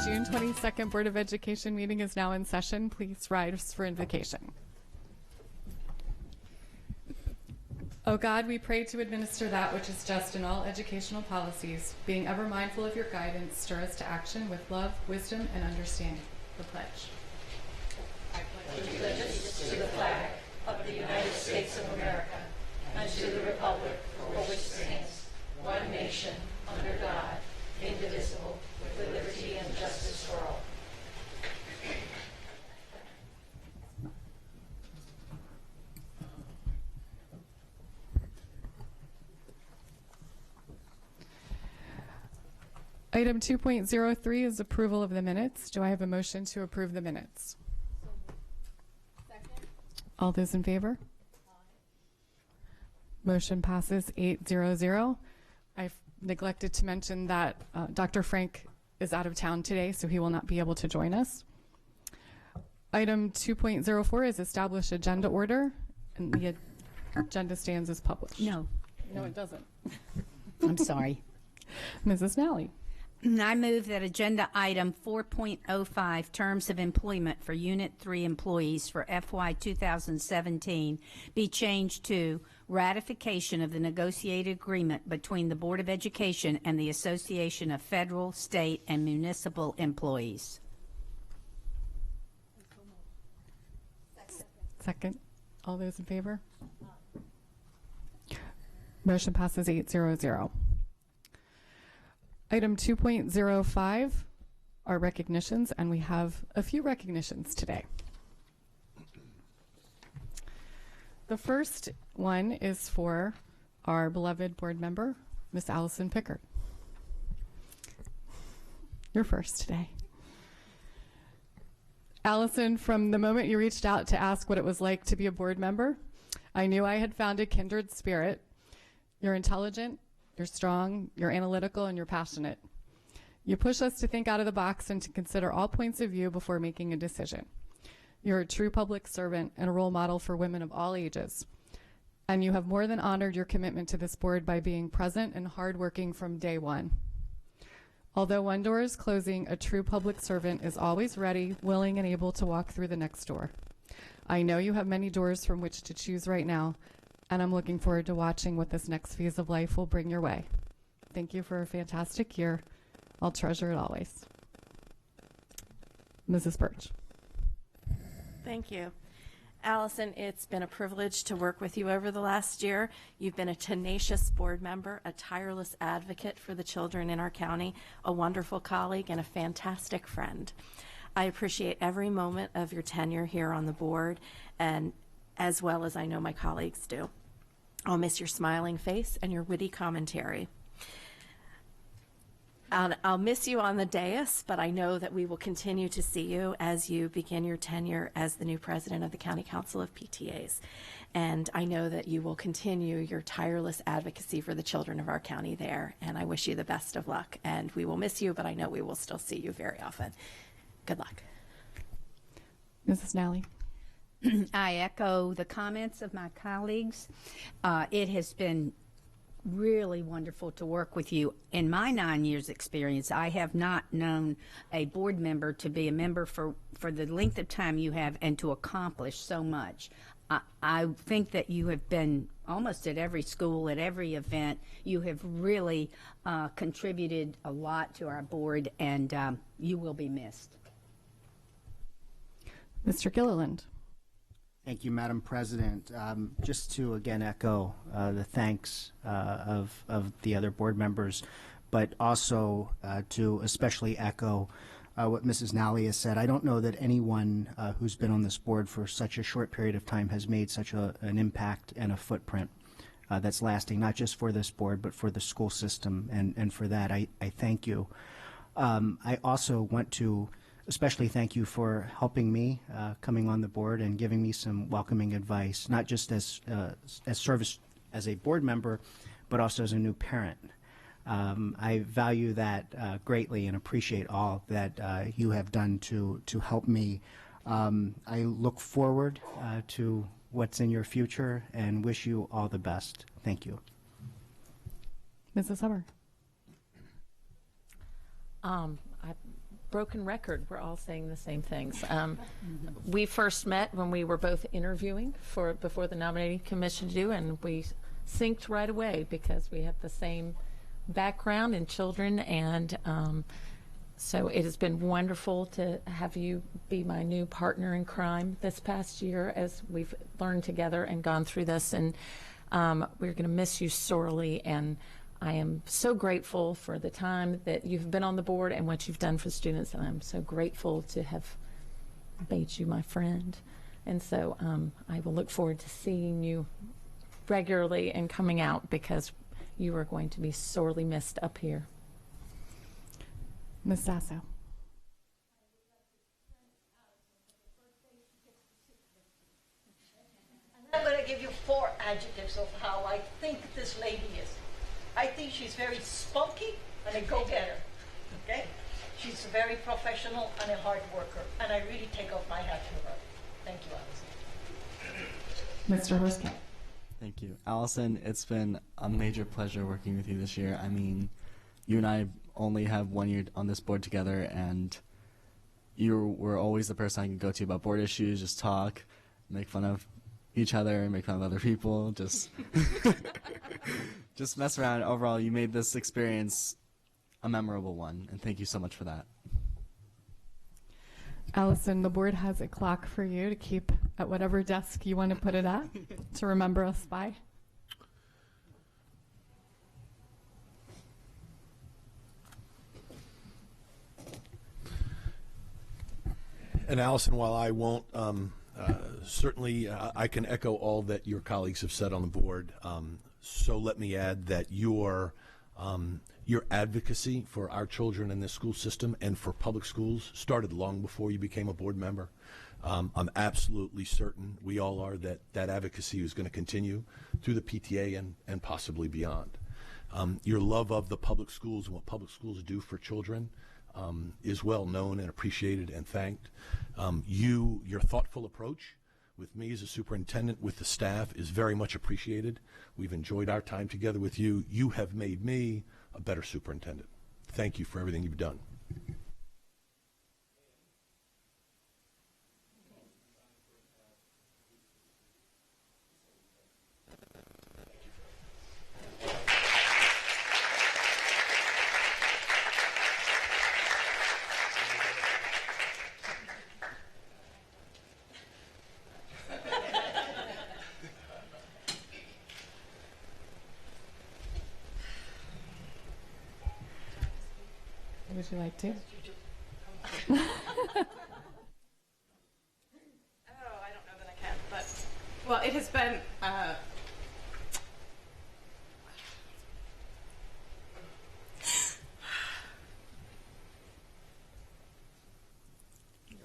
June 22nd Board of Education meeting is now in session. Please rise for invocation. O God, we pray to administer that which is just in all educational policies. Being ever mindful of your guidance, stir us to action with love, wisdom, and understanding. The pledge. I pledge allegiance to the flag of the United States of America and to the republic for which it stands, one nation, under God, indivisible, with liberty and justice for all. Item 2.03 is approval of the minutes. Do I have a motion to approve the minutes? Second. All those in favor? Aye. Motion passes 8-0-0. I've neglected to mention that Dr. Frank is out of town today, so he will not be able to join us. Item 2.04 is establish agenda order, and the agenda stands as published. No, it doesn't. I'm sorry. Mrs. Nally. I move that agenda item 4.05, terms of employment for Unit 3 employees for FY 2017, be changed to ratification of the negotiated agreement between the Board of Education and the Association of Federal, State, and Municipal Employees. Second. All those in favor? Motion passes 8-0-0. Item 2.05 are recognitions, and we have a few recognitions today. The first one is for our beloved board member, Miss Allison Pickard. You're first today. Allison, from the moment you reached out to ask what it was like to be a board member, I knew I had found a kindred spirit. You're intelligent, you're strong, you're analytical, and you're passionate. You push us to think out of the box and to consider all points of view before making a decision. You're a true public servant and a role model for women of all ages. And you have more than honored your commitment to this board by being present and hardworking from day one. Although one door is closing, a true public servant is always ready, willing, and able to walk through the next door. I know you have many doors from which to choose right now, and I'm looking forward to watching what this next phase of life will bring your way. Thank you for a fantastic year. I'll treasure it always. Mrs. Birch. Thank you. Allison, it's been a privilege to work with you over the last year. You've been a tenacious board member, a tireless advocate for the children in our county, a wonderful colleague, and a fantastic friend. I appreciate every moment of your tenure here on the board, and as well as I know my colleagues do. I'll miss your smiling face and your witty commentary. I'll miss you on the dais, but I know that we will continue to see you as you begin your tenure as the new president of the County Council of PTAs. And I know that you will continue your tireless advocacy for the children of our county there. And I wish you the best of luck. And we will miss you, but I know we will still see you very often. Good luck. Mrs. Nally. I echo the comments of my colleagues. It has been really wonderful to work with you. In my 9 years experience, I have not known a board member to be a member for the length of time you have and to accomplish so much. I think that you have been almost at every school, at every event. You have really contributed a lot to our board, and you will be missed. Mr. Gilliland. Thank you, Madam President. Just to again echo the thanks of the other board members, but also to especially echo what Mrs. Nally has said. I don't know that anyone who's been on this board for such a short period of time has made such an impact and a footprint that's lasting, not just for this board, but for the school system. And for that, I thank you. I also want to especially thank you for helping me coming on the board and giving me some welcoming advice, not just as service as a board member, but also as a new parent. I value that greatly and appreciate all that you have done to help me. I look forward to what's in your future and wish you all the best. Thank you. Mrs. Summer. broken record. We're all saying the same things. We first met when we were both interviewing before the nominating commission due, and we synced right away because we have the same background in children, and so it has been wonderful to have you be my new partner in crime this past year as we've learned together and gone through this, and we're going to miss you sorely, and I am so grateful for the time that you've been on the board and what you've done for students, and I'm so grateful to have made you my friend. And so I will look forward to seeing you regularly and coming out, because you are going to be sorely missed up here. Ms. Sasso. I'm going to give you 4 adjectives of how I think this lady is. I think she's very spunky and a go-getter, okay? She's very professional and a hard worker, and I really take off my hat to her. Thank you, Allison. Mr. Horscat. Thank you. Allison, it's been a major pleasure working with you this year. I mean, you and I only have 1 year on this board together, and you were always the person I could go to about board issues, just talk, make fun of each other, make fun of other people, just just mess around. Overall, you made this experience a memorable one, and thank you so much for that. Allison, the board has a clock for you to keep at whatever desk you want to put it at to remember us by. And Allison, while I won't, certainly I can echo all that your colleagues have said on the board. So let me add that your advocacy for our children in this school system and for public schools started long before you became a board member. I'm absolutely certain, we all are, that that advocacy is going to continue through the PTA and possibly beyond. Your love of the public schools and what public schools do for children is well known and appreciated and thanked. Your thoughtful approach with me as a superintendent, with the staff, is very much appreciated. We've enjoyed our time together with you. You have made me a better superintendent. Thank you for everything you've done. Would you like to? Oh, I don't know that I can, but, well, it has been,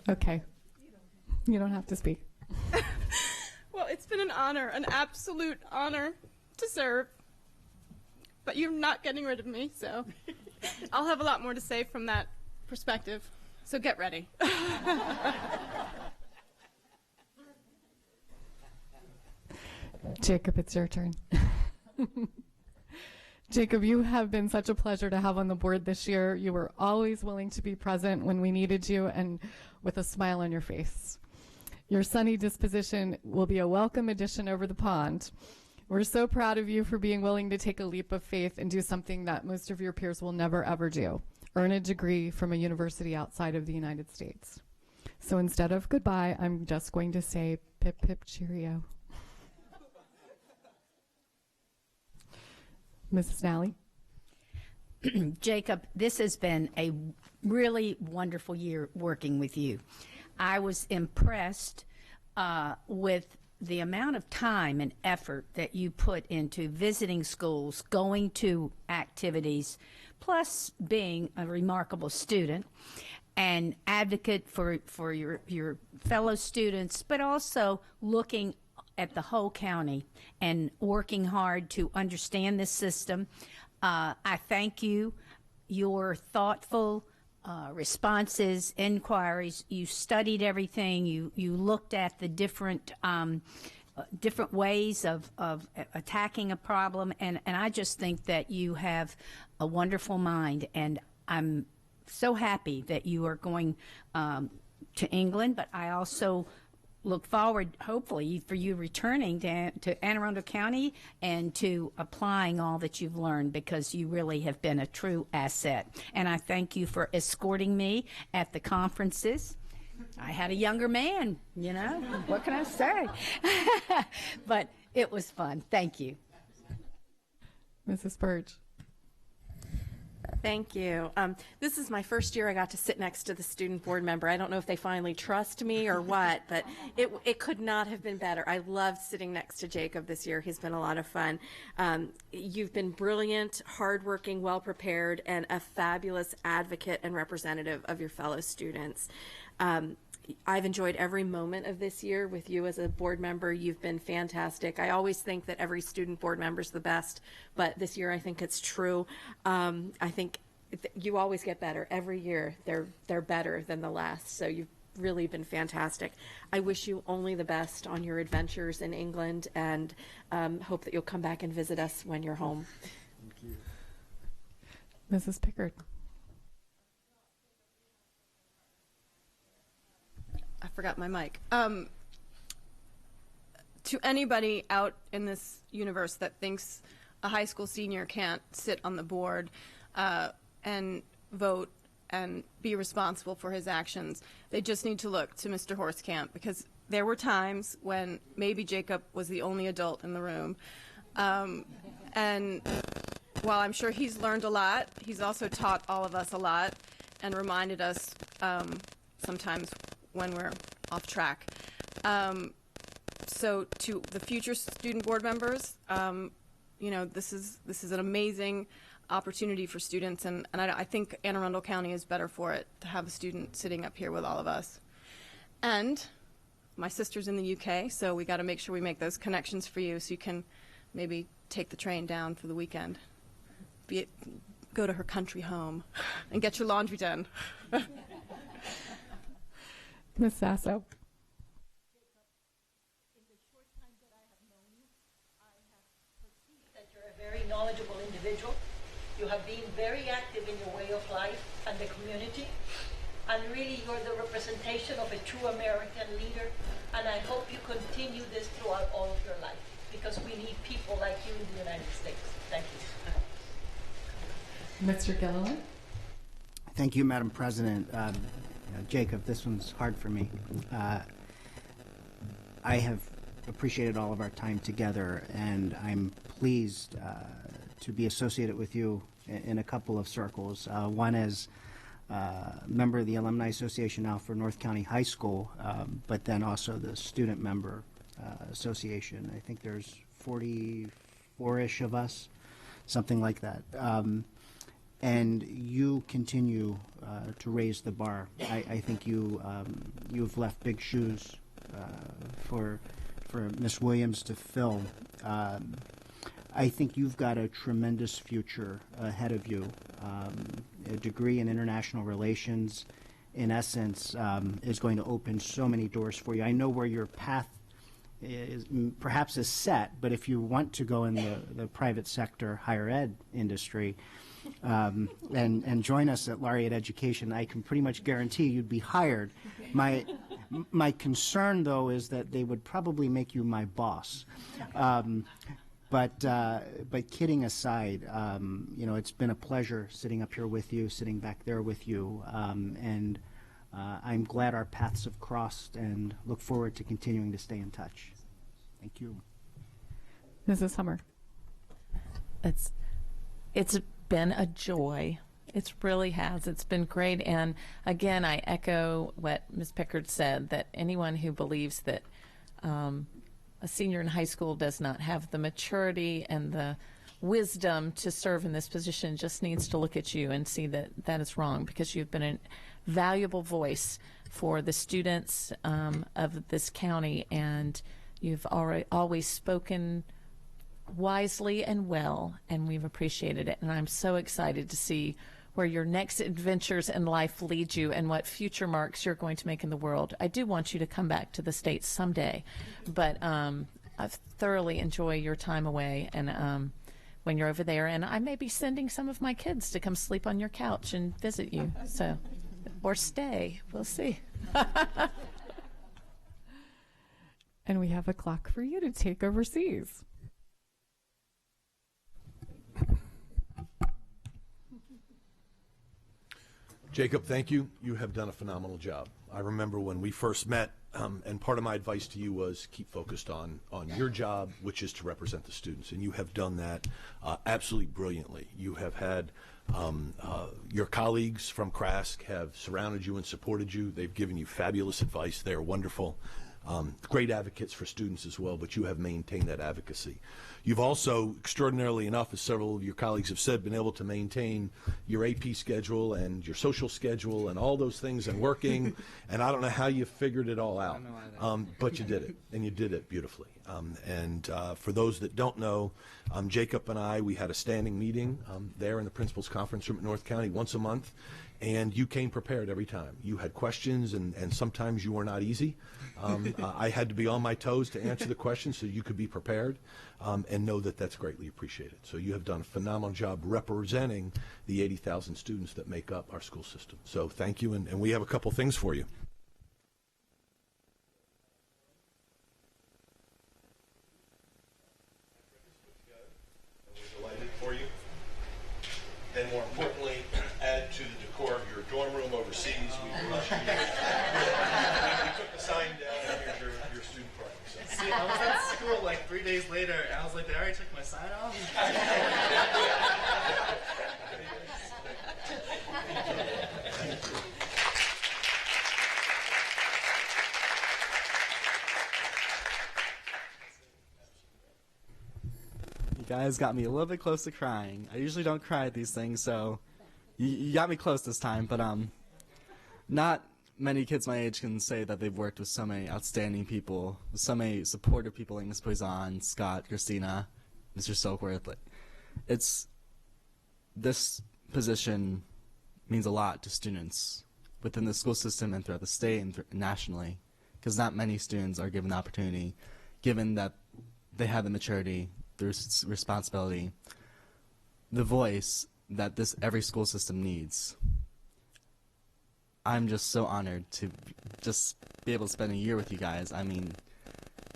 Okay. You don't have to speak. Well, it's been an honor, an absolute honor to serve. But you're not getting rid of me, so I'll have a lot more to say from that perspective. So get ready. Jacob, it's your turn. Jacob, you have been such a pleasure to have on the board this year. You were always willing to be present when we needed you and with a smile on your face. Your sunny disposition will be a welcome addition over the pond. We're so proud of you for being willing to take a leap of faith and do something that most of your peers will never ever do, earn a degree from a university outside of the United States. So instead of goodbye, I'm just going to say pip pip cheerio. Mrs. Nally? Jacob, this has been a really wonderful year working with you. I was impressed with the amount of time and effort that you put into visiting schools, going to activities, plus being a remarkable student and advocate for your fellow students, but also looking at the whole county and working hard to understand this system. I thank you. Your thoughtful responses, inquiries, you studied everything, you looked at the different ways of attacking a problem, and I just think that you have a wonderful mind, and I'm so happy that you are going to England, but I also look forward, hopefully, for you returning to Anne Arundel County and to applying all that you've learned, because you really have been a true asset. And I thank you for escorting me at the conferences. I had a younger man, you know, what can I say? But it was fun. Thank you. Mrs. Burge. Thank you. This is my first year I got to sit next to the student board member. I don't know if they finally trust me or what, but it could not have been better. I loved sitting next to Jacob this year. He's been a lot of fun. You've been brilliant, hardworking, well-prepared, and a fabulous advocate and representative of your fellow students. I've enjoyed every moment of this year with you as a board member. You've been fantastic. I always think that every student board member is the best, but this year I think it's true. I think you always get better. Every year they're better than the last, so you've really been fantastic. I wish you only the best on your adventures in England, and hope that you'll come back and visit us when you're home. Thank you. Mrs. Pickard. I forgot my mic. To anybody out in this universe that thinks a high school senior can't sit on the board and vote and be responsible for his actions, they just need to look to Mr. Horskamp, because there were times when maybe Jacob was the only adult in the room. And while I'm sure he's learned a lot, he's also taught all of us a lot and reminded us sometimes when we're off track. So to the future student board members, you know, this is an amazing opportunity for students, and I think Anne Arundel County is better for it to have a student sitting up here with all of us. And my sister's in the UK, so we got to make sure we make those connections for you, so you can maybe take the train down for the weekend. Go to her country home and get your laundry done. Ms. Sasso. That you're a very knowledgeable individual. You have been very active in your way of life and the community. And really, you're the representation of a true American leader. And I hope you continue this throughout all of your life, because we need people like you in the United States. Thank you. Mr. Gilliland. Thank you, Madam President. Jacob, this one's hard for me. I have appreciated all of our time together, and I'm pleased to be associated with you in a couple of circles. One as member of the Alumni Association now for North County High School, but then also the Student Member Association. I think there's 44-ish of us, something like that. And you continue to raise the bar. I think you've left big shoes for Ms. Williams to fill. I think you've got a tremendous future ahead of you. A degree in international relations, in essence, is going to open so many doors for you. I know where your path is, perhaps is set, but if you want to go in the private sector, higher ed industry, and join us at Laureate Education, I can pretty much guarantee you'd be hired. My concern, though, is that they would probably make you my boss. But kidding aside, you know, it's been a pleasure sitting up here with you, sitting back there with you, and I'm glad our paths have crossed, and look forward to continuing to stay in touch. Thank you. Mrs. Hummer. It's been a joy. It really has. It's been great. And again, I echo what Ms. Pickard said, that anyone who believes that a senior in high school does not have the maturity and the wisdom to serve in this position just needs to look at you and see that that is wrong, because you've been a valuable voice for the students of this county, and you've always spoken wisely and well, and we've appreciated it. And I'm so excited to see where your next adventures in life lead you and what future marks you're going to make in the world. I do want you to come back to the States someday, but I thoroughly enjoy your time away, and when you're over there, and I may be sending some of my kids to come sleep on your couch and visit you. So, or stay. We'll see. And we have a clock for you to take overseas. Jacob, thank you. You have done a phenomenal job. I remember when we first met, and part of my advice to you was keep focused on your job, which is to represent the students, and you have done that absolutely brilliantly. You have had your colleagues from Crask have surrounded you and supported you. They've given you fabulous advice. They're wonderful. Great advocates for students as well, but you have maintained that advocacy. You've also, extraordinarily enough, as several of your colleagues have said, been able to maintain your AP schedule and your social schedule and all those things and working, and I don't know how you figured it all out, but you did it, and you did it beautifully. For those that don't know, Jacob and I, we had a standing meeting there in the principal's conference room at North County once a month, and you came prepared every time. You had questions, and sometimes you were not easy. I had to be on my toes to answer the questions so you could be prepared, and know that that's greatly appreciated. So you have done a phenomenal job representing the 80,000 students that make up our school system. So thank you, and we have a couple things for you. We're delighted for you. And more importantly, add to the decor of your dorm room overseas. We took the sign down, and here's your student party. So. See, I was at school like 3 days later, and I was like, they already took my sign off? You guys got me a little bit close to crying. I usually don't cry at these things, so you got me close this time. But not many kids my age can say that they've worked with so many outstanding people, so many supportive people like Ms. Poisson, Scott, Christina, Mr. Soakworth. This position means a lot to students within the school system and throughout the state and nationally, because not many students are given the opportunity, given that they have the maturity, the responsibility, the voice that every school system needs. I'm just so honored to just be able to spend a year with you guys. I mean,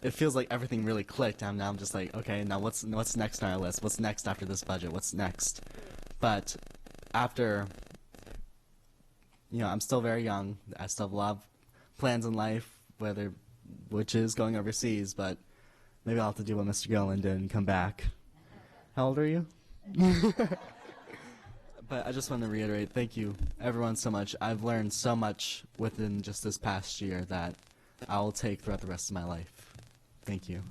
it feels like everything really clicked. I'm just like, okay, now what's next on our list? What's next after this budget? What's next? But after, I'm still very young. I still have a lot of plans in life, which is going overseas, but maybe I'll have to do what Mr. Gillen did and come back. How old are you? But I just want to reiterate, thank you, everyone, so much. I've learned so much within just this past year that I will take throughout the rest of my life. Thank you.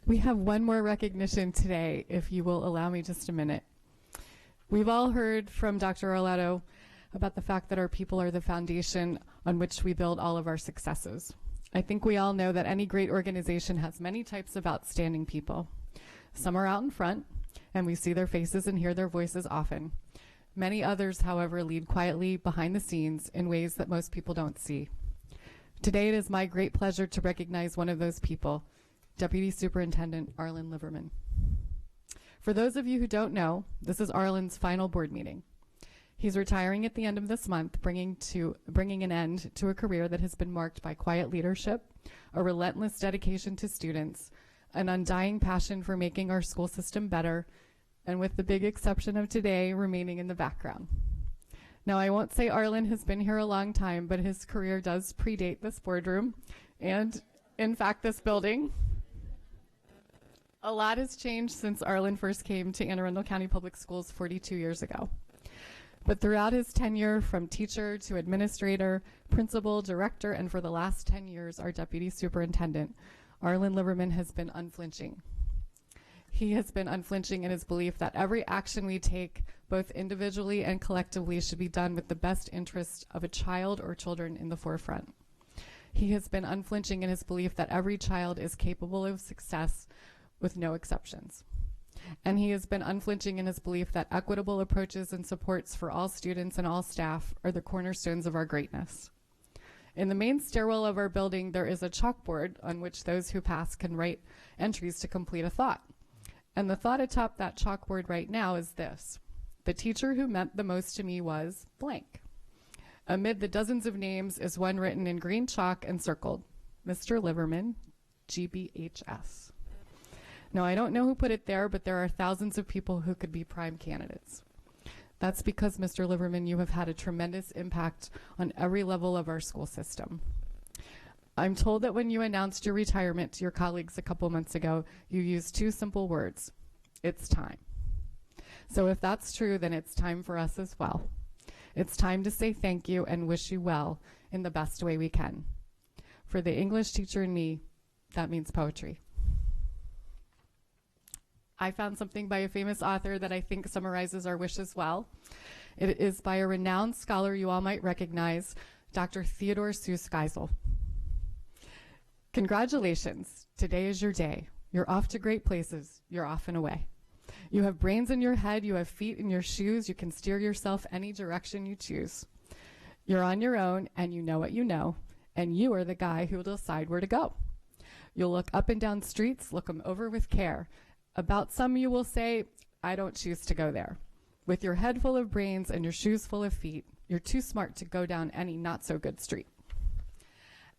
We have one more recognition today, if you will allow me just a minute. We've all heard from Dr. Arletto about the fact that our people are the foundation on which we build all of our successes. I think we all know that any great organization has many types of outstanding people. Some are out in front, and we see their faces and hear their voices often. Many others, however, lead quietly behind the scenes in ways that most people don't see. Today, it is my great pleasure to recognize one of those people, Deputy Superintendent Arlen Liverman. For those of you who don't know, this is Arlen's final board meeting. He's retiring at the end of this month, bringing an end to a career that has been marked by quiet leadership, a relentless dedication to students, an undying passion for making our school system better, and with the big exception of today, remaining in the background. Now, I won't say Arlen has been here a long time, but his career does predate this boardroom and, in fact, this building. A lot has changed since Arlen first came to Anne Arundel County Public Schools 42 years ago. But throughout his tenure, from teacher to administrator, principal, director, and for the last 10 years, our deputy superintendent, Arlen Liverman has been unflinching. He has been unflinching in his belief that every action we take, both individually and collectively, should be done with the best interest of a child or children in the forefront. He has been unflinching in his belief that every child is capable of success with no exceptions. And he has been unflinching in his belief that equitable approaches and supports for all students and all staff are the cornerstones of our greatness. In the main stairwell of our building, there is a chalkboard on which those who pass can write entries to complete a thought. And the thought atop that chalkboard right now is this: the teacher who meant the most to me was blank. Amid the dozens of names is one written in green chalk and circled: Mr. Liverman, GBHS. Now, I don't know who put it there, but there are thousands of people who could be prime candidates. That's because, Mr. Liverman, you have had a tremendous impact on every level of our school system. I'm told that when you announced your retirement to your colleagues a couple months ago, you used two simple words: it's time. So if that's true, then it's time for us as well. It's time to say thank you and wish you well in the best way we can. For the English teacher in me, that means poetry. I found something by a famous author that I think summarizes our wish as well. It is by a renowned scholar you all might recognize, Dr. Theodore Seuss Geisel. Congratulations, today is your day. You're off to great places, you're off and away. You have brains in your head, you have feet in your shoes, you can steer yourself any direction you choose. You're on your own, and you know what you know, and you are the guy who will decide where to go. You'll look up and down streets, look them over with care. About some you will say, I don't choose to go there. With your head full of brains and your shoes full of feet, you're too smart to go down any not so good street.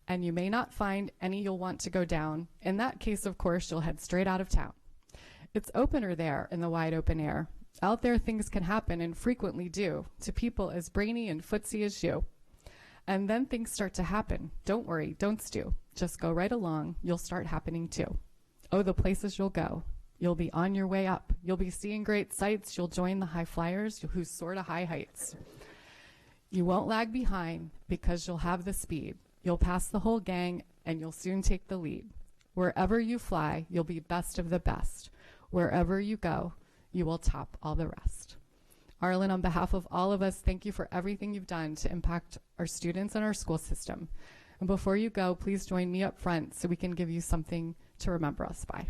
And you may not find any you'll want to go down. In that case, of course, you'll head straight out of town. It's opener there in the wide open air. Out there things can happen, and frequently do, to people as brainy and footsy as you. And then things start to happen. Don't worry, don't stew. Just go right along, you'll start happening too. Oh, the places you'll go. You'll be on your way up. You'll be seeing great sights. You'll join the high flyers who soar to high heights. You won't lag behind because you'll have the speed. You'll pass the whole gang and you'll soon take the lead. Wherever you fly, you'll be best of the best. Wherever you go, you will top all the rest. Arlen, on behalf of all of us, thank you for everything you've done to impact our students and our school system. And before you go, please join me up front so we can give you something to remember us by.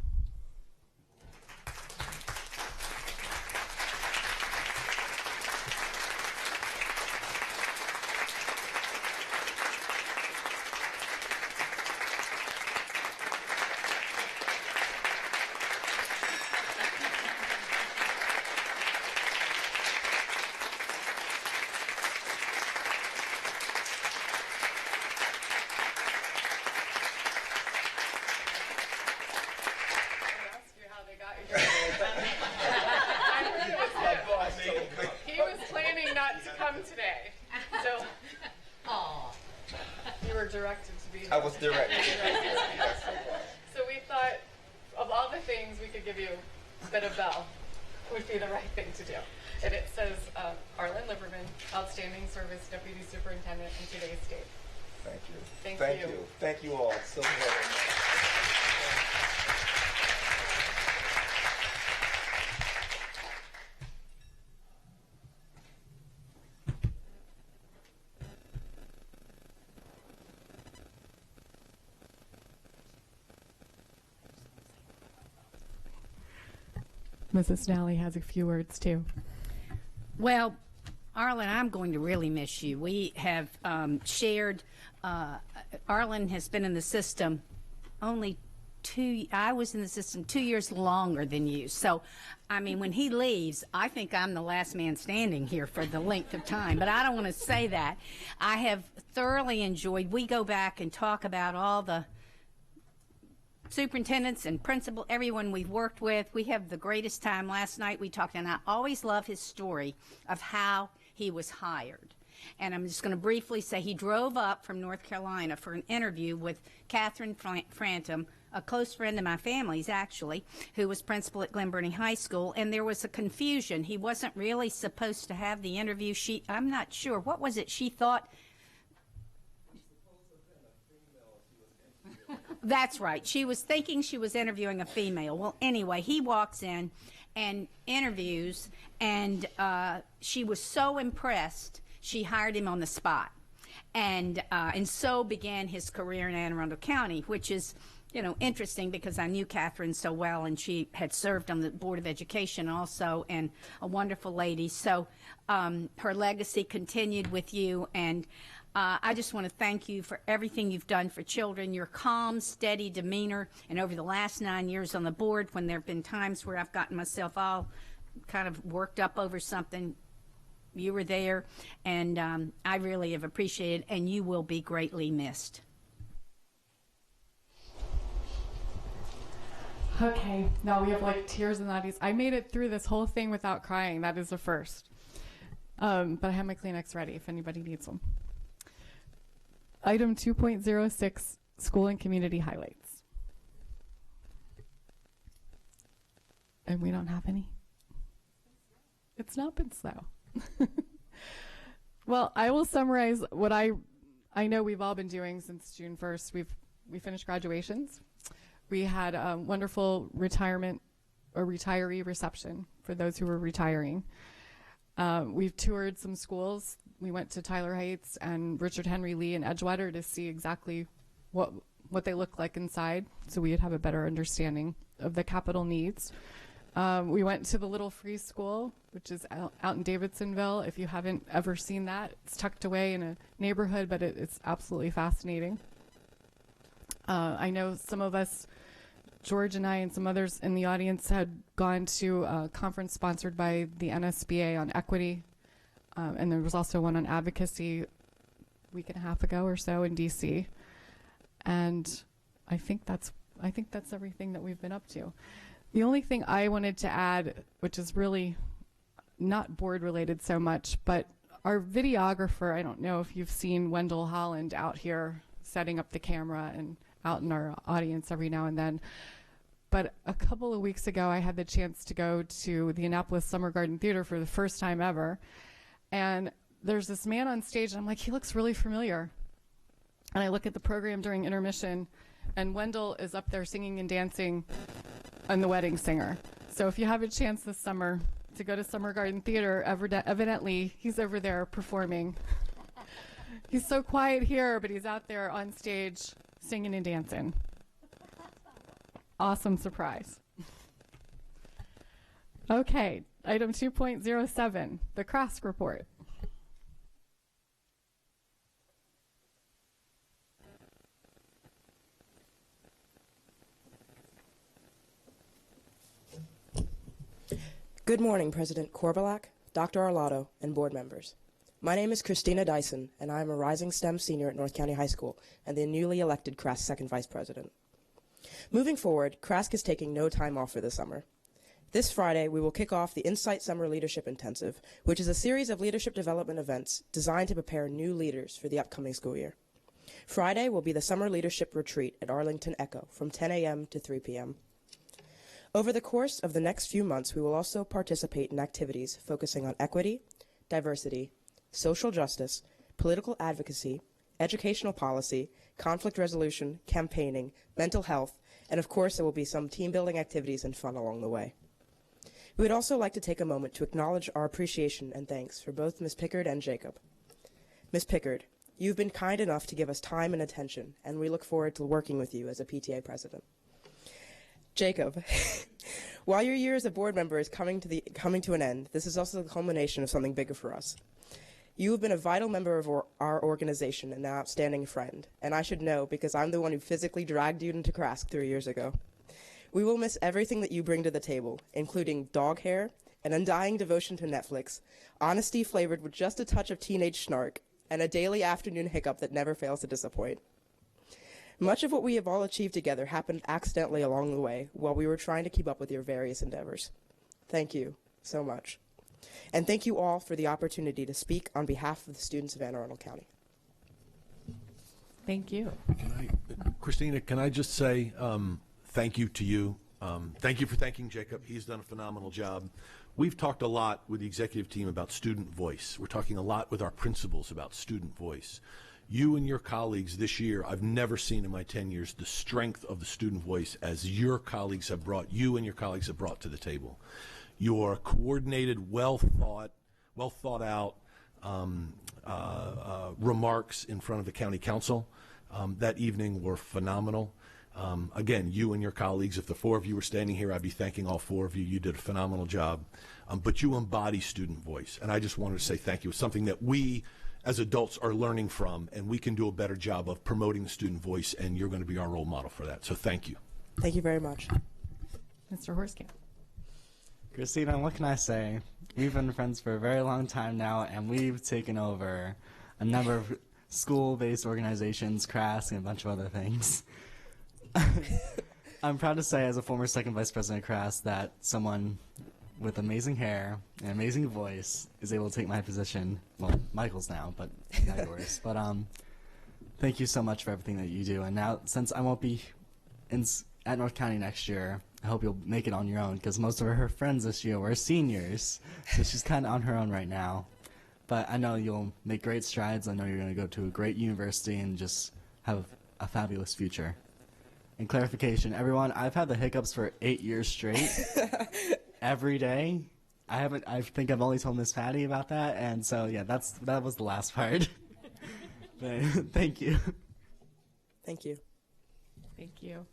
He was planning not to come today, so you were directed to be here. I was directed. So we thought of all the things we could give you, that a bell would be the right thing to do. And it says, Arlen Liverman, Outstanding Service Deputy Superintendent in today's state. Thank you. Thank you. Thank you all so very much. Mrs. Nally has a few words too. Well, Arlen, I'm going to really miss you. We have shared, Arlen has been in the system I was in the system 2 years longer than you. So, I mean, when he leaves, I think I'm the last man standing here for the length of time. But I don't want to say that. I have thoroughly enjoyed, we go back and talk about all the superintendents and principal, everyone we've worked with. We have the greatest time. Last night we talked, and I always love his story of how he was hired. And I'm just going to briefly say he drove up from North Carolina for an interview with Catherine Frantum, a close friend of my family's actually, who was principal at Glen Burnie High School, and there was a confusion. He wasn't really supposed to have the interview. I'm not sure. What was it she thought? That's right. She was thinking she was interviewing a female. Well, anyway, he walks in and interviews, and she was so impressed, she hired him on the spot. And so began his career in Anne Arundel County, which is, you know, interesting because I knew Catherine so well, and she had served on the Board of Education also, and a wonderful lady. So her legacy continued with you, and I just want to thank you for everything you've done for children, your calm, steady demeanor, and over the last 9 years on the board, when there have been times where I've gotten myself all kind of worked up over something, you were there, and I really have appreciated, and you will be greatly missed. Okay, now we have like tears in the audience. I made it through this whole thing without crying. That is a first. But I have my Kleenex ready if anybody needs them. Item 2.06, school and community highlights. And we don't have any? It's not been slow. Well, I will summarize what I know we've all been doing since June 1st. We finished graduations. We had a wonderful retirement or retiree reception for those who were retiring. We've toured some schools. We went to Tyler Heights and Richard Henry Lee and Edgewater to see exactly what they look like inside, so we'd have a better understanding of the capital needs. We went to the Little Free School, which is out in Davidsonville. If you haven't ever seen that, it's tucked away in a neighborhood, but it's absolutely fascinating. I know some of us, George and I and some others in the audience, had gone to a conference sponsored by the NSBA on equity, and there was also one on advocacy a week and a half ago or so in DC. And I think that's everything that we've been up to. The only thing I wanted to add, which is really not board related so much, but our videographer, I don't know if you've seen Wendell Holland out here setting up the camera and out in our audience every now and then. But a couple of weeks ago, I had the chance to go to the Annapolis Summer Garden Theater for the first time ever. And there's this man on stage, and I'm like, he looks really familiar. And I look at the program during intermission, and Wendell is up there singing and dancing on The Wedding Singer. So if you have a chance this summer to go to Summer Garden Theater, evidently he's over there performing. He's so quiet here, but he's out there on stage singing and dancing. Awesome surprise. Okay, item 2.07, the Krask report. Good morning, President Korbalak, Dr. Arlotto, and board members. My name is Christina Dyson, and I am a rising STEM senior at North County High School and the newly elected Krask second vice president. Moving forward, Krask is taking no time off for the summer. This Friday, we will kick off the Insight Summer Leadership Intensive, which is a series of leadership development events designed to prepare new leaders for the upcoming school year. Friday will be the Summer Leadership Retreat at Arlington Echo from 10 a.m. to 3 p.m. Over the course of the next few months, we will also participate in activities focusing on equity, diversity, social justice, political advocacy, educational policy, conflict resolution, campaigning, mental health, and of course there will be some team-building activities and fun along the way. We would also like to take a moment to acknowledge our appreciation and thanks for both Ms. Pickard and Jacob. Ms. Pickard, you've been kind enough to give us time and attention, and we look forward to working with you as a PTA president. Jacob, while your year as a board member is coming to an end, this is also the culmination of something bigger for us. You have been a vital member of our organization and an outstanding friend, and I should know because I'm the one who physically dragged you into Krask 3 years ago. We will miss everything that you bring to the table, including dog hair, an undying devotion to Netflix, honesty flavored with just a touch of teenage snark, and a daily afternoon hiccup that never fails to disappoint. Much of what we have all achieved together happened accidentally along the way while we were trying to keep up with your various endeavors. Thank you so much. And thank you all for the opportunity to speak on behalf of the students of Anne Arundel County. Thank you. Christina, can I just say thank you to you. Thank you for thanking Jacob. He's done a phenomenal job. We've talked a lot with the executive team about student voice. We're talking a lot with our principals about student voice. You and your colleagues this year, I've never seen in my 10 years the strength of the student voice as you and your colleagues have brought to the table. Your coordinated, well thought out remarks in front of the county council that evening were phenomenal. Again, you and your colleagues, if the four of you were standing here, I'd be thanking all four of you. You did a phenomenal job. But you embody student voice, and I just wanted to say thank you. It's something that we as adults are learning from, and we can do a better job of promoting the student voice, and you're going to be our role model for that. So thank you. Thank you very much. Mr. Horskamp. Christina, what can I say? We've been friends for a very long time now, and we've taken over a number of school-based organizations, CRAS, and a bunch of other things. I'm proud to say, as a former second vice president of CRAS, that someone with amazing hair and amazing voice is able to take my position. Well, Michael's now, but not yours. But thank you so much for everything that you do. And now, since I won't be at North County next year, I hope you'll make it on your own, because most of her friends this year were seniors, so she's kind of on her own right now. But I know you'll make great strides. I know you're going to go to a great university and just have a fabulous future. And clarification, everyone, I've had the hiccups for 8 years straight, every day. I think I've only told Miss Patty about that, and so yeah, that was the last part. Thank you. Thank you. Thank you.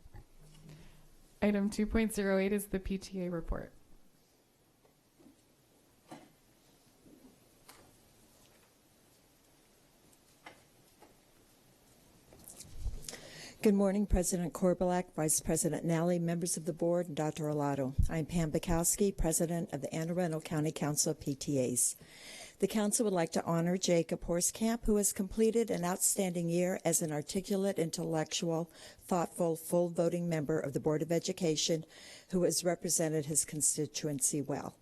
Item 2.08 is the PTA report. Good morning, President Korbelak, Vice President Nally, members of the board, and Dr. Arlotto. I'm Pam Bukowski, President of the Anne Arundel County Council of PTAs. The council would like to honor Jacob Horskamp, who has completed an outstanding year as an articulate, intellectual, thoughtful, full voting member of the Board of Education, who has represented his constituency well.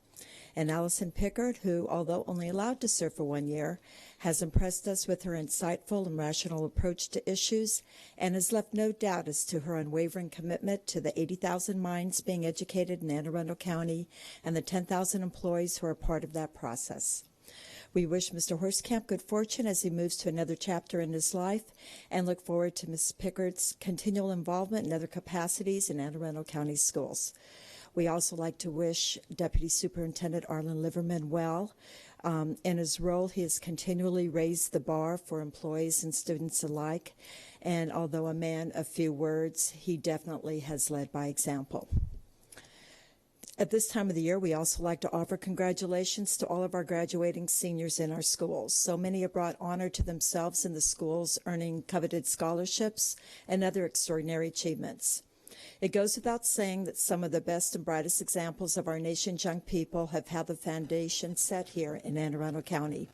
And Allison Pickard, who, although only allowed to serve for 1 year, has impressed us with her insightful and rational approach to issues and has left no doubt as to her unwavering commitment to the 80,000 minds being educated in Anne Arundel County and the 10,000 employees who are part of that process. We wish Mr. Horskamp good fortune as he moves to another chapter in his life and look forward to Ms. Pickard's continual involvement in other capacities in Anne Arundel County schools. We also like to wish Deputy Superintendent Arlen Liverman well. In his role, he has continually raised the bar for employees and students alike, and although a man of few words, he definitely has led by example. At this time of the year, we also like to offer congratulations to all of our graduating seniors in our schools. So many have brought honor to themselves in the schools, earning coveted scholarships and other extraordinary achievements. It goes without saying that some of the best and brightest examples of our nation's young people have had the foundation set here in Anne Arundel County.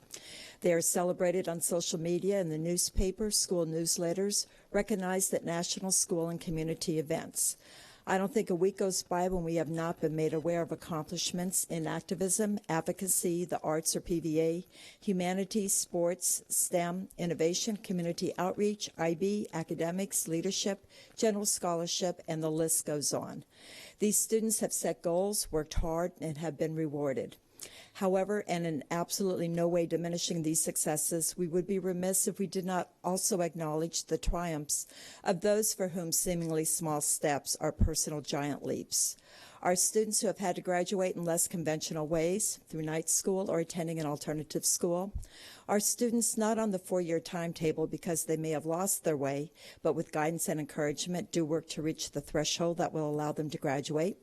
They are celebrated on social media and the newspaper, school newsletters, recognized at national school and community events. I don't think a week goes by when we have not been made aware of accomplishments in activism, advocacy, the arts or PVA, humanities, sports, STEM, innovation, community outreach, IB, academics, leadership, general scholarship, and the list goes on. These students have set goals, worked hard, and have been rewarded. However, and in absolutely no way diminishing these successes, we would be remiss if we did not also acknowledge the triumphs of those for whom seemingly small steps are personal giant leaps. Our students who have had to graduate in less conventional ways, through night school or attending an alternative school. Our students not on the 4-year timetable because they may have lost their way, but with guidance and encouragement do work to reach the threshold that will allow them to graduate.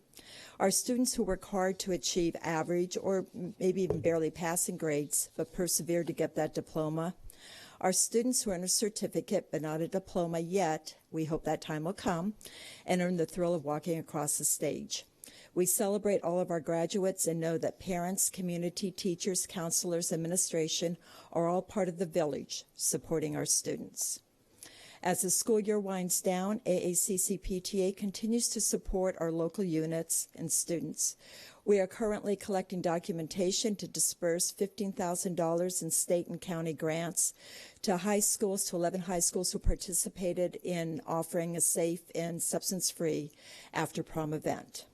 Our students who work hard to achieve average or maybe even barely passing grades, but persevere to get that diploma. Our students who earn a certificate but not a diploma yet, we hope that time will come, and earn the thrill of walking across the stage. We celebrate all of our graduates and know that parents, community, teachers, counselors, administration are all part of the village supporting our students. As the school year winds down, AACC PTA continues to support our local units and students. We are currently collecting documentation to disperse $15,000 in state and county grants to high schools, to 11 high schools who participated in offering a safe and substance-free after-prom event.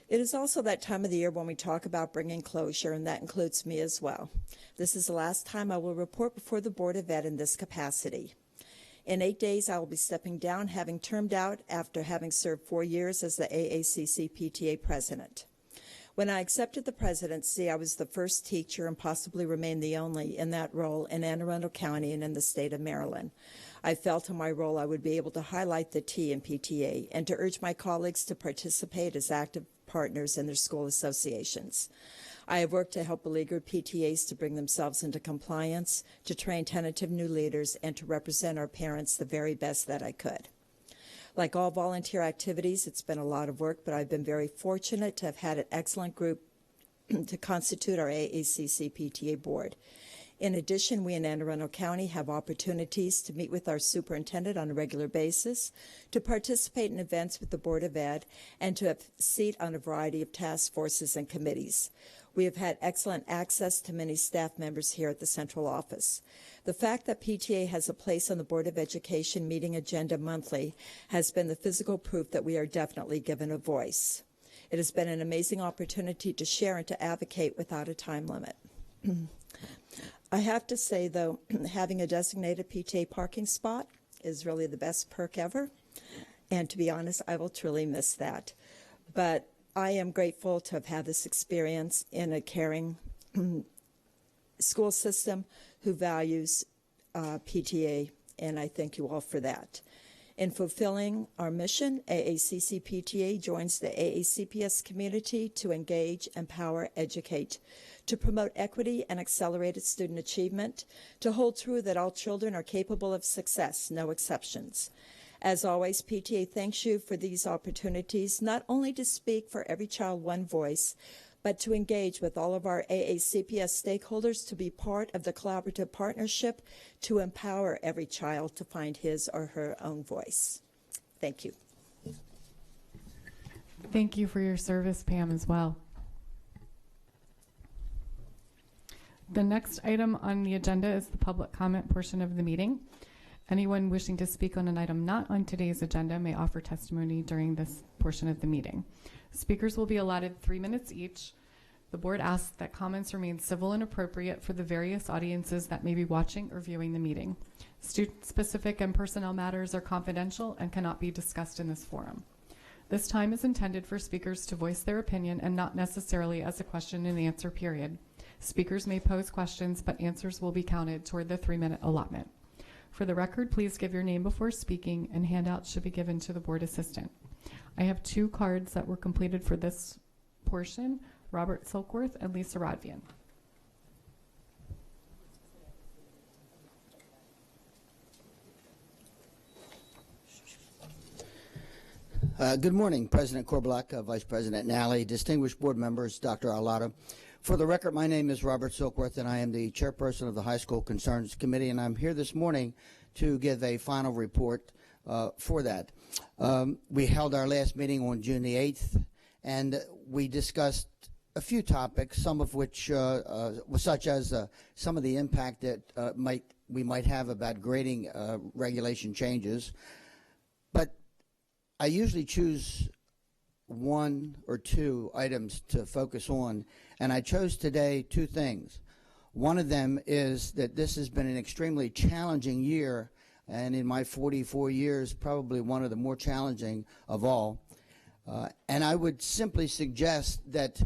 It is also that time of the year when we talk about bringing closure, and that includes me as well. This is the last time I will report before the Board of Ed in this capacity. In 8 days, I will be stepping down, having termed out after having served 4 years as the AACC PTA president. When I accepted the presidency, I was the first teacher and possibly remain the only in that role in Anne Arundel County and in the state of Maryland. I felt in my role I would be able to highlight the T in PTA and to urge my colleagues to participate as active partners in their school associations. I have worked to help beleaguered PTAs to bring themselves into compliance, to train tentative new leaders, and to represent our parents the very best that I could. Like all volunteer activities, it's been a lot of work, but I've been very fortunate to have had an excellent group to constitute our AACC PTA board. In addition, we in Anne Arundel County have opportunities to meet with our superintendent on a regular basis, to participate in events with the Board of Ed, and to have a seat on a variety of task forces and committees. We have had excellent access to many staff members here at the central office. The fact that PTA has a place on the Board of Education meeting agenda monthly has been the physical proof that we are definitely given a voice. It has been an amazing opportunity to share and to advocate without a time limit. I have to say, though, having a designated PTA parking spot is really the best perk ever. And to be honest, I will truly miss that. But I am grateful to have had this experience in a caring school system who values PTA, and I thank you all for that. In fulfilling our mission, AACC PTA joins the AACPS community to engage, empower, educate, to promote equity and accelerated student achievement, to hold true that all children are capable of success, no exceptions. As always, PTA thanks you for these opportunities, not only to speak for every child one voice, but to engage with all of our AACPS stakeholders to be part of the collaborative partnership to empower every child to find his or her own voice. Thank you. Thank you for your service, Pam, as well. The next item on the agenda is the public comment portion of the meeting. Anyone wishing to speak on an item not on today's agenda may offer testimony during this portion of the meeting. Speakers will be allotted 3 minutes each. The board asks that comments remain civil and appropriate for the various audiences that may be watching or viewing the meeting. Student-specific and personnel matters are confidential and cannot be discussed in this forum. This time is intended for speakers to voice their opinion and not necessarily as a question and answer period. Speakers may pose questions, but answers will be counted toward the 3-minute allotment. For the record, please give your name before speaking, and handouts should be given to the board assistant. I have 2 cards that were completed for this portion, Robert Silkworth and Lisa Rodvian. Good morning, President Korbelak, Vice President Nally, distinguished board members, Dr. Arlotto. For the record, my name is Robert Silkworth, and I am the chairperson of the High School Concerns Committee, and I'm here this morning to give a final report for that. We held our last meeting on June the 8th, and we discussed a few topics, some of which, such as some of the impact that we might have about grading regulation changes. But I usually choose 1 or 2 items to focus on, and I chose today 2 things. One of them is that this has been an extremely challenging year, and in my 44 years, probably one of the more challenging of all. And I would simply suggest that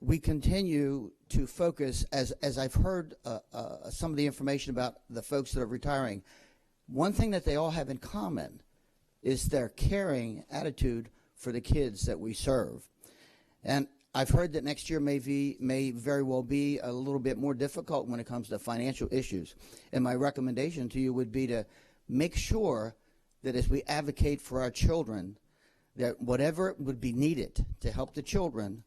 we continue to focus, as I've heard some of the information about the folks that are retiring, one thing that they all have in common is their caring attitude for the kids that we serve. And I've heard that next year may very well be a little bit more difficult when it comes to financial issues. And my recommendation to you would be to make sure that as we advocate for our children, that whatever would be needed to help the children,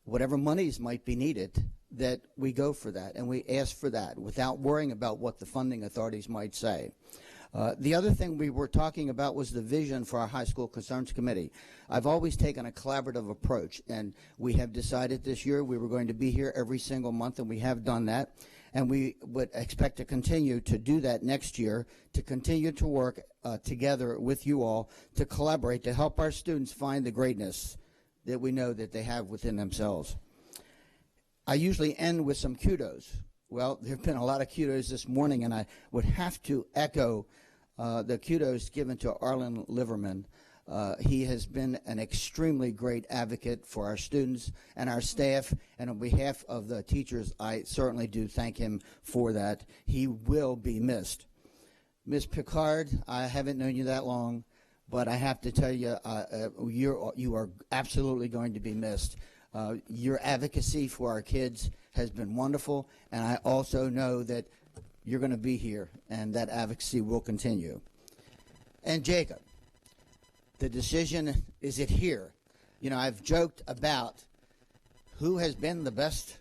whatever monies might be needed, that we go for that and we ask for that without worrying about what the funding authorities might say. The other thing we were talking about was the vision for our High School Concerns Committee. I've always taken a collaborative approach, and we have decided this year we were going to be here every single month, and we have done that. And we would expect to continue to do that next year, to continue to work together with you all to collaborate to help our students find the greatness that we know that they have within themselves. I usually end with some kudos. Well, there have been a lot of kudos this morning, and I would have to echo the kudos given to Arlen Liverman. He has been an extremely great advocate for our students and our staff, and on behalf of the teachers, I certainly do thank him for that. He will be missed. Ms. Picard, I haven't known you that long, but I have to tell you, you are absolutely going to be missed. Your advocacy for our kids has been wonderful, and I also know that you're going to be here, and that advocacy will continue. And Jacob, the decision, is it here? You know, I've joked about who has been the best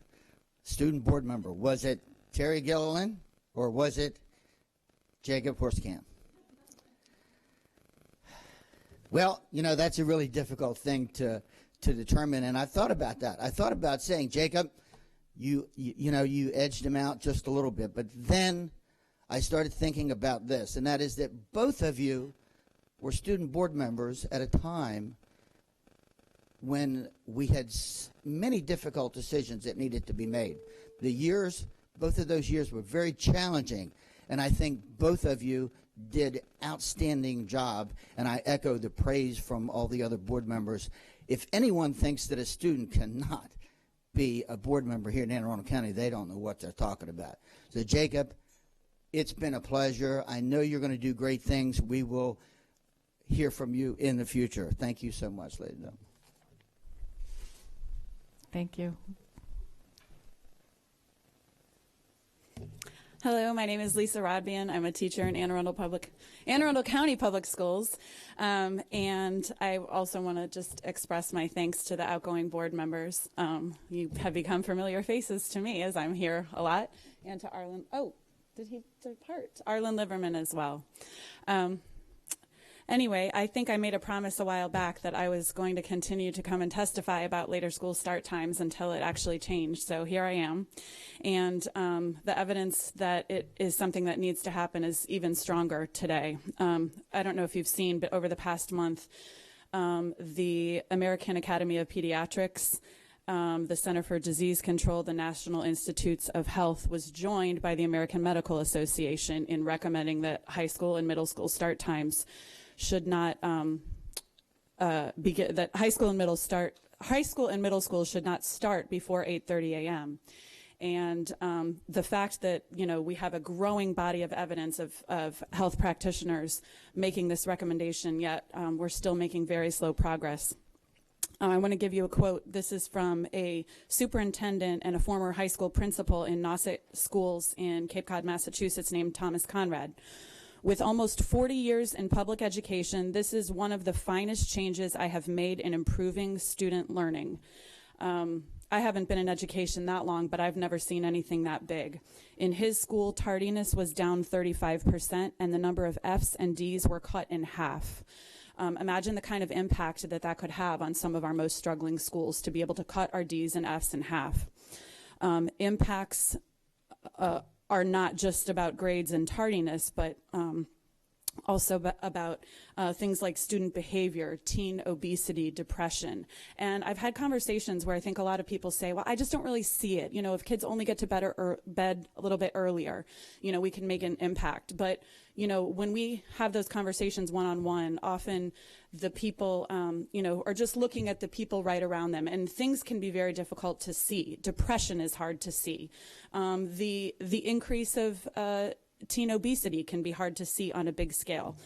student board member. Was it Terry Gilliland or was it Jacob Horskamp? Well, you know, that's a really difficult thing to determine, and I thought about that. I thought about saying, Jacob, you know, you edged him out just a little bit, but then I started thinking about this, and that is that both of you were student board members at a time when we had many difficult decisions that needed to be made. The years, both of those years were very challenging, and I think both of you did outstanding job, and I echo the praise from all the other board members. If anyone thinks that a student cannot be a board member here in Anne Arundel County, they don't know what they're talking about. So Jacob, it's been a pleasure. I know you're going to do great things. We will hear from you in the future. Thank you so much, ladies and gentlemen. Thank you. Hello, my name is Lisa Rodbian. I'm a teacher in Anne Arundel County Public Schools. And I also want to just express my thanks to the outgoing board members. You have become familiar faces to me as I'm here a lot. And to Arlen, oh, did he depart? Arlen Liverman as well. Anyway, I think I made a promise a while back that I was going to continue to come and testify about later school start times until it actually changed. So here I am. And the evidence that it is something that needs to happen is even stronger today. I don't know if you've seen, but over the past month, the American Academy of Pediatrics, the Center for Disease Control, the National Institutes of Health was joined by the American Medical Association in recommending that high school and middle school start times should not begin, that high school and middle school should not start before 8:30 a.m. And the fact that, you know, we have a growing body of evidence of health practitioners making this recommendation, yet we're still making very slow progress. I want to give you a quote. This is from a superintendent and a former high school principal in Nauset Schools in Cape Cod, Massachusetts, named Thomas Conrad. With almost 40 years in public education, this is one of the finest changes I have made in improving student learning. I haven't been in education that long, but I've never seen anything that big. In his school, tardiness was down 35%, and the number of Fs and Ds were cut in half. Imagine the kind of impact that that could have on some of our most struggling schools to be able to cut our Ds and Fs in half. Impacts are not just about grades and tardiness, but also about things like student behavior, teen obesity, depression. And I've had conversations where I think a lot of people say, well, I just don't really see it. You know, if kids only get to bed a little bit earlier, you know, we can make an impact. But, you know, when we have those conversations one-on-one, often the people, you know, are just looking at the people right around them. And things can be very difficult to see. Depression is hard to see. The increase of teen obesity can be hard to see on a big scale.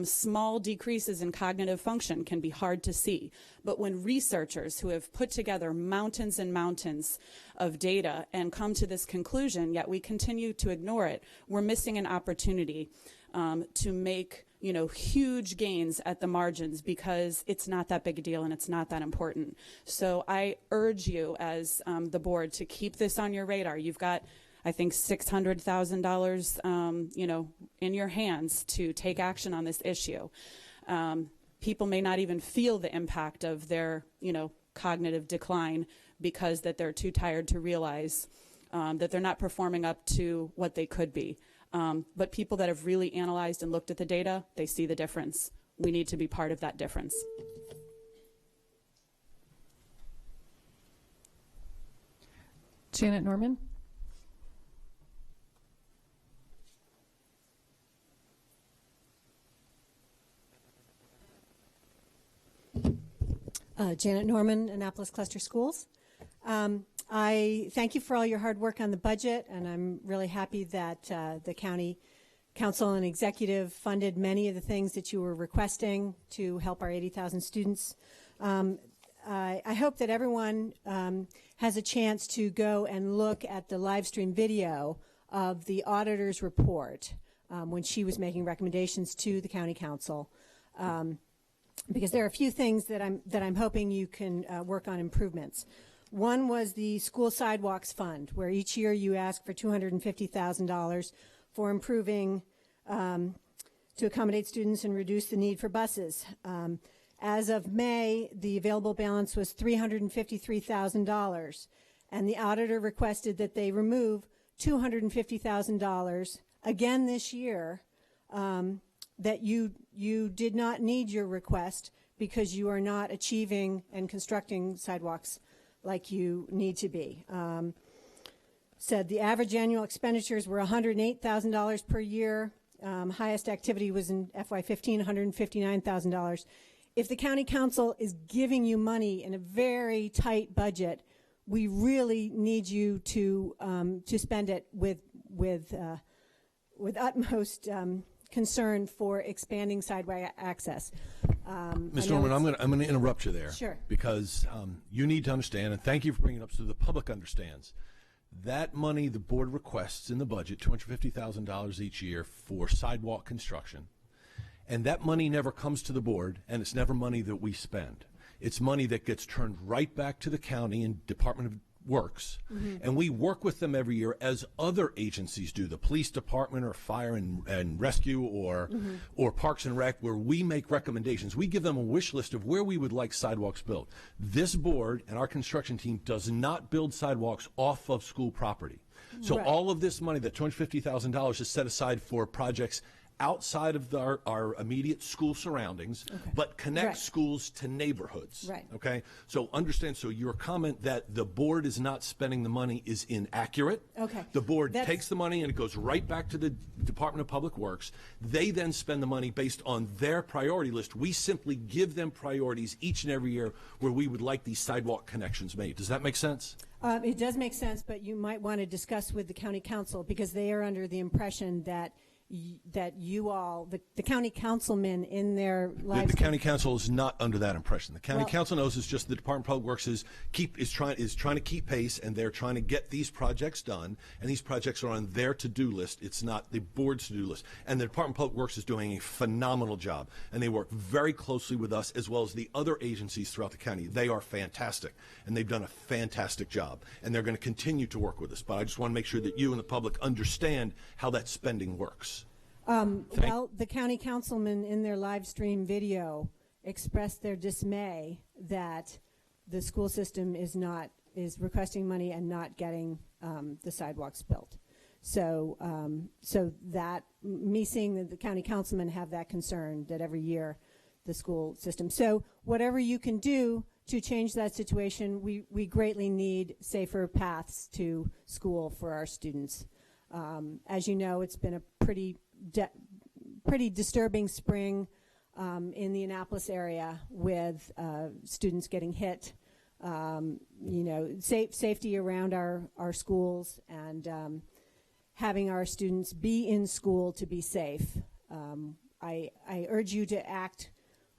Small decreases in cognitive function can be hard to see. But when researchers who have put together mountains and mountains of data and come to this conclusion, yet we continue to ignore it, we're missing an opportunity to make, you know, huge gains at the margins, because it's not that big a deal and it's not that important. So I urge you as the board to keep this on your radar. You've got, I think, $600,000, you know, in your hands to take action on this issue. People may not even feel the impact of their, you know, cognitive decline because that they're too tired to realize that they're not performing up to what they could be. But people that have really analyzed and looked at the data, they see the difference. We need to be part of that difference. Janet Norman. Janet Norman, Annapolis Cluster Schools. I thank you for all your hard work on the budget, and I'm really happy that the county council and executive funded many of the things that you were requesting to help our 80,000 students. I hope that everyone has a chance to go and look at the live stream video of the auditor's report when she was making recommendations to the county council, because there are a few things that I'm hoping you can work on improvements. One was the school sidewalks fund, where each year you ask for $250,000 for improving to accommodate students and reduce the need for buses. As of May, the available balance was $353,000, and the auditor requested that they remove $250,000 again this year, that you did not need your request because you are not achieving and constructing sidewalks like you need to be. Said the average annual expenditures were $108,000 per year. Highest activity was in FY15, $159,000. If the county council is giving you money in a very tight budget, we really need you to spend it with utmost concern for expanding sidewalk access. Ms. Norman, I'm going to interrupt you there. Sure. Because you need to understand, and thank you for bringing it up so the public understands, that money the board requests in the budget, $250,000 each year for sidewalk construction, and that money never comes to the board, and it's never money that we spend. It's money that gets turned right back to the county and Department of Works, and we work with them every year as other agencies do, the police department or fire and rescue or Parks and Rec, where we make recommendations. We give them a wish list of where we would like sidewalks built. This board and our construction team does not build sidewalks off of school property. So all of this money, that $250,000, is set aside for projects outside of our immediate school surroundings, but connect schools to neighborhoods. Okay? So understand, so your comment that the board is not spending the money is inaccurate. The board takes the money and it goes right back to the Department of Public Works. They then spend the money based on their priority list. We simply give them priorities each and every year where we would like these sidewalk connections made. Does that make sense? It does make sense, but you might want to discuss with the county council, because they are under the impression that you all, the county councilmen in their lives. The county council is not under that impression. The county council knows it's just the Department of Public Works is trying to keep pace, and they're trying to get these projects done, and these projects are on their to-do list. It's not the board's to-do list. And the Department of Public Works is doing a phenomenal job, and they work very closely with us as well as the other agencies throughout the county. They are fantastic, and they've done a fantastic job, and they're going to continue to work with us. But I just want to make sure that you and the public understand how that spending works. Well, the county councilmen in their live stream video expressed their dismay that the school system is requesting money and not getting the sidewalks built. So, that me seeing that the county councilmen have that concern that every year the school system. So whatever you can do to change that situation, we greatly need safer paths to school for our students. As you know, it's been a pretty disturbing spring in the Annapolis area with students getting hit, safety around our schools, and having our students be in school to be safe. I urge you to act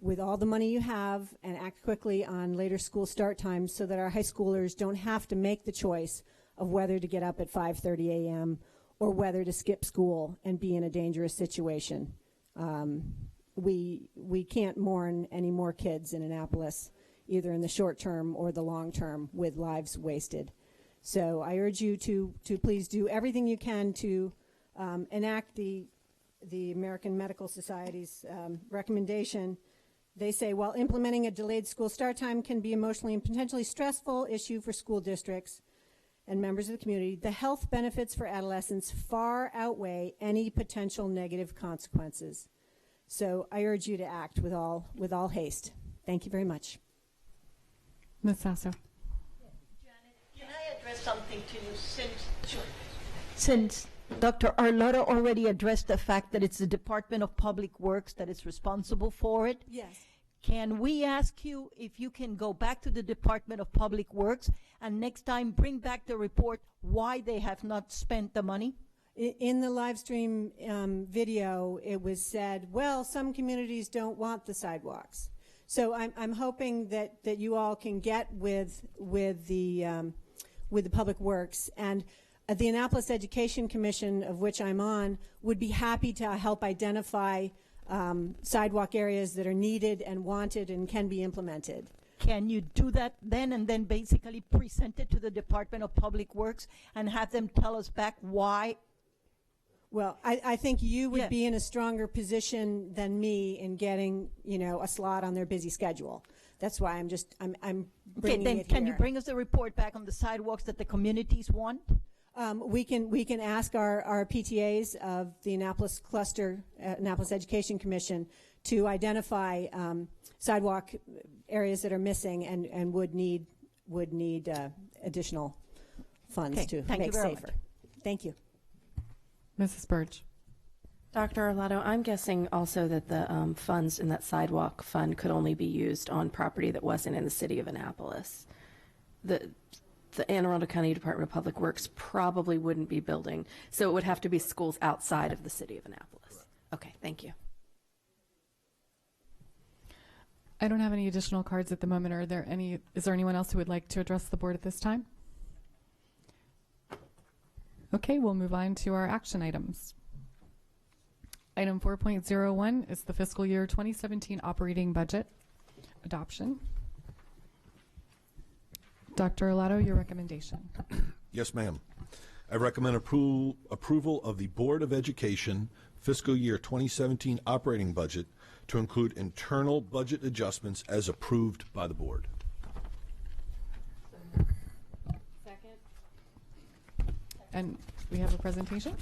with all the money you have and act quickly on later school start times so that our high schoolers don't have to make the choice of whether to get up at 5:30 a.m. or whether to skip school and be in a dangerous situation. We can't mourn any more kids in Annapolis, either in the short term or the long term, with lives wasted. So I urge you to please do everything you can to enact the American Medical Society's recommendation. They say, while implementing a delayed school start time can be emotionally and potentially stressful issue for school districts and members of the community, the health benefits for adolescents far outweigh any potential negative consequences. So I urge you to act with all haste. Thank you very much. Ms. Sasso. Janet, can I address something to you since Dr. Arlotta already addressed the fact that it's the Department of Public Works that is responsible for it? Yes. Can we ask you if you can go back to the Department of Public Works and next time bring back the report why they have not spent the money? In the live stream video, it was said, well, some communities don't want the sidewalks. So I'm hoping that you all can get with the Public Works, and the Annapolis Education Commission, of which I'm on, would be happy to help identify sidewalk areas that are needed and wanted and can be implemented. Can you do that then and then basically present it to the Department of Public Works and have them tell us back why? Well, I think you would be in a stronger position than me in getting, a slot on their busy schedule. That's why I'm bringing then it can here. you bring us the report back on the sidewalks that the communities want? We can ask our PTAs of the Annapolis Cluster, Annapolis Education Commission, to identify sidewalk areas that are missing and would need additional funds to make safer. Thank you. Mrs. Birch. Dr. Arlotto, I'm guessing also that the funds in that sidewalk fund could only be used on property that wasn't in the city of Annapolis. The Anne Arundel County Department of Public Works probably wouldn't be building, so it would have to be schools outside of the city of Annapolis. Okay, thank you. I don't have any additional cards at the moment. Is there anyone else who would like to address the board at this time? Okay, we'll move on to our action items. Item 4.01 is the fiscal year 2017 operating budget adoption. Dr. Arlotto, your recommendation. Yes, ma'am. I recommend approval of the Board of Education fiscal year 2017 operating budget to include internal budget adjustments as approved by the board. And we have a presentation.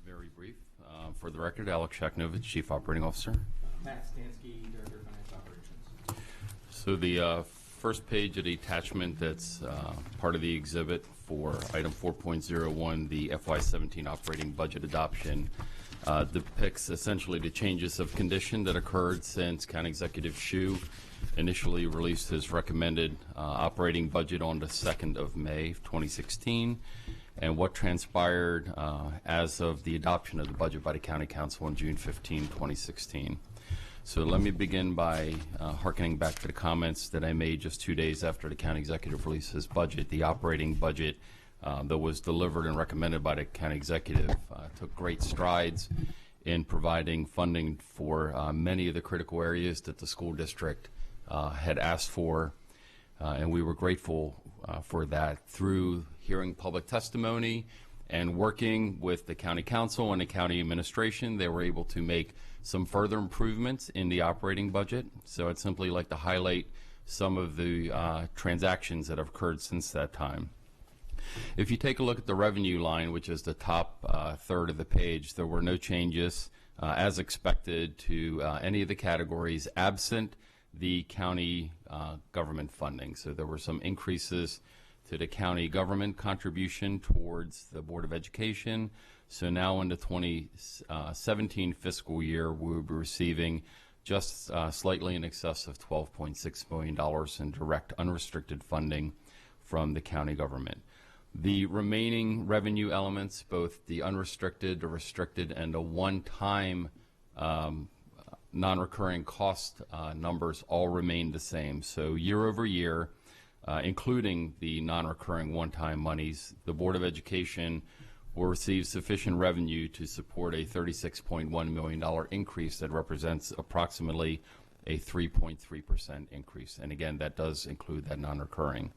Very brief. For the record, Alex Shaknovich, Chief Operating Officer. Matt Stansky, Director of Finance Operations. So the first page of the attachment that's part of the exhibit for item 4.01, the FY17 operating budget adoption, depicts essentially the changes of condition that occurred since County Executive Shue initially released his recommended operating budget on the 2nd of May 2016, and what transpired as of the adoption of the budget by the County Council on June 15, 2016. So let me begin by hearkening back to the comments that I made just 2 days after the County Executive released his budget. The operating budget that was delivered and recommended by the County Executive took great strides in providing funding for many of the critical areas that the school district had asked for, and we were grateful for that. Through hearing public testimony and working with the County Council and the County Administration, they were able to make some further improvements in the operating budget. So I'd simply like to highlight some of the transactions that have occurred since that time. If you take a look at the revenue line, which is the top third of the page, there were no changes as expected to any of the categories absent the county government funding. So there were some increases to the county government contribution towards the Board of Education. So now in the 2017 fiscal year, we will be receiving just slightly in excess of $12.6 million in direct unrestricted funding from the county government. The remaining revenue elements, both the unrestricted, the restricted, and the one-time non-recurring cost numbers all remain the same. So year over year, including the non-recurring one-time monies, the Board of Education will receive sufficient revenue to support a $36.1 million increase that represents approximately a 3.3% increase. And again, that does include that non-recurring.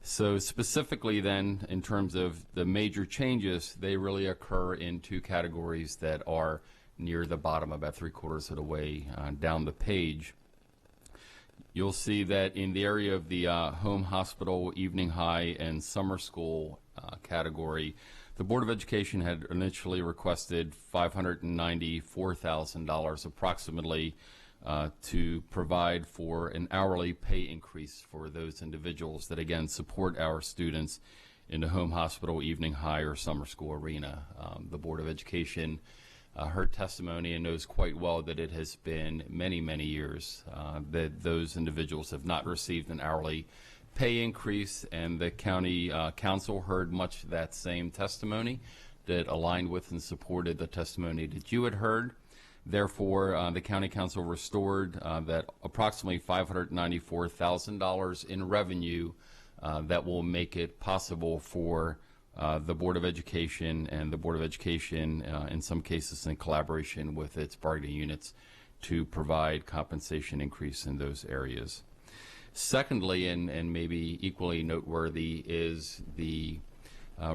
So specifically then, in terms of the major changes, they really occur in two categories that are near the bottom, about 3/4 of the way down the page. You'll see that in the area of the home hospital, evening high, and summer school category, the Board of Education had initially requested $594,000 approximately to provide for an hourly pay increase for those individuals that, again, support our students in the home hospital, evening high, or summer school arena. The Board of Education heard testimony and knows quite well that it has been many, many years that those individuals have not received an hourly pay increase, and the county council heard much of that same testimony that aligned with and supported the testimony that you had heard. Therefore, the County Council restored that approximately $594,000 in revenue that will make it possible for the Board of Education and the Board of Education, in some cases in collaboration with its bargaining units, to provide compensation increase in those areas. Secondly, and maybe equally noteworthy, is the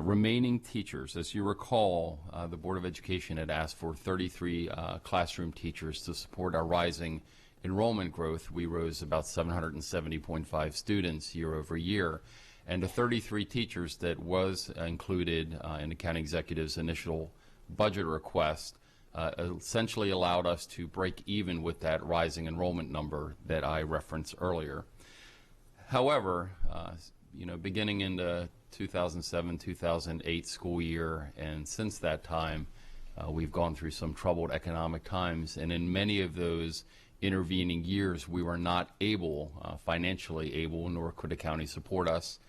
remaining teachers. As you recall, the Board of Education had asked for 33 classroom teachers to support our rising enrollment growth. We rose about 770.5 students year over year. And the 33 teachers that was included in the county executive's initial budget request essentially allowed us to break even with that rising enrollment number that I referenced earlier. However, beginning in the 2007-2008 school year, and since that time, we've gone through some troubled economic times, and in many of those intervening years, we were not able, financially able, nor could the county support us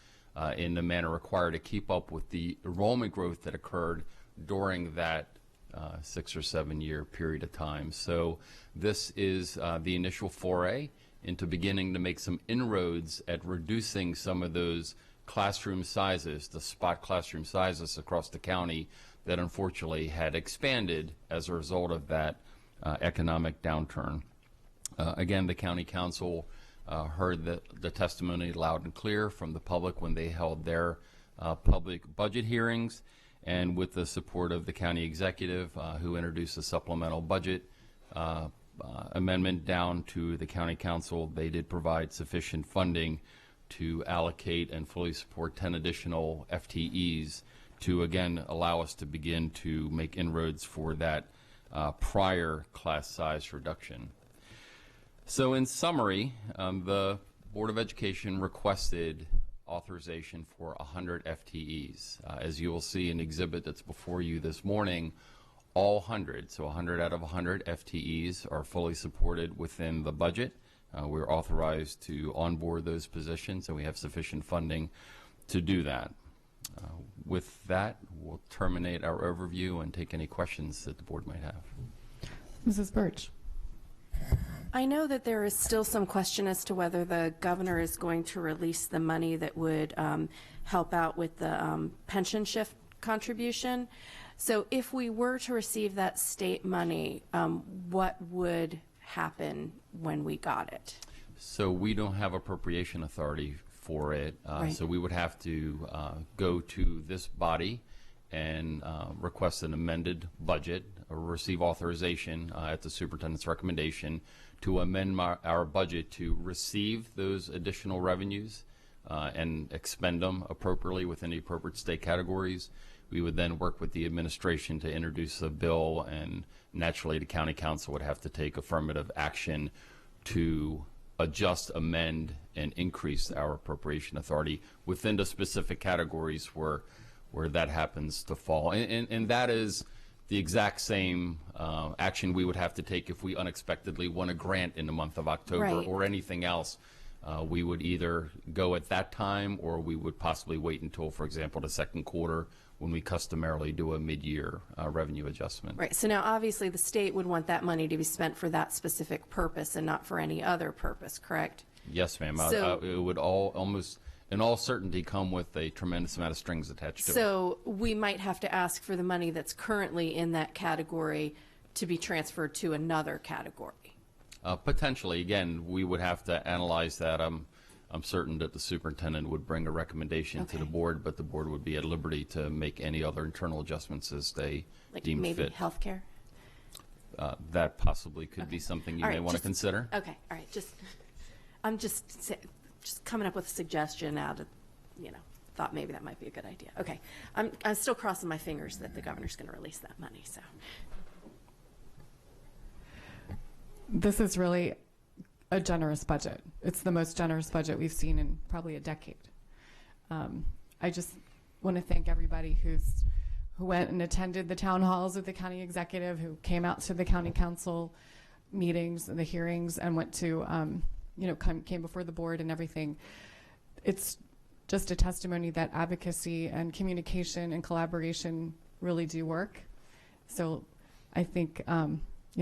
in the manner required to keep up with the enrollment growth that occurred during that 6 or 7 year period of time. So this is the initial foray into beginning to make some inroads at reducing some of those classroom sizes, the spot classroom sizes across the county that unfortunately had expanded as a result of that economic downturn. Again, the County Council heard the testimony loud and clear from the public when they held their public budget hearings, and with the support of the county executive who introduced a supplemental budget amendment down to the County Council, they did provide sufficient funding to allocate and fully support 10 additional FTEs to again allow us to begin to make inroads for that prior class size reduction. So in summary, the Board of Education requested authorization for 100 FTEs. As you will see in the exhibit that's before you this morning, all 100, so 100 out of 100 FTEs are fully supported within the budget. We're authorized to onboard those positions, and we have sufficient funding to do that. With that, we'll terminate our overview and take any questions that the board might have. Mrs. Birch. I know that there is still some question as to whether the governor is going to release the money that would help out with the pension shift contribution. So if we were to receive that state money, what would happen when we got it? So we don't have appropriation authority for it. Right. So we would have to go to this body and request an amended budget or receive authorization at the superintendent's recommendation to amend our budget to receive those additional revenues and expend them appropriately within the appropriate state categories. We would then work with the administration to introduce a bill, and naturally the county council would have to take affirmative action to adjust, amend, and increase our appropriation authority within the specific categories where that happens to fall. And that is the exact same action we would have to take if we unexpectedly won a grant in the month of October, right, or anything else. We would either go at that time, or we would possibly wait until, for example, the second quarter, when we customarily do a mid-year revenue adjustment. Right. So now obviously the state would want that money to be spent for that specific purpose and not for any other purpose, correct? Yes, ma'am. So, it would almost in all certainty come with a tremendous amount of strings attached to it. So we might have to ask for the money that's currently in that category to be transferred to another category. Potentially. Again, we would have to analyze that. I'm certain that the superintendent would bring a recommendation to the board, but the board would be at liberty to make any other internal adjustments as they deem maybe fit. Healthcare? That possibly could be something you may want to consider. Okay, all right. I'm just coming up with a suggestion now to, thought maybe that might be a good idea. Okay, I'm still crossing my fingers that the governor's going to release that money. So this is really a generous budget. It's the most generous budget we've seen in probably a decade. I just want to thank everybody who went and attended the town halls of the county executive, who came out to the county council meetings and the hearings, and went to, came before the board and everything. It's just a testimony that advocacy and communication and collaboration really do work. So I think,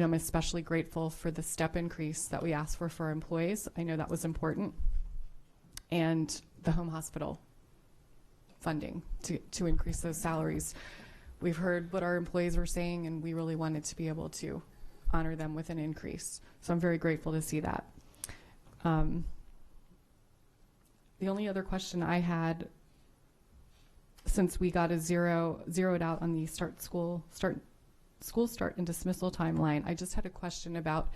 I'm especially grateful for the step increase that we asked for our employees. I know that was important. And the home hospital funding to increase those salaries. We've heard what our employees were saying, and we really wanted to be able to honor them with an increase. So I'm very grateful to see that. The only other question I had, since we got a zeroed out on the school start and dismissal timeline, I just had a question about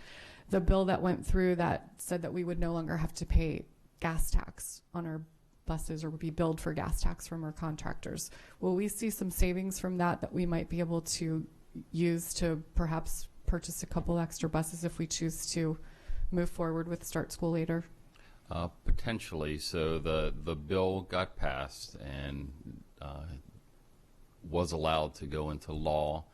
the bill that went through that said that we would no longer have to pay gas tax on our buses or would be billed for gas tax from our contractors. Will we see some savings from that we might be able to use to perhaps purchase a couple extra buses if we choose to move forward with Start School Later? Potentially. So the bill got passed and was allowed to go into law.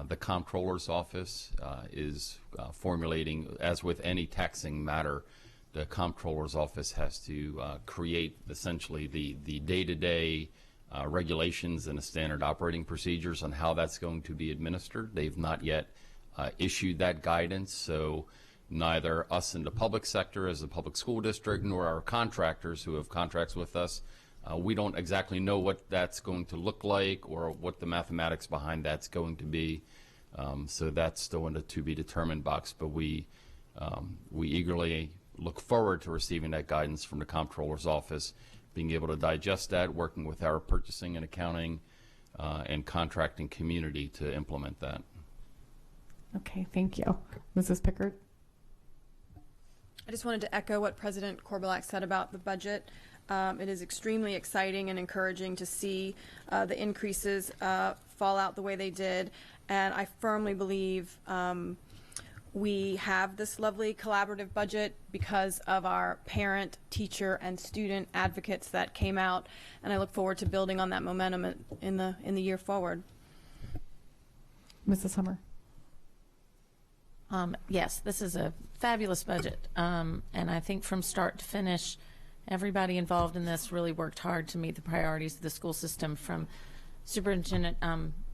The comptroller's office is formulating, as with any taxing matter, the comptroller's office has to create essentially the day-to-day regulations and the standard operating procedures on how that's going to be administered. They've not yet issued that guidance, so neither us in the public sector as a public school district nor our contractors who have contracts with us, we don't exactly know what that's going to look like or what the mathematics behind that's going to be. So that's still in the to be determined box, but we eagerly look forward to receiving that guidance from the comptroller's office, being able to digest that, working with our purchasing and accounting and contracting community to implement that. Okay, thank you. Mrs. Pickard? I just wanted to echo what President Korbalak said about the budget. It is extremely exciting and encouraging to see the increases fall out the way they did, and I firmly believe we have this lovely collaborative budget because of our parent, teacher, and student advocates that came out, and I look forward to building on that momentum in the year forward. Mrs. Hummer? Yes, this is a fabulous budget, and I think from start to finish, everybody involved in this really worked hard to meet the priorities of the school system, from Superintendent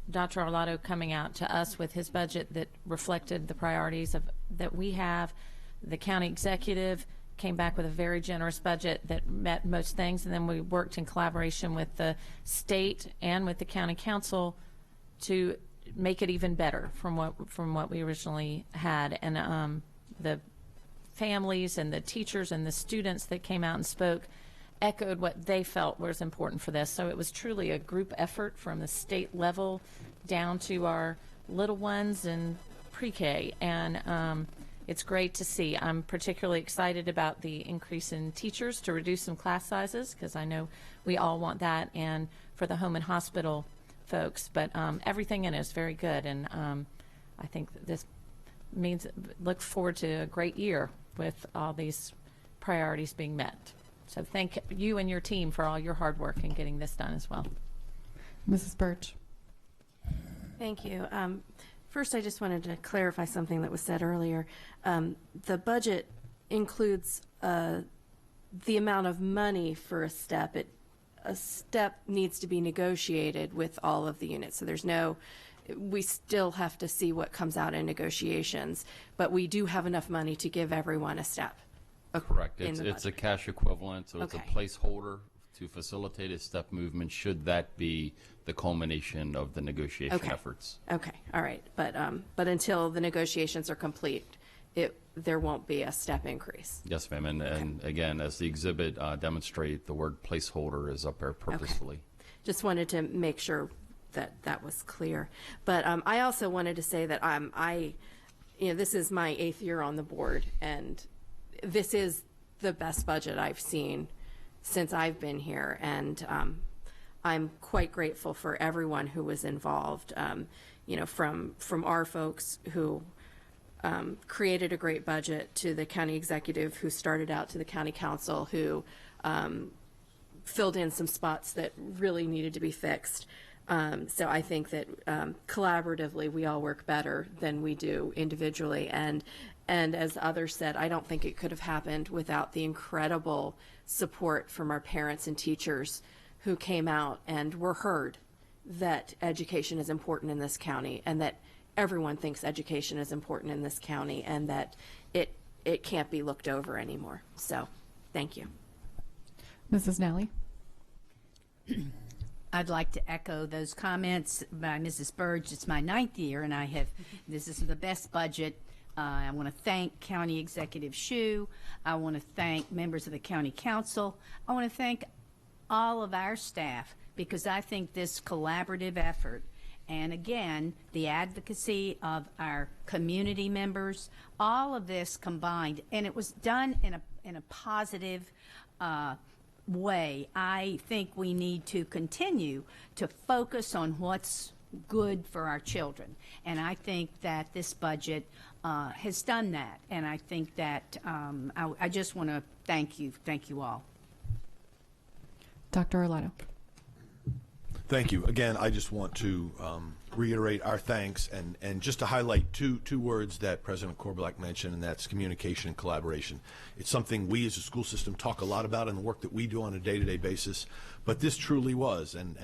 Dr. Arlotto coming out to us with his budget that reflected the priorities that we have. The county executive came back with a very generous budget that met most things, and then we worked in collaboration with the state and with the county council to make it even better from what we originally had. And the families and the teachers and the students that came out and spoke echoed what they felt was important for this. So it was truly a group effort from the state level down to our little ones in pre-K, and it's great to see. I'm particularly excited about the increase in teachers to reduce some class sizes, because I know we all want that, and for the home and hospital folks, but everything in it is very good, and I think this means look forward to a great year with all these priorities being met. So thank you and your team for all your hard work in getting this done as well. Mrs. Birch? Thank you. First, I just wanted to clarify something that was said earlier. The budget includes the amount of money for a step. A step needs to be negotiated with all of the units. So we still have to see what comes out in negotiations, but we do have enough money to give everyone a step. Correct. It's a cash equivalent, so it's a Okay. placeholder to facilitate a step movement should that be the culmination of the negotiation efforts. Okay, all right. But until the negotiations are complete, there won't be a step increase. Yes, ma'am. And again, as the exhibit demonstrate, the word placeholder is up there purposefully. Okay. Just wanted to make sure that was clear. But I also wanted to say that this is my 8th year on the board, and this is the best budget I've seen since I've been here, and I'm quite grateful for everyone who was involved. From our folks who created a great budget, to the county executive who started out, to the county council who filled in some spots that really needed to be fixed. So I think that collaboratively we all work better than we do individually. And as others said, I don't think it could have happened without the incredible support from our parents and teachers who came out and were heard that education is important in this county, and that everyone thinks education is important in this county and that it can't be looked over anymore. So, thank you. Mrs. Nally? I'd like to echo those comments by Mrs. Burge. It's my 9th year, and this is the best budget. I want to thank County Executive Shue. I want to thank members of the County Council. I want to thank all of our staff, because I think this collaborative effort, and again, the advocacy of our community members, all of this combined, and it was done in a positive way. I think we need to continue to focus on what's good for our children, and I think that this budget has done that, and I think that I just want to thank you all. Dr. Arlotto. Thank you. Again, I just want to reiterate our thanks and just to highlight two words that President Korbelak mentioned, and that's communication and collaboration. It's something we as a school system talk a lot about in the work that we do on a day-to-day basis, but this truly was, and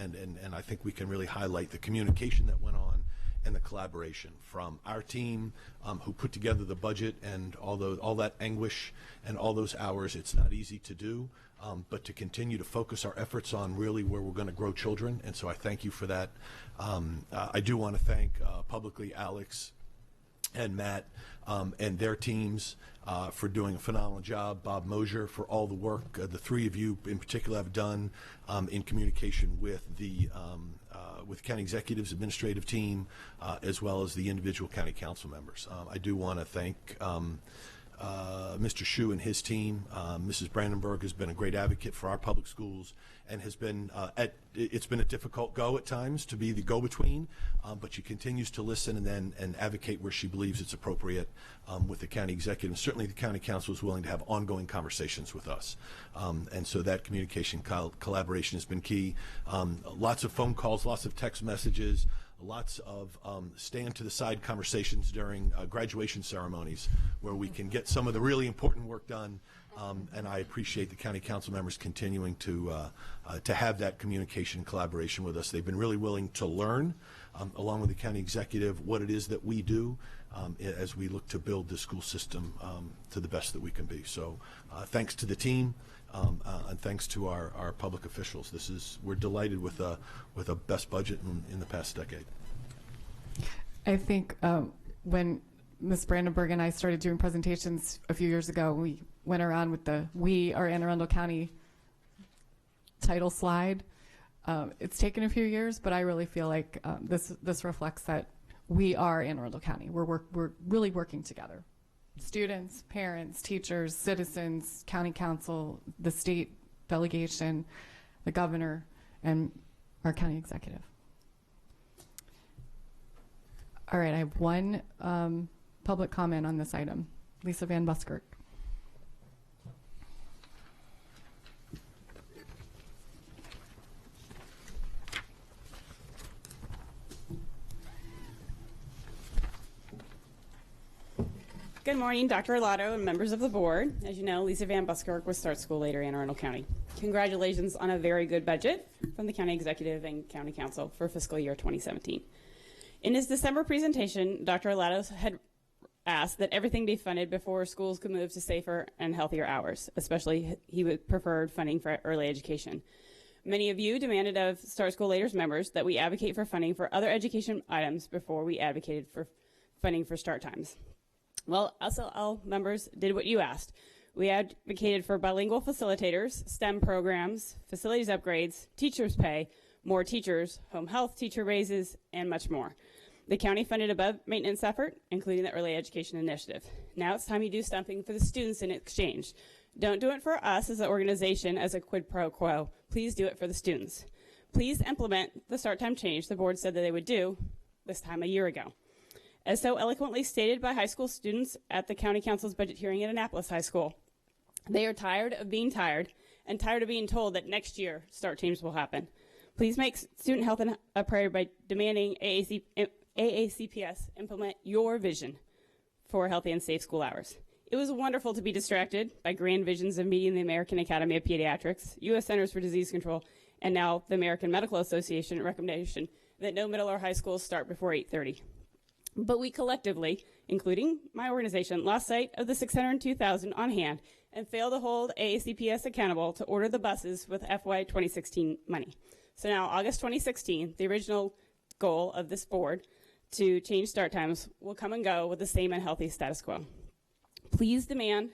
I think we can really highlight the communication that went on and the collaboration from our team who put together the budget and all that anguish and all those hours. It's not easy to do. But to continue to focus our efforts on really where we're going to grow children, and so I thank you for that. I do want to thank publicly Alex and Matt and their teams for doing a phenomenal job. Bob Mosier for all the work the three of you in particular have done in communication with the county executives, administrative team, as well as the individual county council members. I do want to thank Mr. Shue and his team. Mrs. Brandenburg has been a great advocate for our public schools and has been, it's been a difficult go at times to be the go-between, but she continues to listen and advocate where she believes it's appropriate with the county executive. Certainly the county council is willing to have ongoing conversations with us. And so that communication collaboration has been key. Lots of phone calls, lots of text messages, lots of stand to the side conversations during graduation ceremonies where we can get some of the really important work done, and I appreciate the county council members continuing to have that communication and collaboration with us. They've been really willing to learn along with the county executive what it is that we do as we look to build the school system to the best that we can be. So thanks to the team. And thanks to our public officials. We're delighted with a best budget in the past decade. I think when Ms. Brandenburg and I started doing presentations a few years ago, we went around with the "We are Anne Arundel County" title slide. It's taken a few years, but I really feel like this reflects that we are Anne Arundel County. We're really working together. Students, parents, teachers, citizens, county council, the state delegation, the governor, and our county executive. All right, I have one public comment on this item. Lisa Van Buskirk. Good morning, Dr. Arlotto and members of the board. As you know, Lisa Van Buskirk with Start School Later, Anne Arundel County. Congratulations on a very good budget from the county executive and county council for fiscal year 2017. In his December presentation, Dr. Arlotto had asked that everything be funded before schools could move to safer and healthier hours, especially he would prefer funding for early education. Many of you demanded of Start School Later's members that we advocate for funding for other education items before we advocated for funding for start times. Well, SLL members did what you asked. We advocated for bilingual facilitators, STEM programs, facilities upgrades, teachers' pay, more teachers, home health teacher raises, and much more. The county funded above maintenance effort, including the early education initiative. Now it's time you do something for the students in exchange. Don't do it for us as an organization as a quid pro quo. Please do it for the students. Please implement the start time change the board said that they would do this time a year ago. As so eloquently stated by high school students at the County Council's budget hearing at Annapolis High School, they are tired of being tired and tired of being told that next year start change will happen. Please make student health a priority by demanding AACPS implement your vision for healthy and safe school hours. It was wonderful to be distracted by grand visions of meeting the American Academy of Pediatrics, U.S. Centers for Disease Control, and now the American Medical Association recommendation that no middle or high schools start before 8:30. But we collectively, including my organization, lost sight of the $602,000 on hand and failed to hold AACPS accountable to order the buses with FY 2016 money. So now, August 2016, the original goal of this board to change start times will come and go with the same unhealthy status quo. Please demand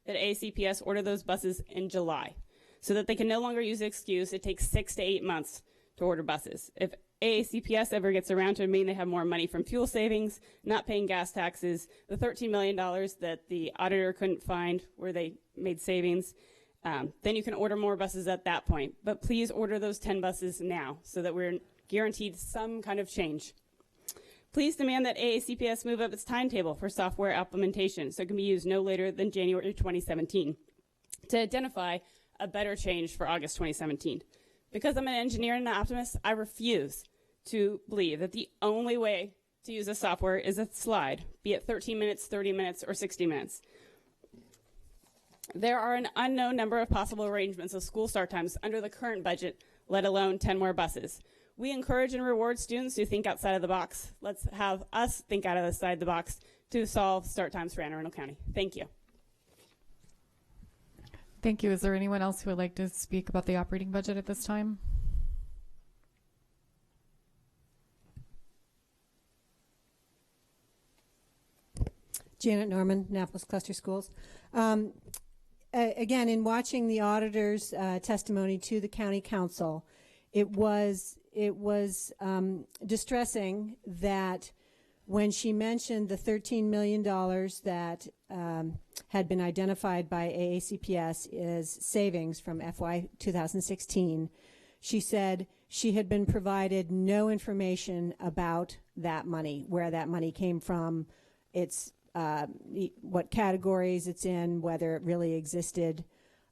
that AACPS order those buses in July so that they can no longer use the excuse it takes 6 to 8 months to order buses. If AACPS ever gets around to admitting they have more money from fuel savings, not paying gas taxes, the $13 million that the auditor couldn't find where they made savings, then you can order more buses at that point. But please order those 10 buses now so that we're guaranteed some kind of change. Please demand that AACPS move up its timetable for software implementation so it can be used no later than January 2017 to identify a better change for August 2017. Because I'm an engineer and an optimist, I refuse to believe that the only way to use a software is a slide, be it 13 minutes, 30 minutes, or 60 minutes. There are an unknown number of possible arrangements of school start times under the current budget, let alone 10 more buses. We encourage and reward students who think outside of the box. Let's have us think outside the box to solve start times for Anne Arundel County. Thank you. Thank you. Is there anyone else who would like to speak about the operating budget at this time? Janet Norman, Annapolis Cluster Schools. Again, in watching the auditor's testimony to the county council, it was distressing that when she mentioned the $13 million that had been identified by AACPS as savings from FY 2016, she said she had been provided no information about that money, where that money came from, its what categories it's in, whether it really existed.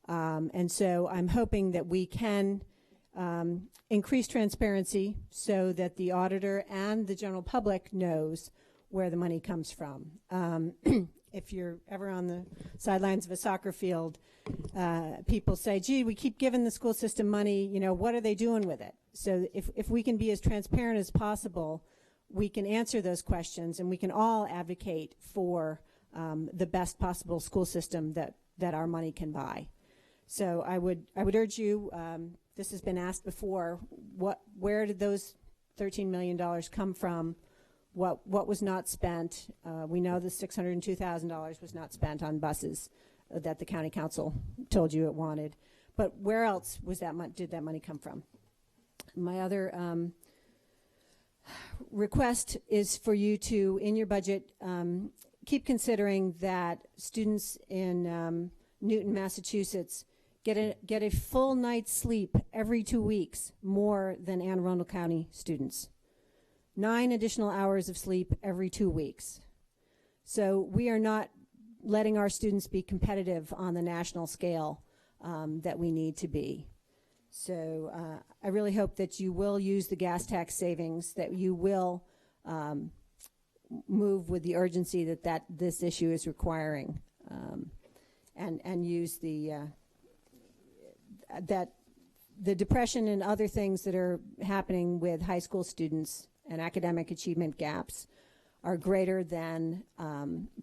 And so I'm hoping that we can increase transparency so that the auditor and the general public knows where the money comes from. If you're ever on the sidelines of a soccer field, people say, gee, we keep giving the school system money, you know, what are they doing with it? So if we can be as transparent as possible, we can answer those questions and we can all advocate for the best possible school system that our money can buy. So I would urge you, this has been asked before, where did those $13 million come from? What was not spent? We know the $602,000 was not spent on buses that the county council told you it wanted. But where else was did that money come from? My other request is for you to, in your budget, keep considering that students in Newton, Massachusetts get a full night's sleep every 2 weeks more than Anne Arundel County students. 9 additional hours of sleep every 2 weeks. So we are not letting our students be competitive on the national scale that we need to be. So I really hope that you will use the gas tax savings, that you will move with the urgency that this issue is requiring, and use that the depression and other things that are happening with high school students and academic achievement gaps are greater than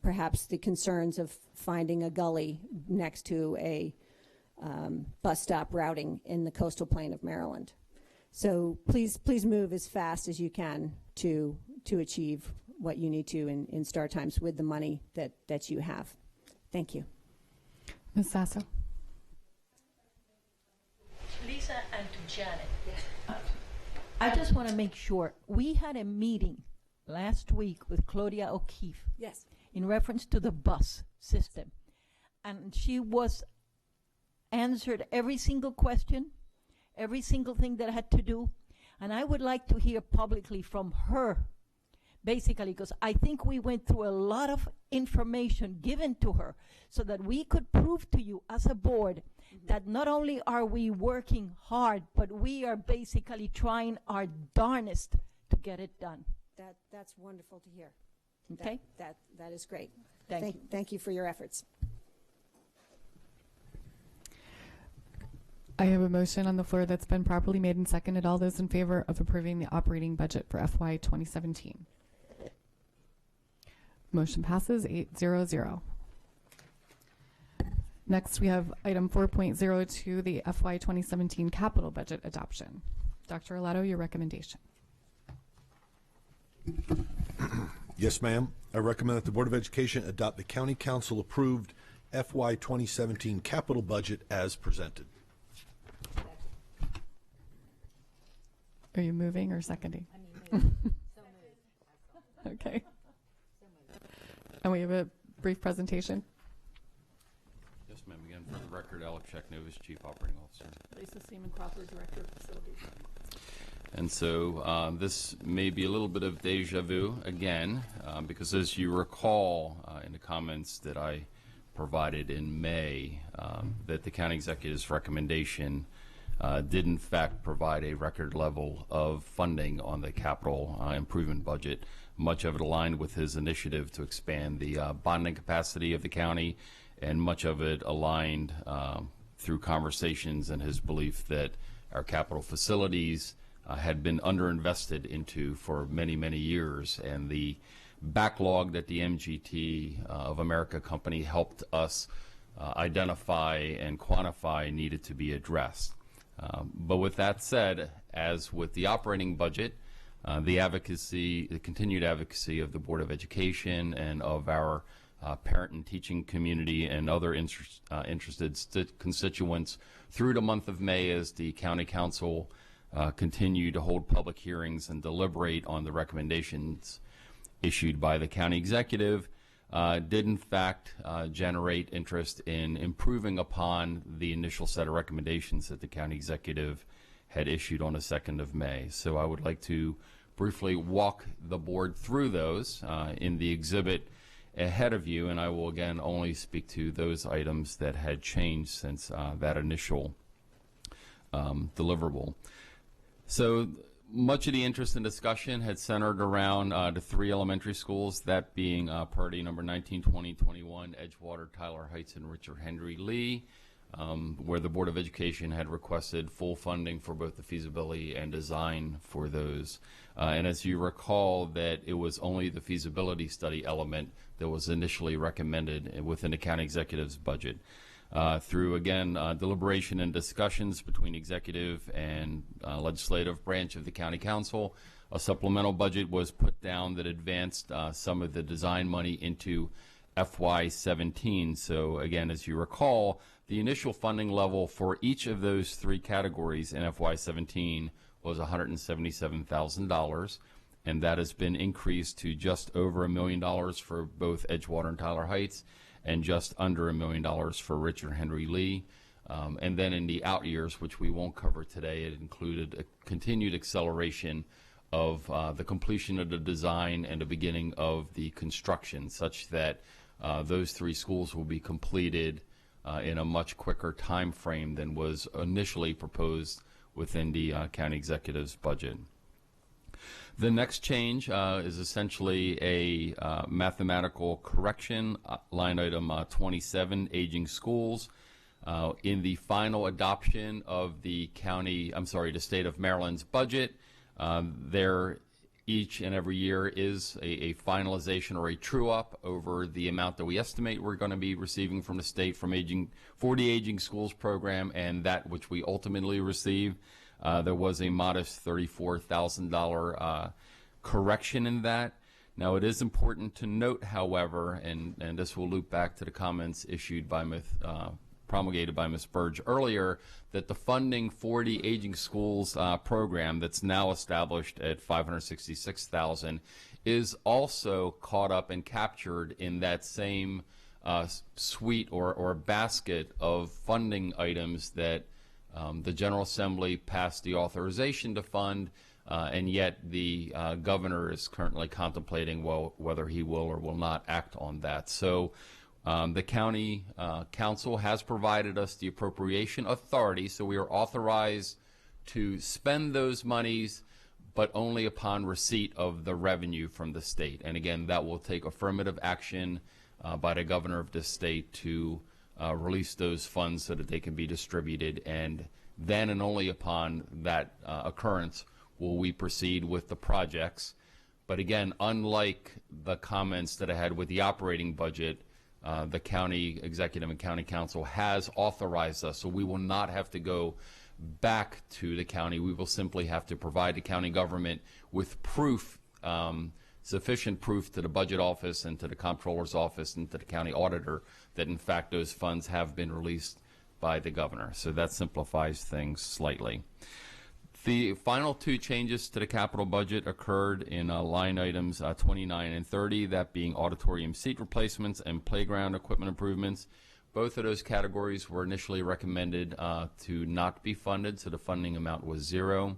perhaps the concerns of finding a gully next to a bus stop routing in the coastal plain of Maryland. So please move as fast as you can to achieve what you need to in start times with the money that you have. Thank you. Ms. Sasso. Lisa and to Janet. I just want to make sure. We had a meeting last week with Claudia O'Keefe. Yes. In reference to the bus system. And she answered every single question, every single thing that had to do. And I would like to hear publicly from her, basically, because I think we went through a lot of information given to her so that we could prove to you as a board that not only are we working hard, but we are basically trying our darnest to get it done. That's wonderful to hear. Okay? That is great. Thank you for your efforts. I have a motion on the floor that's been properly made and seconded. All those in favor of approving the operating budget for FY 2017? Motion passes 800. Next, we have item 4.02, the FY 2017 capital budget adoption. Dr. Arlato, your recommendation. Yes, ma'am. I recommend that the Board of Education adopt the County Council approved FY 2017 capital budget as presented. Are you moving or seconding? Okay. And we have a brief presentation. Yes, ma'am. Again, for the record, Alex Sheknovich, Chief Operating Officer. Lisa Seaman Crawford, Director of Facilities. And so this may be a little bit of deja vu again, because as you recall in the comments that I provided in May, that the county executive's recommendation did in fact provide a record level of funding on the capital improvement budget, much of it aligned with his initiative to expand the bonding capacity of the county, and much of it aligned through conversations and his belief that our capital facilities had been underinvested into for many, many years, and the backlog that the MGT of America company helped us identify and quantify needed to be addressed. But with that said, as with the operating budget, the continued advocacy of the Board of Education and of our parent and teaching community and other interested constituents through the month of May, as the County Council continue to hold public hearings and deliberate on the recommendations issued by the county executive, did in fact generate interest in improving upon the initial set of recommendations that the county executive had issued on the 2nd of May. So I would like to briefly walk the board through those in the exhibit ahead of you, and I will again only speak to those items that had changed since that initial deliverable. So much of the interest and discussion had centered around the 3 elementary schools, that being priority number 19, 20, 21, Edgewater, Tyler Heights, and Richard Henry Lee, where the Board of Education had requested full funding for both the feasibility and design for those. And as you recall, that it was only the feasibility study element that was initially recommended within the county executive's budget. Through, again, deliberation and discussions between executive and legislative branch of the county council, a supplemental budget was put down that advanced some of the design money into FY17. So again, as you recall, the initial funding level for each of those 3 categories in FY17 was $177,000, and that has been increased to just over $1 million for both Edgewater and Tyler Heights, and just under $1 million for Richard Henry Lee. And then in the out years, which we won't cover today, it included a continued acceleration of the completion of the design and the beginning of the construction, such that those 3 schools will be completed in a much quicker time frame than was initially proposed within the county executive's budget. The next change is essentially a mathematical correction, line item 27, aging schools. In the final adoption of the state of Maryland's budget, there each and every year is a finalization or a true-up over the amount that we estimate we're going to be receiving from the state for the aging schools program, and that which we ultimately receive. There was a modest $34,000 correction in that. Now, it is important to note, however, and this will loop back to the comments issued by promulgated by Ms. Burge earlier, that the funding for the aging schools program that's now established at $566,000 is also caught up and captured in that same suite or basket of funding items that the General Assembly passed the authorization to fund, and yet the governor is currently contemplating whether he will or will not act on that. So the county council has provided us the appropriation authority, so we are authorized to spend those monies, but only upon receipt of the revenue from the state. And again, that will take affirmative action by the governor of the state to release those funds so that they can be distributed, and then and only upon that occurrence will we proceed with the projects. But again, unlike the comments that I had with the operating budget, the county executive and county council has authorized us, so we will not have to go back to the county. We will simply have to provide the county government with proof, sufficient proof to the budget office and to the comptroller's office and to the county auditor that in fact those funds have been released by the governor. So that simplifies things slightly. The final two changes to the capital budget occurred in line items 29 and 30, that being auditorium seat replacements and playground equipment improvements. Both of those categories were initially recommended to not be funded, so the funding amount was zero.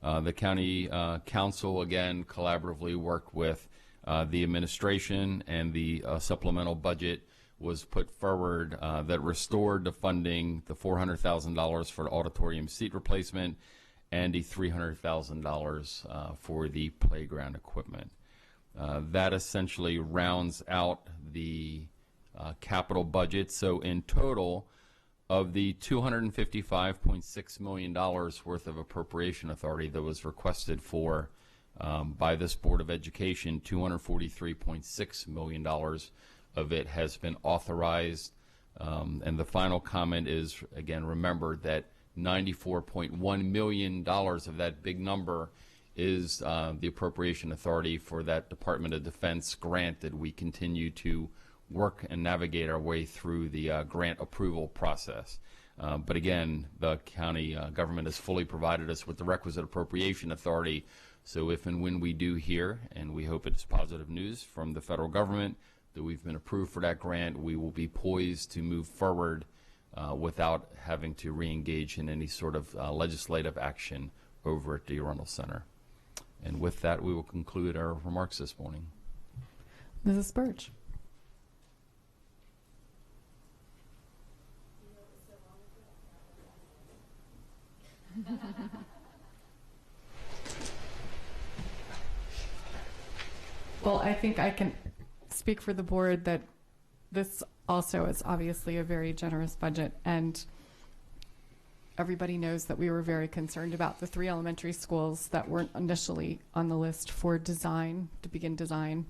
The county council, again, collaboratively worked with the administration, and the supplemental budget was put forward that restored the funding, the $400,000 for the auditorium seat replacement and the $300,000 for the playground equipment. That essentially rounds out the capital budget. So in total, of the $255.6 million worth of appropriation authority that was requested for by this Board of Education, $243.6 million of it has been authorized. And the final comment is, again, remember that $94.1 million of that big number is the appropriation authority for that Department of Defense grant that we continue to work and navigate our way through the grant approval process. But again, the county government has fully provided us with the requisite appropriation authority. So if and when we do hear, and we hope it's positive news from the federal government, that we've been approved for that grant, we will be poised to move forward without having to re-engage in any sort of legislative action over at the Arundel Center. And with that, we will conclude our remarks this morning. Mrs. Birch. Well, I think I can speak for the board that this also is obviously a very generous budget, and everybody knows that we were very concerned about the 3 elementary schools that weren't initially on the list for design, to begin design,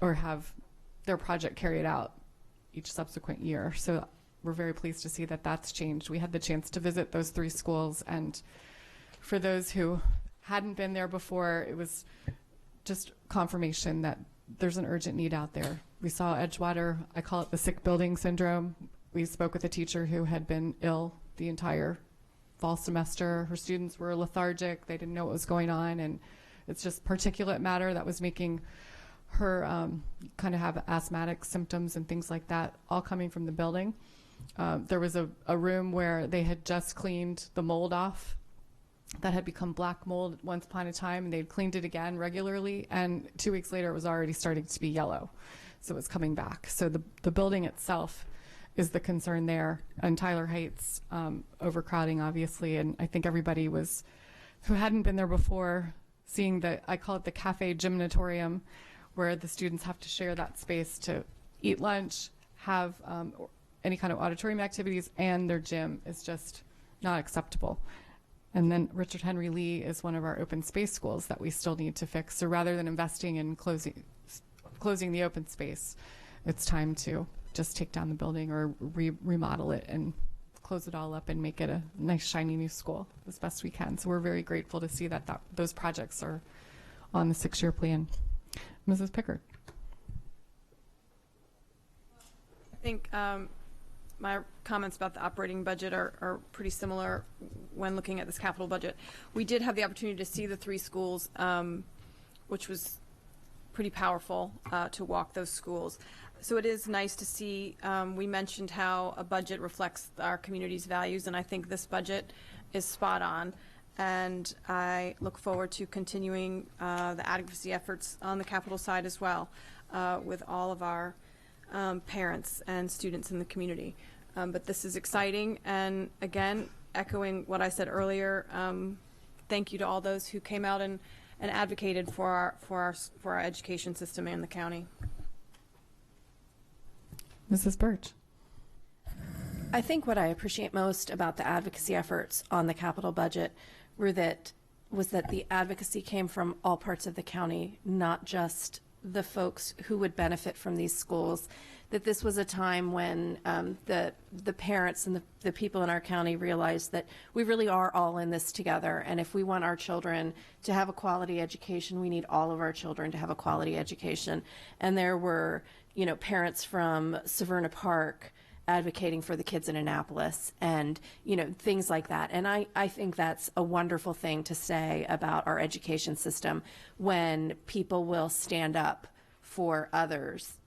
or have their project carried out each subsequent year. So we're very pleased to see that that's changed. We had the chance to visit those 3 schools, and for those who hadn't been there before, it was just confirmation that there's an urgent need out there. We saw Edgewater, I call it the sick building syndrome. We spoke with a teacher who had been ill the entire fall semester. Her students were lethargic. They didn't know what was going on, and it's just particulate matter that was making her kind of have asthmatic symptoms and things like that, all coming from the building. There was a room where they had just cleaned the mold off that had become black mold once upon a time, and they'd cleaned it again regularly, and 2 weeks later it was already starting to be yellow. So it was coming back. So the building itself is the concern there. And Tyler Heights, overcrowding, obviously, and I think everybody who hadn't been there before, seeing I call it the cafe gymnatorium, where the students have to share that space to eat lunch, have any kind of auditorium activities, and their gym is just not acceptable. And then Richard Henry Lee is one of our open space schools that we still need to fix. So rather than investing in closing the open space, it's time to just take down the building or remodel it and close it all up and make it a nice, shiny new school as best we can. So we're very grateful to see that those projects are on the 6-year plan. Mrs. Pickard. I think my comments about the operating budget are pretty similar when looking at this capital budget. We did have the opportunity to see the 3 schools, which was pretty powerful to walk those schools. So it is nice to see, we mentioned how a budget reflects our community's values, and I think this budget is spot on. And I look forward to continuing the advocacy efforts on the capital side as well with all of our parents and students in the community. But this is exciting, and again, echoing what I said earlier, thank you to all those who came out and advocated for our education system and the county. Mrs. Birch. I think what I appreciate most about the advocacy efforts on the capital budget were that was that the advocacy came from all parts of the county, not just the folks who would benefit from these schools. That this was a time when the parents and the people in our county realized that we really are all in this together, and if we want our children to have a quality education, we need all of our children to have a quality education. And there were, you know, parents from Severna Park advocating for the kids in Annapolis, and, you know, things like that. And I think that's a wonderful thing to say about our education system, when people will stand up for others,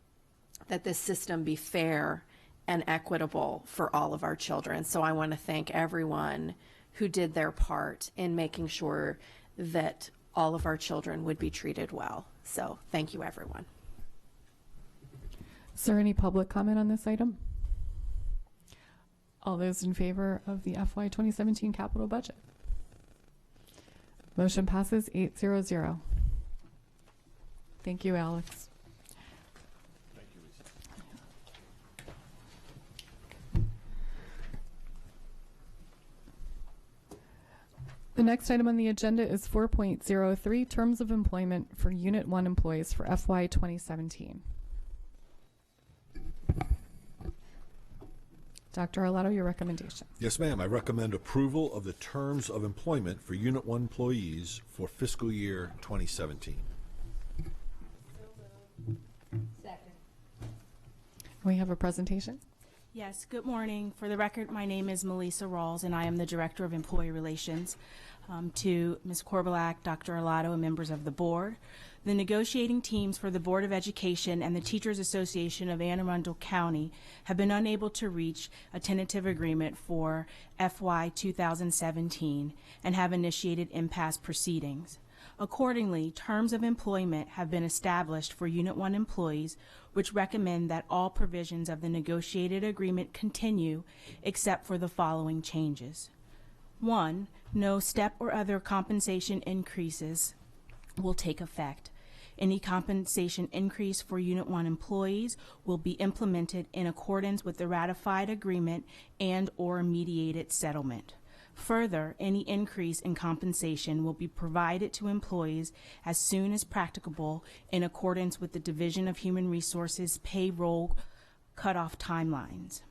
that this system be fair and equitable for all of our children. So I want to thank everyone who did their part in making sure that all of our children would be treated well. So thank you, everyone. Is there any public comment on this item? All those in favor of the FY 2017 capital budget? Motion passes 800. Thank you, Alex. Thank you, Lisa. The next item on the agenda is 4.03, Terms of Employment for Unit 1 employees for FY 2017. Dr. Arlotto, your recommendation. Yes, ma'am. I recommend approval of the terms of employment for Unit 1 employees for fiscal year 2017. Second. We have a presentation. Yes, good morning. For the record, my name is Melissa Rawls, and I am the Director of Employee Relations. To Ms. Korbelak, Dr. Arlotto, and members of the board, the negotiating teams for the Board of Education and the Teachers Association of Anne Arundel County have been unable to reach a tentative agreement for FY 2017 and have initiated impasse proceedings. Accordingly, terms of employment have been established for Unit 1 employees, which recommend that all provisions of the negotiated agreement continue except for the following changes. 1, no step or other compensation increases will take effect. Any compensation increase for Unit 1 employees will be implemented in accordance with the ratified agreement and/or mediated settlement. Further, any increase in compensation will be provided to employees as soon as practicable in accordance with the Division of Human Resources payroll cutoff timelines.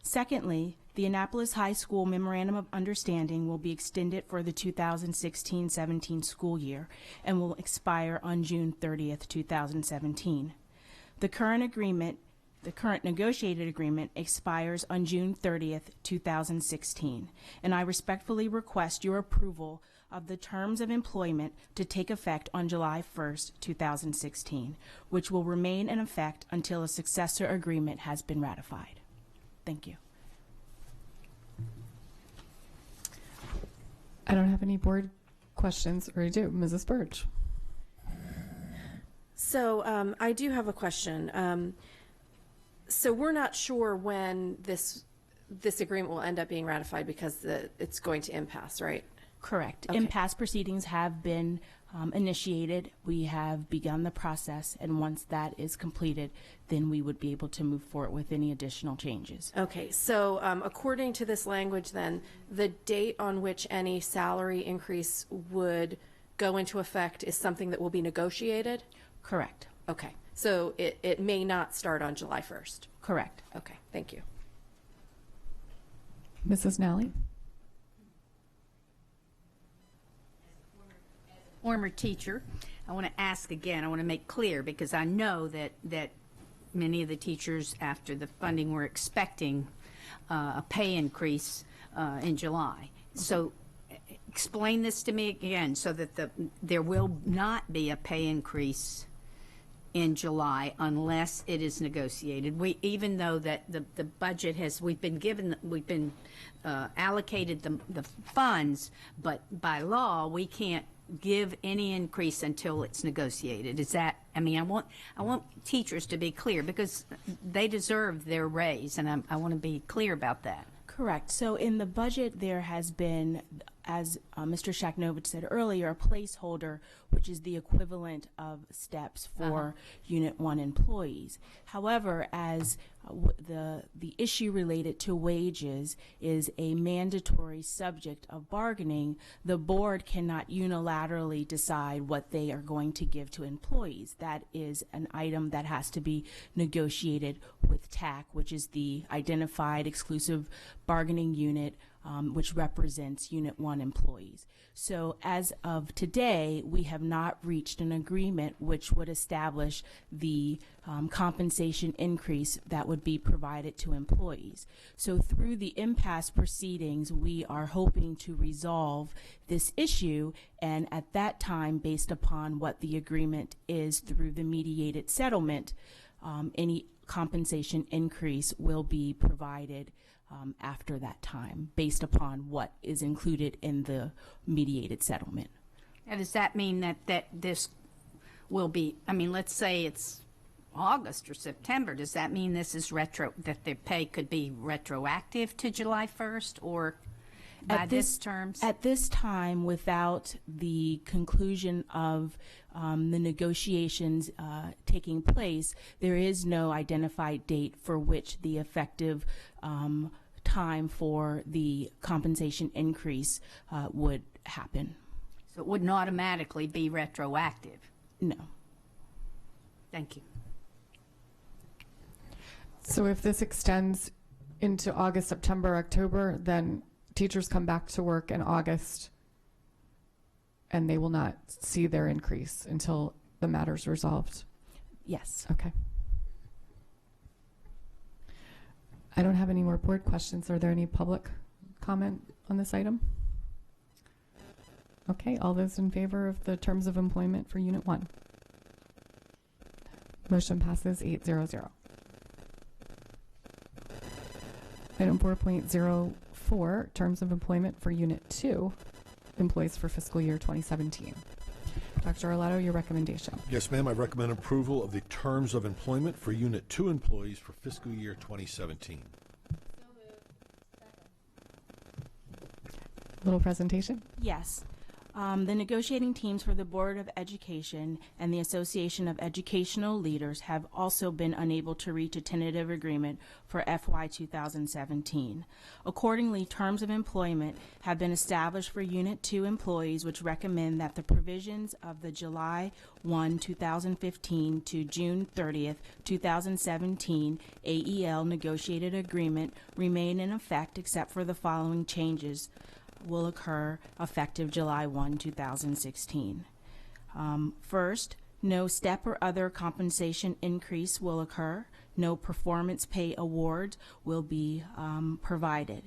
Secondly, the Annapolis High School Memorandum of Understanding will be extended for the 2016-17 school year and will expire on June 30th, 2017. The current negotiated agreement expires on June 30th, 2016, and I respectfully request your approval of the terms of employment to take effect on July 1st, 2016, which will remain in effect until a successor agreement has been ratified. Thank you. I don't have any board questions, or I do. Mrs. Burge. So I do have a question. So we're not sure when this agreement will end up being ratified because it's going to impasse, right? Correct. Okay. Impasse proceedings have been initiated. We have begun the process, and once that is completed, then we would be able to move forward with any additional changes. Okay, so according to this language then, the date on which any salary increase would go into effect is something that will be negotiated? Correct. Okay, so it may not start on July 1st? Correct. Okay, thank you. Mrs. Nally? Former teacher, I want to ask again, I want to make clear, because I know that many of the teachers after the funding were expecting a pay increase in July. So explain this to me again so that there will not be a pay increase in July unless it is negotiated. Even though that the budget we've been allocated the funds, but by law we can't give any increase until it's negotiated. Is that, I mean, I want teachers to be clear because they deserve their raise, and I want to be clear about that. Correct. So in the budget, there has been as Mr. Shaknovich said earlier, a placeholder, which is the equivalent of steps for Unit 1 employees. However, as the issue related to wages is a mandatory subject of bargaining, the board cannot unilaterally decide what they are going to give to employees. That is an item that has to be negotiated with TAC, which is the identified exclusive bargaining unit, which represents Unit 1 employees. So as of today, we have not reached an agreement which would establish the compensation increase that would be provided to employees. So through the impasse proceedings, we are hoping to resolve this issue, and at that time, based upon what the agreement is through the mediated settlement, any compensation increase will be provided after that time, based upon what is included in the mediated settlement. Now, does that mean that this will be, I mean, let's say it's August or September, does that mean this is that the pay could be retroactive to July 1st or by this terms? At this time, without the conclusion of the negotiations taking place, there is no identified date for which the effective time for the compensation increase would happen. So it wouldn't automatically be retroactive? No. Thank you. So if this extends into August, September, October, then teachers come back to work in August and they will not see their increase until the matter's resolved? Yes. Okay. I don't have any more board questions. Are there any public comment on this item? Okay, all those in favor of the terms of employment for Unit 1? Motion passes 800. Item 4.04, terms of employment for Unit 2, employees for fiscal year 2017. Dr. Arlotto, your recommendation. Yes, ma'am. I recommend approval of the terms of employment for Unit 2 employees for fiscal year 2017. Little presentation? Yes. The negotiating teams for the Board of Education and the Association of Educational Leaders have also been unable to reach a tentative agreement for FY 2017. Accordingly, terms of employment have been established for Unit 2 employees, which recommend that the provisions of the July 1, 2015 to June 30th, 2017 AEL negotiated agreement remain in effect except for the following changes will occur effective July 1, 2016. First, no step or other compensation increase will occur. No performance pay awards will be provided.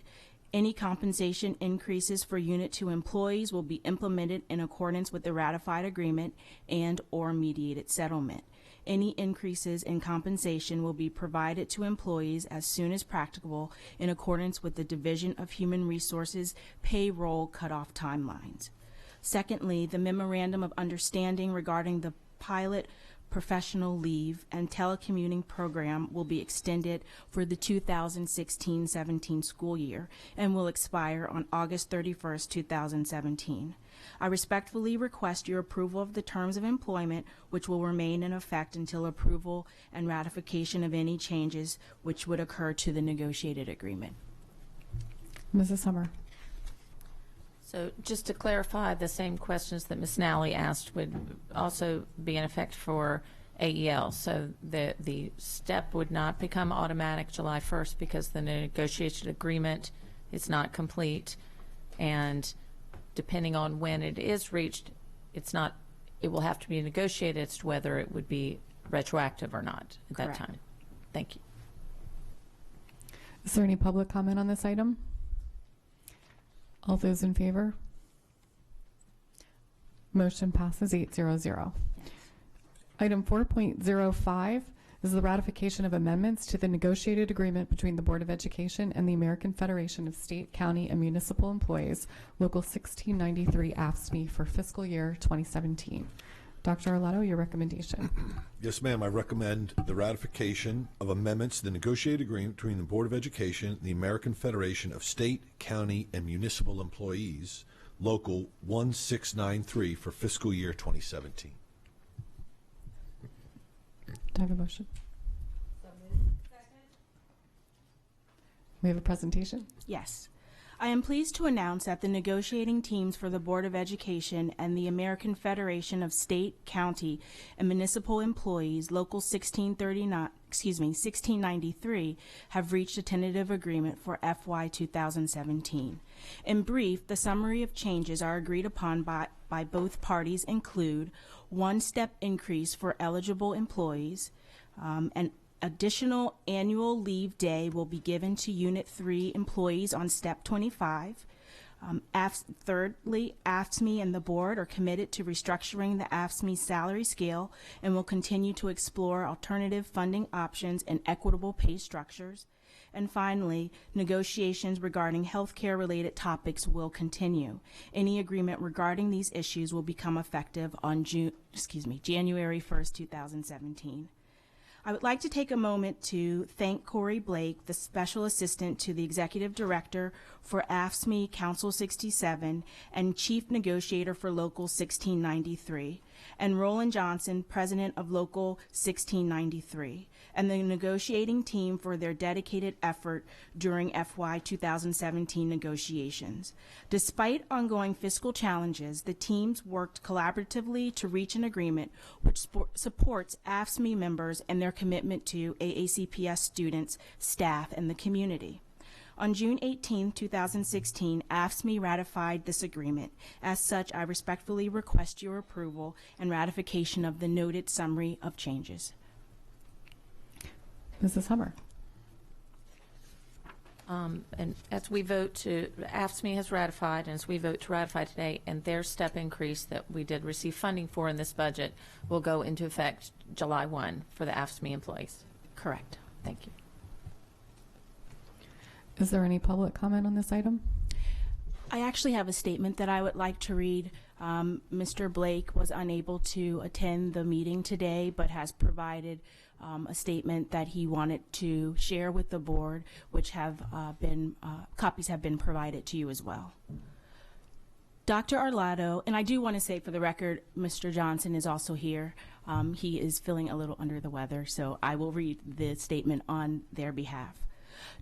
Any compensation increases for Unit 2 employees will be implemented in accordance with the ratified agreement and or mediated settlement. Any increases in compensation will be provided to employees as soon as practicable in accordance with the Division of Human Resources payroll cutoff timelines. Secondly, the Memorandum of Understanding regarding the pilot professional leave and telecommuting program will be extended for the 2016-17 school year and will expire on August 31st, 2017. I respectfully request your approval of the terms of employment, which will remain in effect until approval and ratification of any changes which would occur to the negotiated agreement. Mrs. Summer. So just to clarify, the same questions that Ms. Nally asked would also be in effect for AEL. So the step would not become automatic July 1st because the negotiation agreement is not complete, and depending on when it is reached, it will have to be negotiated as to whether it would be retroactive or not at that time. Thank you. Is there any public comment on this item? All those in favor? Motion passes 800. Yes. Item 4.05 is the ratification of amendments to the negotiated agreement between the Board of Education and the American Federation of State, County, and Municipal Employees, Local 1693 AFSCME for fiscal year 2017. Dr. Arlotto, your recommendation. Yes, ma'am. I recommend the ratification of amendments to the negotiated agreement between the Board of Education and the American Federation of State, County, and Municipal Employees, Local 1693 for fiscal year 2017. Do I have a motion? We have a presentation? Yes. I am pleased to announce that the negotiating teams for the Board of Education and the American Federation of State, County, and Municipal Employees, Local 1693, have reached a tentative agreement for FY 2017. In brief, the summary of changes are agreed upon by both parties include one-step increase for eligible employees, an additional annual leave day will be given to Unit 3 employees on Step 25. Thirdly, AFSCME and the board are committed to restructuring the AFSCME salary scale and will continue to explore alternative funding options and equitable pay structures. And finally, negotiations regarding healthcare-related topics will continue. Any agreement regarding these issues will become effective on January 1st, 2017. I would like to take a moment to thank Corey Blake, the Special Assistant to the Executive Director for AFSCME Council 67 and Chief Negotiator for Local 1693, and Roland Johnson, President of Local 1693, and the negotiating team for their dedicated effort during FY 2017 negotiations. Despite ongoing fiscal challenges, the teams worked collaboratively to reach an agreement which supports AFSCME members and their commitment to AACPS students, staff, and the community. On June 18, 2016, AFSCME ratified this agreement. As such, I respectfully request your approval and ratification of the noted summary of changes. Mrs. Hummer. And as we vote to, AFSCME has ratified, and as we vote to ratify today, and their step increase that we did receive funding for in this budget will go into effect July 1 for the AFSCME employees. Correct. Thank you. Is there any public comment on this item? I actually have a statement that I would like to read. Mr. Blake was unable to attend the meeting today, but has provided a statement that he wanted to share with the board, which have copies have been provided to you as well. Dr. Arlotto, and I do want to say for the record, Mr. Johnson is also here. He is feeling a little under the weather, so I will read the statement on their behalf.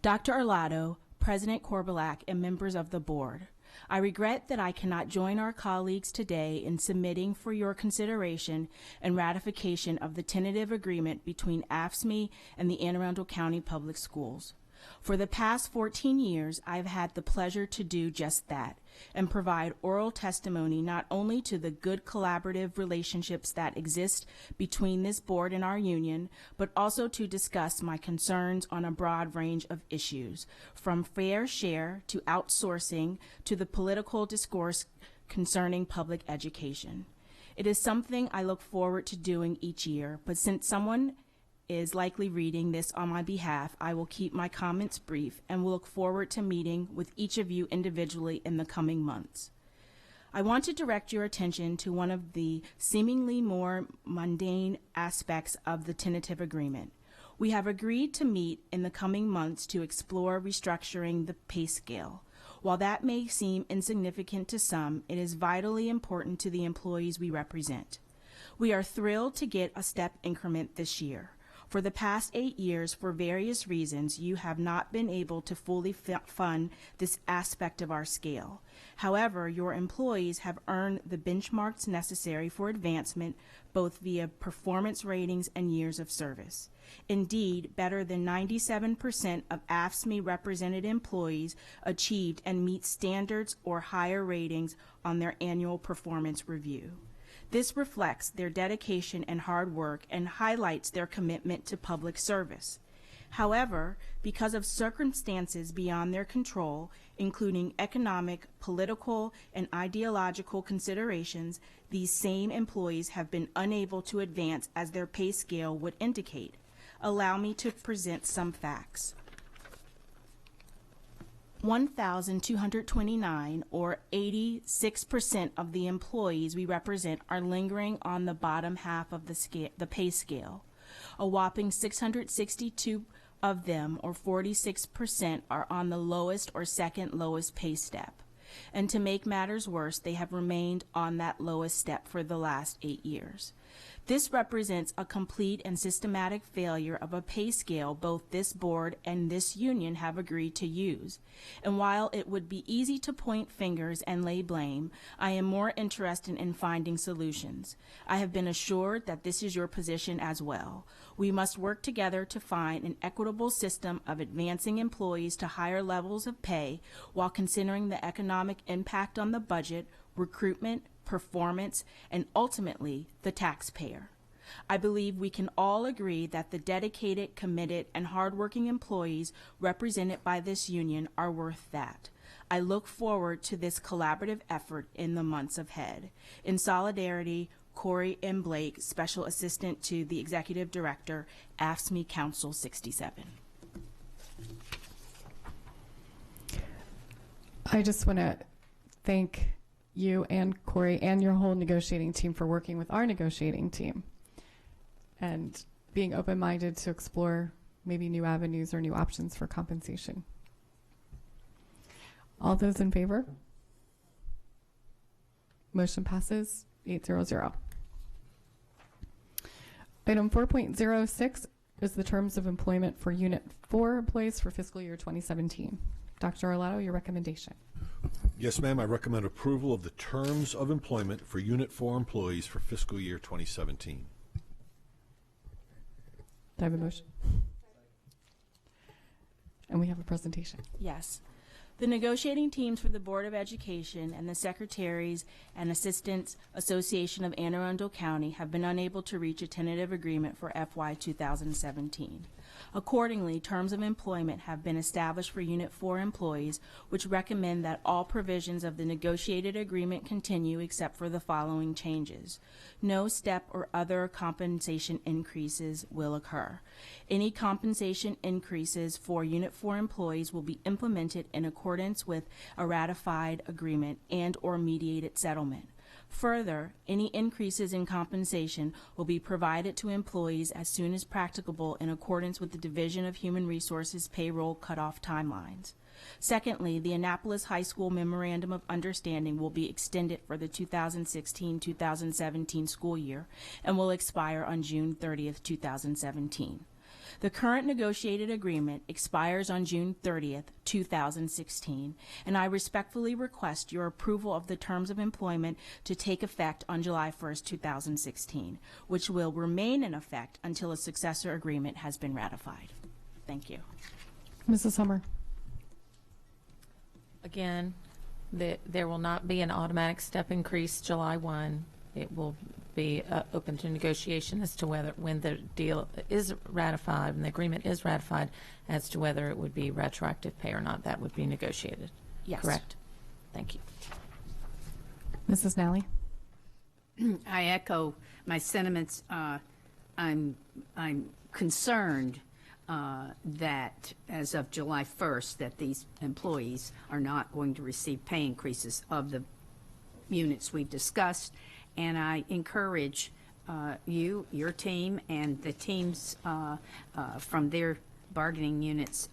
Dr. Arlotto, President Korbelak, and members of the board, I regret that I cannot join our colleagues today in submitting for your consideration and ratification of the tentative agreement between AFSCME and the Anne Arundel County Public Schools. For the past 14 years, I have had the pleasure to do just that and provide oral testimony not only to the good collaborative relationships that exist between this board and our union, but also to discuss my concerns on a broad range of issues, from fair share to outsourcing to the political discourse concerning public education. It is something I look forward to doing each year, but since someone is likely reading this on my behalf, I will keep my comments brief and will look forward to meeting with each of you individually in the coming months. I want to direct your attention to one of the seemingly more mundane aspects of the tentative agreement. We have agreed to meet in the coming months to explore restructuring the pay scale. While that may seem insignificant to some, it is vitally important to the employees we represent. We are thrilled to get a step increment this year. For the past 8 years, for various reasons, you have not been able to fully fund this aspect of our scale. However, your employees have earned the benchmarks necessary for advancement, both via performance ratings and years of service. Indeed, better than 97% of AFSCME represented employees achieved and meet standards or higher ratings on their annual performance review. This reflects their dedication and hard work and highlights their commitment to public service. However, because of circumstances beyond their control, including economic, political, and ideological considerations, these same employees have been unable to advance as their pay scale would indicate. Allow me to present some facts. 1,229, or 86% of the employees we represent, are lingering on the bottom half of the pay scale. A whopping 662 of them, or 46%, are on the lowest or second lowest pay step. And to make matters worse, they have remained on that lowest step for the last 8 years. This represents a complete and systematic failure of a pay scale both this board and this union have agreed to use. And while it would be easy to point fingers and lay blame, I am more interested in finding solutions. I have been assured that this is your position as well. We must work together to find an equitable system of advancing employees to higher levels of pay while considering the economic impact on the budget, recruitment, performance, and ultimately the taxpayer. I believe we can all agree that the dedicated, committed, and hardworking employees represented by this union are worth that. I look forward to this collaborative effort in the months ahead. In solidarity, Corey M. Blake, Special Assistant to the Executive Director, AFSCME Council 67. I just want to thank you and Corey and your whole negotiating team for working with our negotiating team and being open-minded to explore maybe new avenues or new options for compensation. All those in favor? Motion passes 800. Item 4.06 is the terms of employment for Unit 4 employees for fiscal year 2017. Dr. Arlotto, your recommendation. Yes, ma'am. I recommend approval of the terms of employment for Unit 4 employees for fiscal year 2017. Do I have a motion? And we have a presentation. Yes. The negotiating teams for the Board of Education and the Secretaries and Assistants Association of Anne Arundel County have been unable to reach a tentative agreement for FY 2017. Accordingly, terms of employment have been established for Unit 4 employees, which recommend that all provisions of the negotiated agreement continue except for the following changes. No step or other compensation increases will occur. Any compensation increases for Unit 4 employees will be implemented in accordance with a ratified agreement and/or mediated settlement. Further, any increases in compensation will be provided to employees as soon as practicable in accordance with the Division of Human Resources payroll cutoff timelines. Secondly, the Annapolis High School Memorandum of Understanding will be extended for the 2016-2017 school year and will expire on June 30th, 2017. The current negotiated agreement expires on June 30th, 2016, and I respectfully request your approval of the terms of employment to take effect on July 1st, 2016, which will remain in effect until a successor agreement has been ratified. Thank you. Mrs. Hummer. Again, there will not be an automatic step increase July 1. It will be open to negotiation as to whether, when the deal is ratified and the agreement is ratified, as to whether it would be retroactive pay or not. That would be negotiated. Yes. Correct? Thank you. Mrs. Nally. I echo my sentiments. I'm concerned that as of July 1st, that these employees are not going to receive pay increases of the units we've discussed. And I encourage you, your team, and the teams from their bargaining units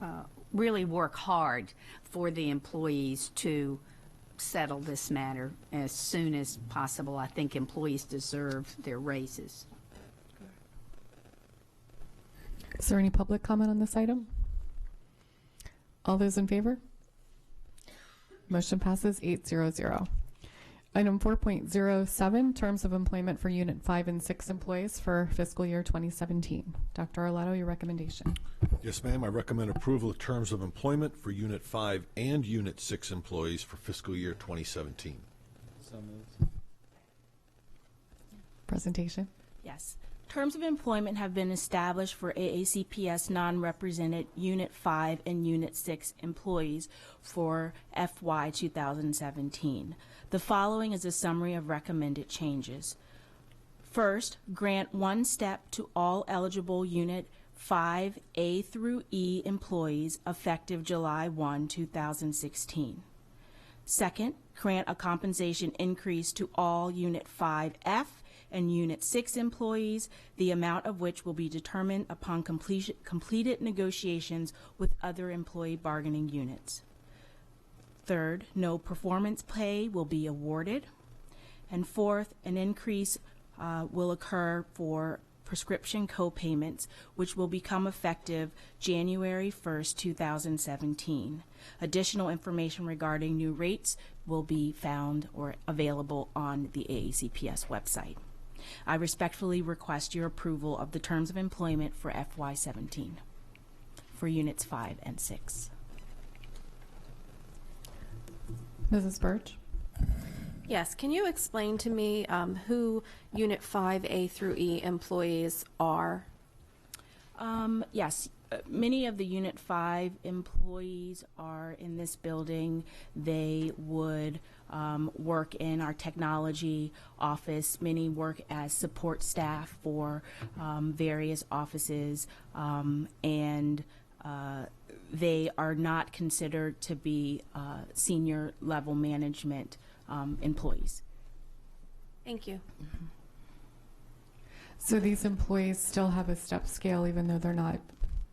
really work hard for the employees to settle this matter as soon as possible. I think employees deserve their raises. Is there any public comment on this item? All those in favor? Motion passes 800. Item 4.07, terms of employment for Unit 5 and 6 employees for fiscal year 2017. Dr. Arlotto, your recommendation. Yes, ma'am. I recommend approval of terms of employment for Unit 5 and Unit 6 employees for fiscal year 2017. So moved. Presentation. Yes. Terms of employment have been established for AACPS non-represented Unit 5 and Unit 6 employees for FY 2017. The following is a summary of recommended changes. First, grant one step to all eligible Unit 5A through E employees effective July 1, 2016. Second, grant a compensation increase to all Unit 5F and Unit 6 employees, the amount of which will be determined upon completed negotiations with other employee bargaining units. Third, no performance pay will be awarded. And fourth, an increase will occur for prescription co-payments, which will become effective January 1st, 2017. Additional information regarding new rates will be found or available on the AACPS website. I respectfully request your approval of the terms of employment for FY17 for Units 5 and 6. Mrs. Birch? Yes, can you explain to me who Unit 5A through E employees are? Yes, many of the Unit 5 employees are in this building. They would work in our technology office. Many work as support staff for various offices, and they are not considered to be senior level management employees. Thank you. So these employees still have a step scale even though they're not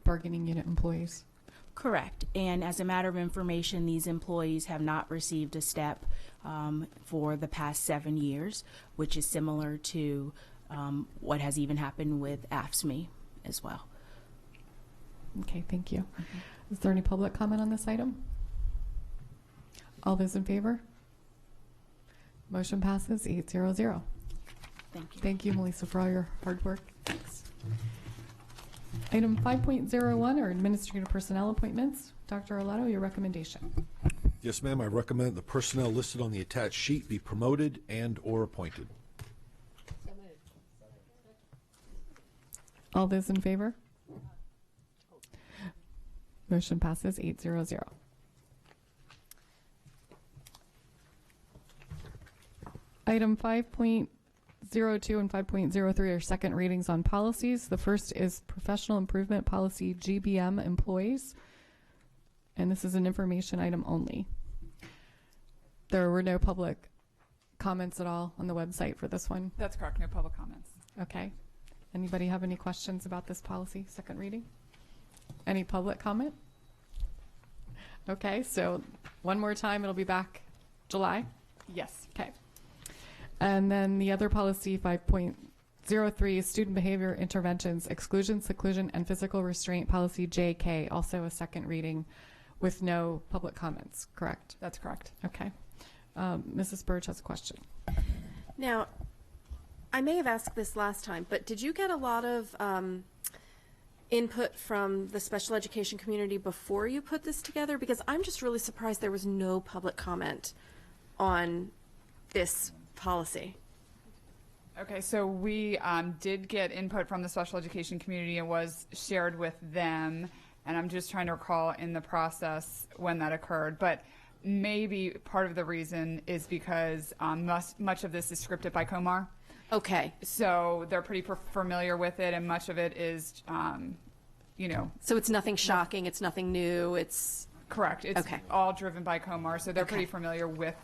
bargaining unit employees? Correct. And as a matter of information, these employees have not received a step for the past 7 years, which is similar to what has even happened with AFSCME as well. Okay, thank you. Is there any public comment on this item? All those in favor? Motion passes 800. Thank you. Thank you, Melissa, for all your hard work. Thanks. Item 5.01 are administrative personnel appointments. Dr. Arlato, your recommendation. Yes, ma'am. I recommend the personnel listed on the attached sheet be promoted and or appointed. All those in favor? Motion passes 800. Item 5.02 and 5.03 are second readings on policies. The first is professional improvement policy GBM employees, and this is an information item only. There were no public comments at all on the website for this one. That's correct. No public comments. Okay. Anybody have any questions about this policy, second reading? Any public comment? Okay, so one more time, it'll be back July? Yes. Okay. And then the other policy, 5.03, student behavior interventions, exclusion, seclusion, and physical restraint policy JK, also a second reading with no public comments, correct? That's correct. Okay. Mrs. Birch has a question. Now, I may have asked this last time, but did you get a lot of input from the special education community before you put this together? Because I'm just really surprised there was no public comment on this policy. Okay, so we did get input from the special education community and was shared with them, and I'm just trying to recall in the process when that occurred, but maybe part of the reason is because much of this is scripted by Comar. Okay. So they're pretty familiar with it, and much of it is, So it's nothing shocking, it's nothing new, it's... Correct. It's okay. all driven by Comar, so they're pretty familiar with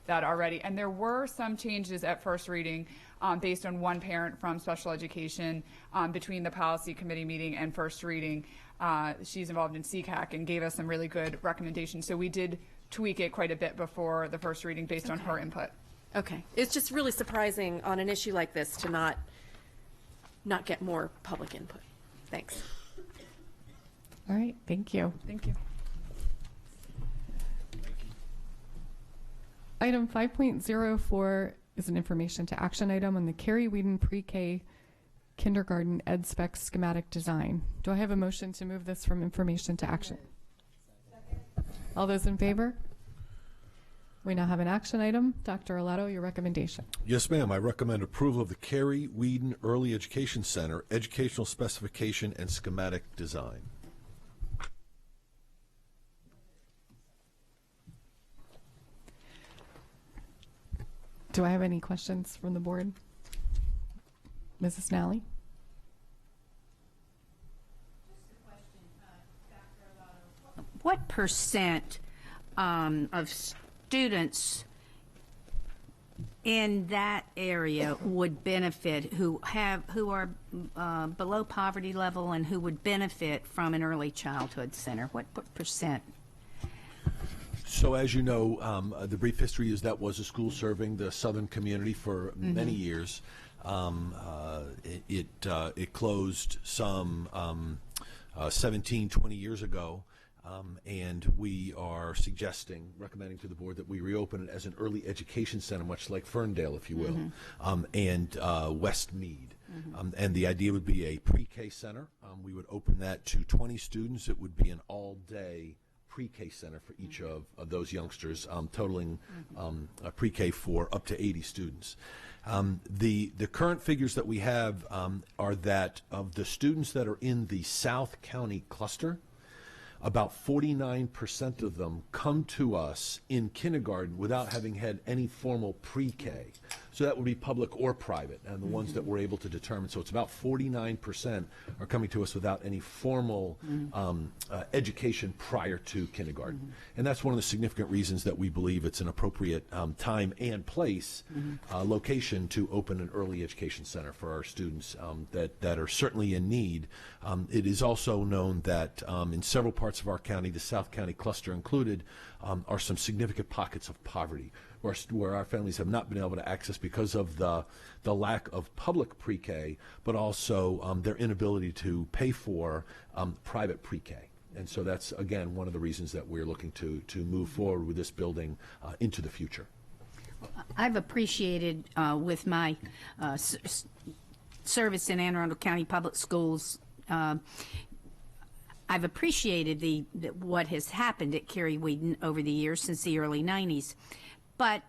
that already. And there were some changes at first reading based on one parent from special education between the policy committee meeting and first reading. She's involved in CCAC and gave us some really good recommendations. So we did tweak it quite a bit before the first reading based on her input. Okay. It's just really surprising on an issue like this to not get more public input. Thanks. All right, thank you. Thank you. Item 5.04 is an information to action item on the Carrie Whedon Pre-K Kindergarten Ed Spec schematic design. Do I have a motion to move this from information to action? All those in favor? We now have an action item. Dr. Arlato, your recommendation. Yes, ma'am. I recommend approval of the Carrie Whedon Early Education Center educational specification and schematic design. Do I have any questions from the board? Mrs. Nally? What percent of students in that area would benefit who are below poverty level and who would benefit from an early childhood center? What percent? So as you know, the brief history is that was a school serving the southern community for many years. It closed some 17, 20 years ago. And we are recommending to the board that we reopen it as an early education center, much like Ferndale, if you will, and Westmead. And the idea would be a pre-K center. We would open that to 20 students. It would be an all-day pre-K center for each of those youngsters, totaling a pre-K for up to 80 students. The current figures that we have are that of the students that are in the South County cluster, about 49% of them come to us in kindergarten without having had any formal pre-K. So that would be public or private, and the ones that we're able to determine. So it's about 49% are coming to us without any formal education prior to kindergarten. And that's one of the significant reasons that we believe it's an appropriate time and place, location to open an early education center for our students that are certainly in need. It is also known that in several parts of our county, the South County cluster included, are some significant pockets of poverty where our families have not been able to access because of the lack of public pre-K, but also their inability to pay for private pre-K. And so that's, again, one of the reasons that we're looking to move forward with this building into the future. I've appreciated with my service in Anne Arundel County Public Schools, I've appreciated what has happened at Carrie Whedon over the years since the early 90s. But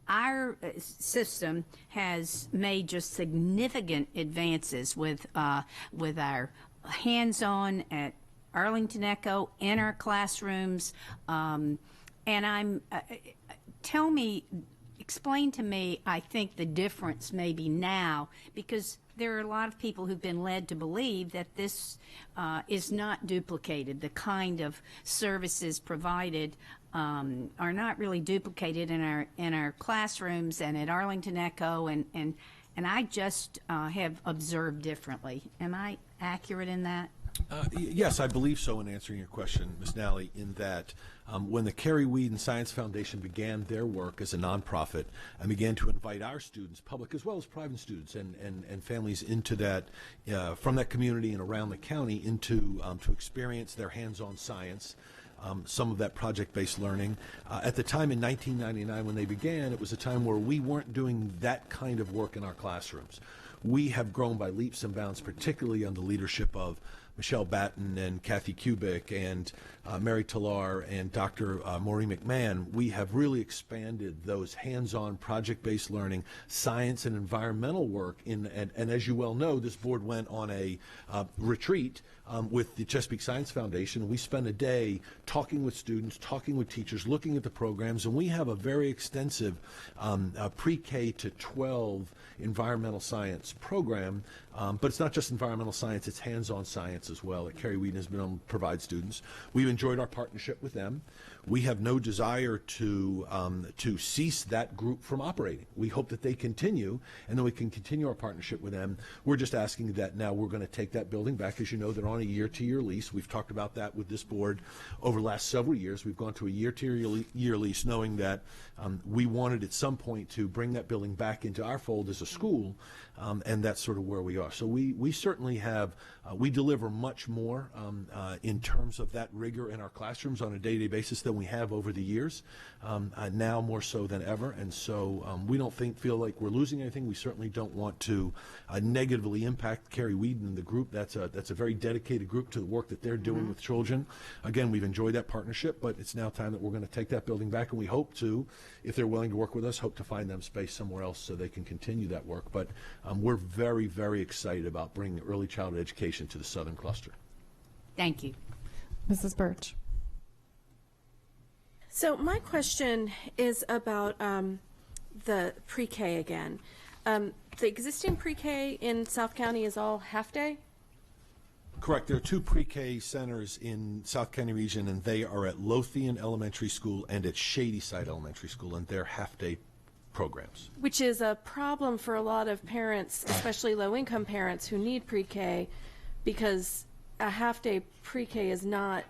our system has made just significant advances with our hands-on at Arlington Echo, in our classrooms, and explain to me, I think, the difference maybe now, because there are a lot of people who've been led to believe that this is not duplicated. The kind of services provided are not really duplicated in our classrooms and at Arlington Echo, and I just have observed differently. Am I accurate in that? Yes, I believe so in answering your question, Ms. Nally, in that when the Carrie Whedon Science Foundation began their work as a nonprofit and began to invite our students, public as well as private students and families into that, from that community and around the county into to experience their hands-on science, some of that project-based learning. At the time in 1999 when they began, it was a time where we weren't doing that kind of work in our classrooms. We have grown by leaps and bounds, particularly under the leadership of Michelle Batten and Kathy Kubik and Mary Talar and Dr. Maureen McMahon. We have really expanded those hands-on project-based learning, science and environmental work. And as you well know, this board went on a retreat with the Chesapeake Science Foundation. We spent a day talking with students, talking with teachers, looking at the programs, and we have a very extensive pre-K to 12 environmental science program. But it's not just environmental science, it's hands-on science as well that Carrie Whedon has been able to provide students. We've enjoyed our partnership with them. We have no desire to cease that group from operating. We hope that they continue, and then we can continue our partnership with them. We're just asking that now we're going to take that building back. As you know, they're on a year-to-year lease. We've talked about that with this board over the last several years. We've gone to a year-to-year lease, knowing that we wanted at some point to bring that building back into our fold as a school, and that's sort of where we are. So we certainly have, we deliver much more in terms of that rigor in our classrooms on a day-to-day basis than we have over the years, now more so than ever. And so we don't feel like we're losing anything. We certainly don't want to negatively impact Carrie Whedon and the group. That's a very dedicated group to the work that they're doing with children. Again, we've enjoyed that partnership, but it's now time that we're going to take that building back, and we hope to, if they're willing to work with us, hope to find them space somewhere else so they can continue that work. But we're very, very excited about bringing early childhood education to the Southern Cluster. Thank you. Mrs. Birch. So my question is about the pre-K again. The existing pre-K in South County is all half-day? Correct. There are two pre-K centers in South County region, and they are at Lothian Elementary School and at Shadyside Elementary School, and they're half-day programs. Which is a problem for a lot of parents, especially low-income parents who need pre-K, because a half-day pre-K is not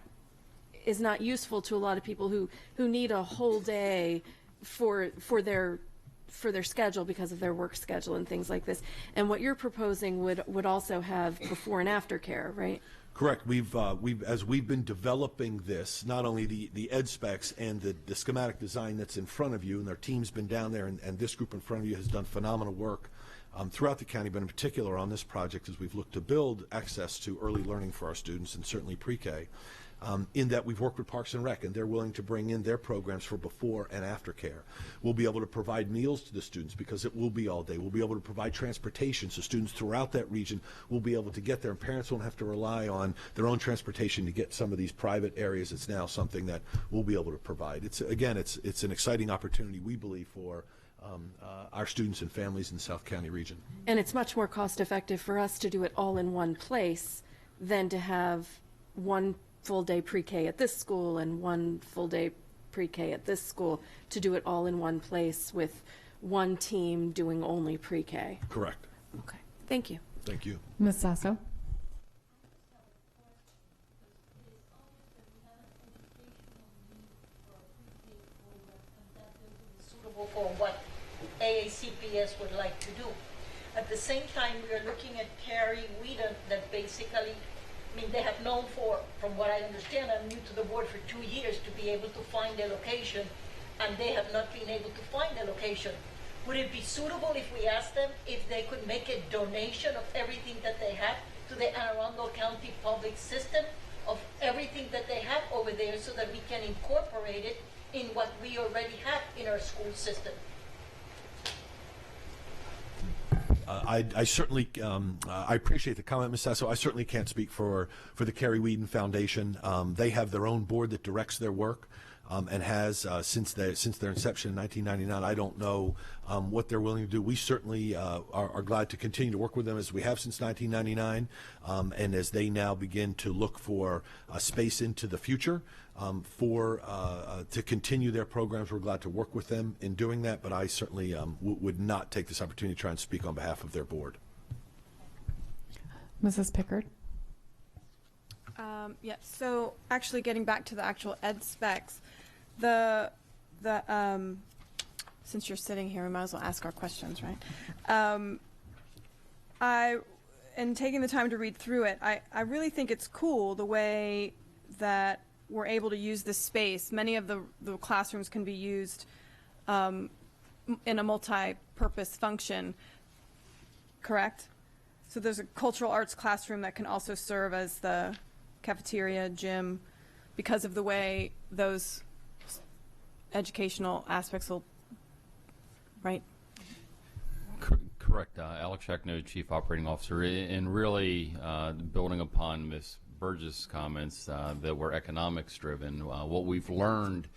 is not useful to a lot of people who need a whole day for their schedule because of their work schedule and things like this. And what you're proposing would also have before and after care, right? Correct. As we've been developing this, not only the ed specs and the schematic design that's in front of you, and our team's been down there, and this group in front of you has done phenomenal work throughout the county, but in particular on this project as we've looked to build access to early learning for our students, and certainly pre-K. In that we've worked with Parks and Rec, and they're willing to bring in their programs for before and after care. We'll be able to provide meals to the students because it will be all day. We'll be able to provide transportation, so students throughout that region will be able to get there, and parents won't have to rely on their own transportation to get some of these private areas. It's now something that we'll be able to provide. It's an exciting opportunity, we believe, for our students and families in the South County region. And it's much more cost effective for us to do it all in one place than to have one full day pre-K at this school and one full day pre-K at this school, to do it all in one place with one team doing only pre-K. Correct. Okay. Thank you. Thank you. Ms. Sasso? Suitable for what AACPS would like to do. At the same time, we are looking at Carrie Whedon, that basically, they have known from what I understand, I'm new to the board for 2 years, to be able to find a location, and they have not been able to find a location. Would it be suitable if we asked them if they could make a donation of everything that they have to the Anne Arundel County public system, of everything that they have over there, so that we can incorporate it in what we already have in our school system? I certainly I appreciate the comment, Ms. Sasso. I certainly can't speak for the Carrie Whedon Foundation. They have their own board that directs their work, and has since their inception in 1999. I don't know what they're willing to do. We certainly are glad to continue to work with them as we have since 1999, and as they now begin to look for space into the future to continue their programs. We're glad to work with them in doing that, but I certainly would not take this opportunity to try and speak on behalf of their board. Mrs. Pickard? Yeah, so actually getting back to the actual ed specs, since you're sitting here, we might as well ask our questions, right? In taking the time to read through it, I really think it's cool the way that we're able to use this space. Many of the classrooms can be used in a multi-purpose function, correct? So there's a cultural arts classroom that can also serve as the cafeteria, gym, because of the way those educational aspects will, right? Correct. Alex Shackno, Chief Operating Officer, and really building upon Ms. Burgess' comments that were economics driven. What we've learned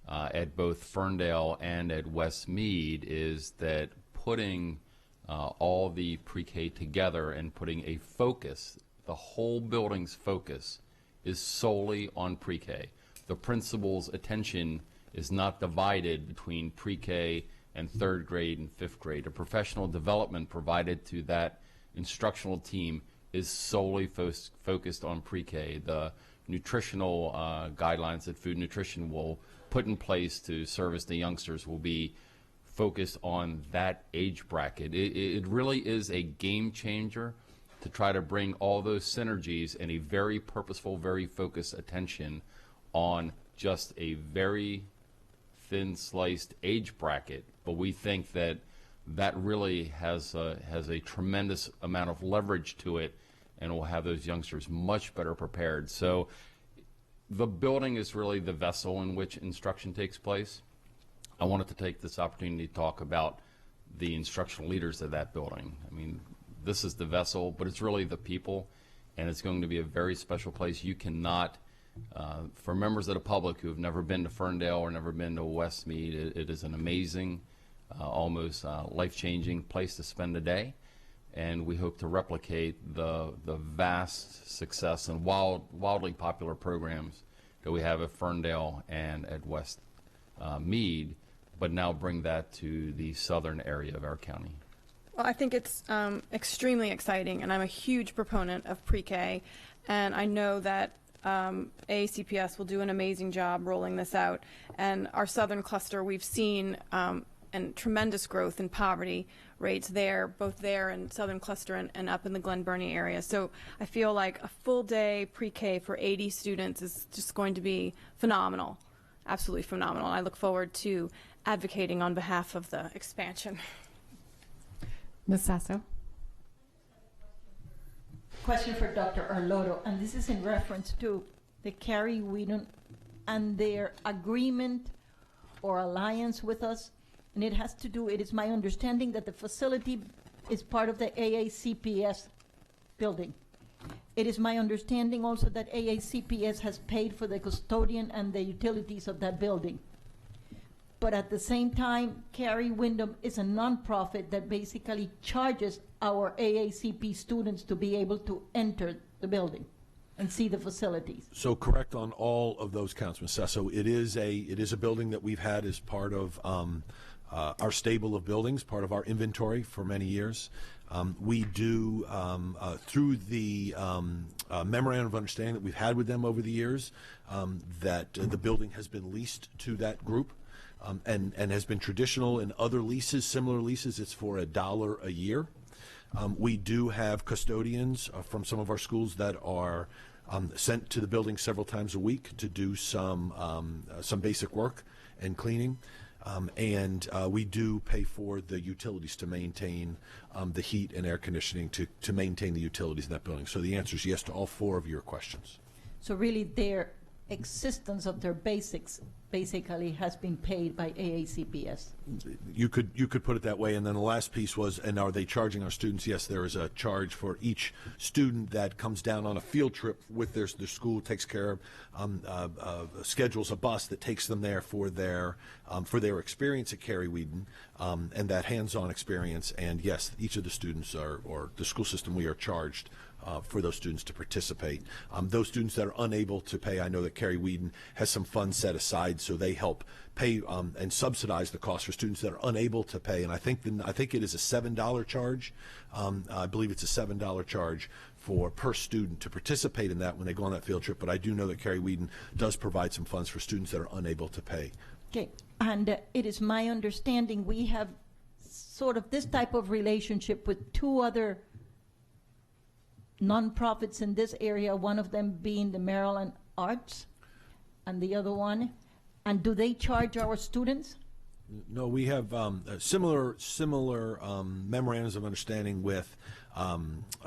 at both Ferndale and at Westmead is that putting all the pre-K together and putting a focus, the whole building's focus is solely on pre-K. The principal's attention is not divided between pre-K and third grade and fifth grade. The professional development provided to that instructional team is solely focused on pre-K. The nutritional guidelines that Food Nutrition will put in place to service the youngsters will be focused on that age bracket. It really is a game changer to try to bring all those synergies and a very purposeful, very focused attention on just a very thin sliced age bracket. But we think that that really has a tremendous amount of leverage to it, and will have those youngsters much better prepared. So the building is really the vessel in which instruction takes place. I wanted to take this opportunity to talk about the instructional leaders of that building. I mean, this is the vessel, but it's really the people, and it's going to be a very special place. You cannot, for members of the public who have never been to Ferndale or never been to Westmead, it is an amazing, almost life-changing place to spend a day, and we hope to replicate the vast success and wildly popular programs that we have at Ferndale and at Westmead, but now bring that to the southern area of our county. Well, I think it's extremely exciting, and I'm a huge proponent of pre-K, and I know that AACPS will do an amazing job rolling this out. And our southern cluster, we've seen and tremendous growth in poverty rates there, both there in southern cluster and up in the Glen Burnie area. So I feel like a full day pre-K for 80 students is just going to be phenomenal, absolutely phenomenal. I look forward to advocating on behalf of the expansion. Ms. Sasso. Question for Dr. Arlotto, and this is in reference to the Carrie Whedon and their agreement or alliance with us. And it has to do, it is my understanding that the facility is part of the AACPS building. It is my understanding also that AACPS has paid for the custodian and the utilities of that building. But at the same time, Carrie Wyndham is a nonprofit that basically charges our AACP students to be able to enter the building and see the facilities. So correct on all of those counts, Ms. Sasso. It is a building that we've had as part of our stable of buildings, part of our inventory for many years. We do, through the memorandum of understanding that we've had with them over the years, that the building has been leased to that group and has been traditional in other leases, similar leases. It's for $1 a year. We do have custodians from some of our schools that are sent to the building several times a week to do some basic work and cleaning. And we do pay for the utilities to maintain the heat and air conditioning to maintain the utilities in that building. So the answer is yes to all 4 of your questions. So really their existence of their basics basically has been paid by AACPS. You could put it that way. And then the last piece was, and are they charging our students? Yes, there is a charge for each student that comes down on a field trip with their school, takes care of, schedules a bus that takes them there for their experience at Carrie Whedon and that hands-on experience. And yes, each of the students or the school system, we are charged for those students to participate. Those students that are unable to pay, I know that Carrie Whedon has some funds set aside, so they help pay and subsidize the cost for students that are unable to pay. And I think it is a $7 charge. I believe it's a $7 charge per student to participate in that when they go on that field trip. But I do know that Carrie Whedon does provide some funds for students that are unable to pay. Okay, and it is my understanding we have sort of this type of relationship with 2 other nonprofits in this area, one of them being the Maryland Arts and the other one. And do they charge our students? No, we have similar memorandums of understanding with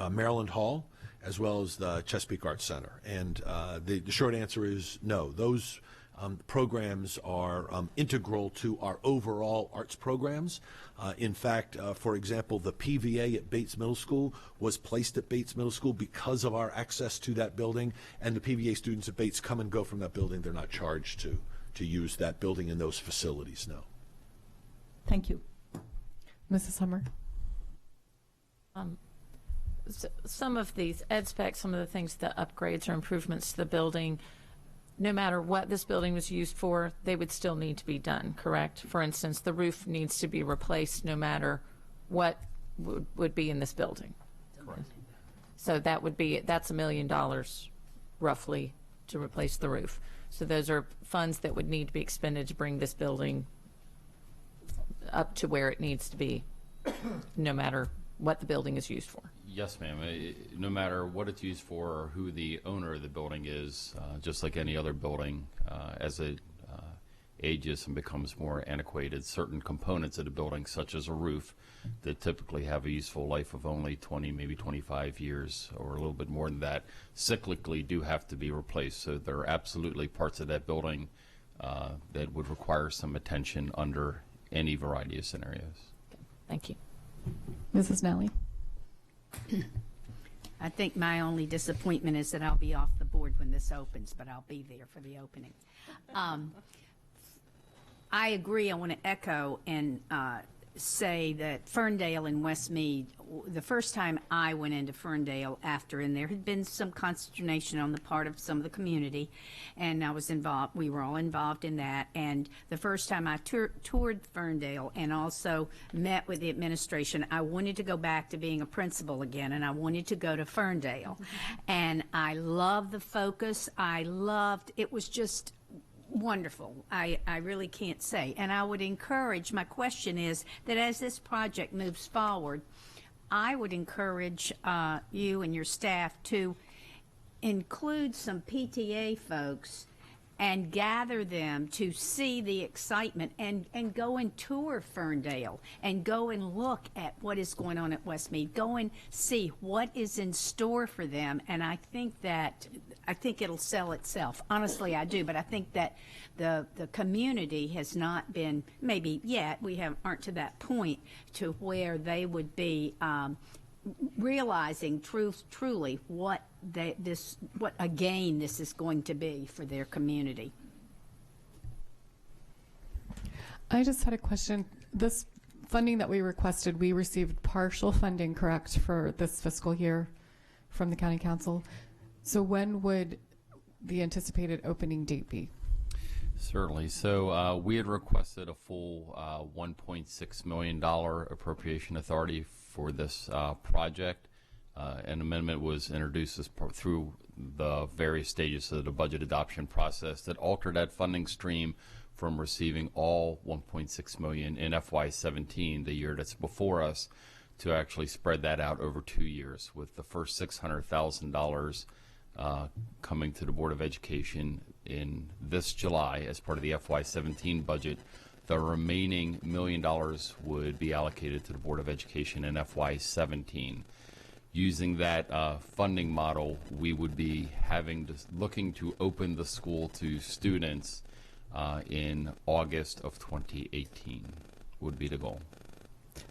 Maryland Hall as well as the Chesapeake Arts Center. And the short answer is no. Those programs are integral to our overall arts programs. In fact, for example, the PVA at Bates Middle School was placed at Bates Middle School because of our access to that building, and the PVA students at Bates come and go from that building. They're not charged to use that building and those facilities, no. Thank you. Mrs. Hummer. Some of these ed specs, some of the things, the upgrades or improvements to the building, no matter what this building was used for, they would still need to be done, correct? For instance, the roof needs to be replaced no matter what would be in this building. Correct. So that's $1 million roughly to replace the roof. So those are funds that would need to be expended to bring this building up to where it needs to be, no matter what the building is used for. Yes, ma'am. No matter what it's used for or who the owner of the building is, just like any other building, as it ages and becomes more antiquated, certain components of the building, such as a roof, that typically have a useful life of only 20, maybe 25 years or a little bit more than that, cyclically do have to be replaced. So there are absolutely parts of that building that would require some attention under any variety of scenarios. Thank you. Mrs. Nally. I think my only disappointment is that I'll be off the board when this opens, but I'll be there for the opening. I agree. I want to echo and say that Ferndale and Westmead, the first time I went into Ferndale after, and there had been some consternation on the part of some of the community, and I was involved, we were all involved in that, and the first time I toured Ferndale and also met with the administration, I wanted to go back to being a principal again, and I wanted to go to Ferndale. And I loved the focus. It was just wonderful. I really can't say. And I would encourage, my question is that as this project moves forward, I would encourage you and your staff to include some PTA folks and gather them to see the excitement and go and tour Ferndale and go and look at what is going on at Westmead. Go and see what is in store for them. And I think it'll sell itself. Honestly, I do. But I think that the community has not been, maybe yet, aren't to that point to where they would be realizing truly what a gain this is going to be for their community. I just had a question. This funding that we requested, we received partial funding, correct, for this fiscal year from the County Council. So when would the anticipated opening date be? Certainly. So we had requested a full $1.6 million appropriation authority for this project. An amendment was introduced through the various stages of the budget adoption process that altered that funding stream from receiving all $1.6 million in FY17, the year that's before us, to actually spread that out over 2 years, with the first $600,000 coming to the Board of Education in this July as part of the FY17 budget. The remaining $1 million would be allocated to the Board of Education in FY17. Using that funding model, we would be looking to open the school to students in August of 2018 would be the goal.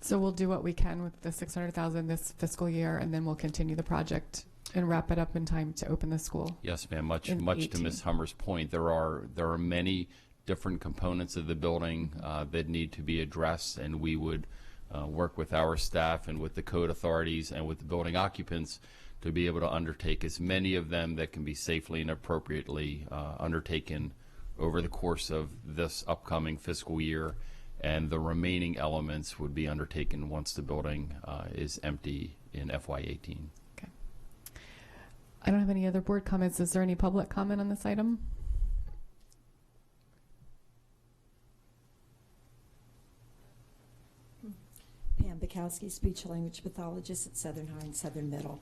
So we'll do what we can with the $600,000 this fiscal year, and then we'll continue the project and wrap it up in time to open the school. Yes, ma'am. Much to Ms. Hummer's point, there are many different components of the building that need to be addressed, and we would work with our staff and with the code authorities and with the building occupants to be able to undertake as many of them that can be safely and appropriately undertaken over the course of this upcoming fiscal year, and the remaining elements would be undertaken once the building is empty in FY18. Okay. I don't have any other board comments. Is there any public comment on this item? Pam Bukowski, speech language pathologist at Southern High and Southern Middle.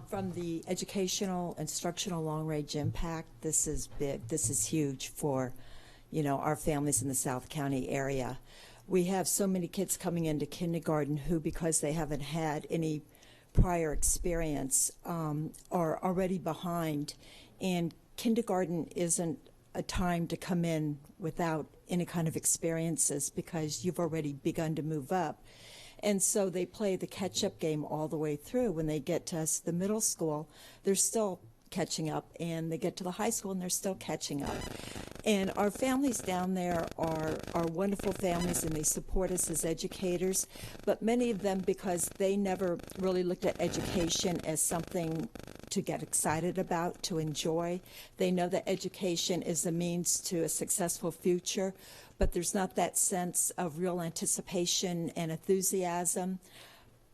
From the educational, instructional long-range impact, this is big. This is huge for, our families in the South County area. We have so many kids coming into kindergarten who, because they haven't had any prior experience, are already behind. And kindergarten isn't a time to come in without any kind of experiences because you've already begun to move up. And so they play the catch-up game all the way through. When they get to us, the middle school, they're still catching up, and they get to the high school and they're still catching up. And our families down there are wonderful families, and they support us as educators, but many of them, because they never really looked at education as something to get excited about, to enjoy. They know that education is a means to a successful future, but there's not that sense of real anticipation and enthusiasm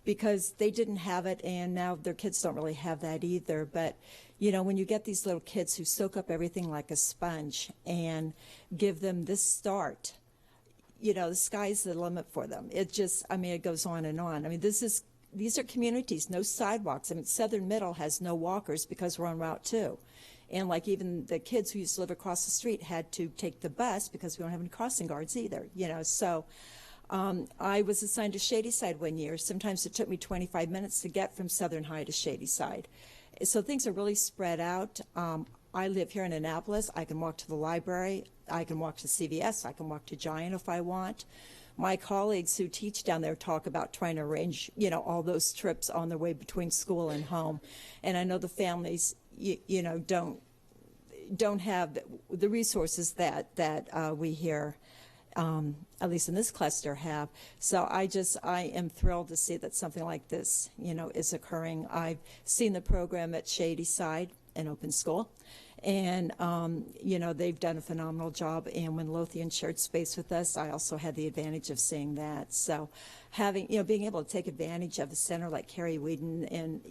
because they didn't have it, and now their kids don't really have that either. But when you get these little kids who soak up everything like a sponge and give them this start, the sky's the limit for them. It just, it goes on and on. These are communities, no sidewalks. Southern Middle has no walkers because we're on Route 2. And like even the kids who used to live across the street had to take the bus because we don't have any crossing guards either, So I was assigned to Shadyside one year. Sometimes it took me 25 minutes to get from Southern High to Shadyside. So things are really spread out. I live here in Annapolis. I can walk to the library. I can walk to CVS. I can walk to Giant if I want. My colleagues who teach down there talk about trying to arrange, all those trips on their way between school and home. And I know the families, don't have the resources that we hear at least in this cluster, have. So I am thrilled to see that something like this, is occurring. I've seen the program at Shady Side in Open School, and they've done a phenomenal job. And when Lothian shared space with us, I also had the advantage of seeing that. So being able to take advantage of a center like Carrie Whedon, and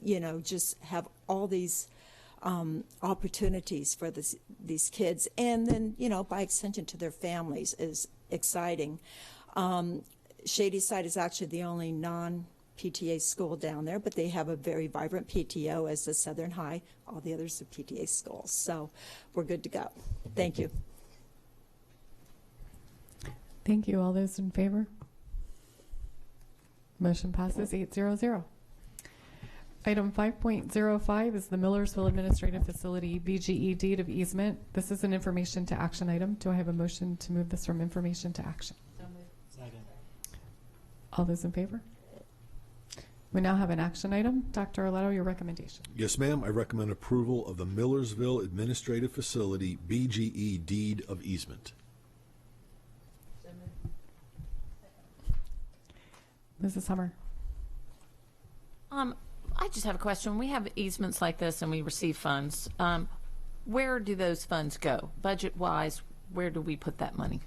just have all these opportunities for these kids, and then by extension to their families, is exciting. Shady Side is actually the only non-PTA school down there, but they have a very vibrant PTO, as does Southern High. All the others are PTA schools, so we're good to go. Thank you. Thank you. All those in favor? Motion passes 800. Item 5.05 is the Millersville Administrative Facility BGE deed of easement. This is an information to action item. Do I have a motion to move this from information to action? Second. All those in favor? We now have an action item. Dr. Arlato, your recommendation. Yes, ma'am. I recommend approval of the Millersville Administrative Facility BGE deed of easement. Mrs. Hummer. I just have a question. We have easements like this and we receive funds. Where do those funds go? Budget-wise, where do we put that money?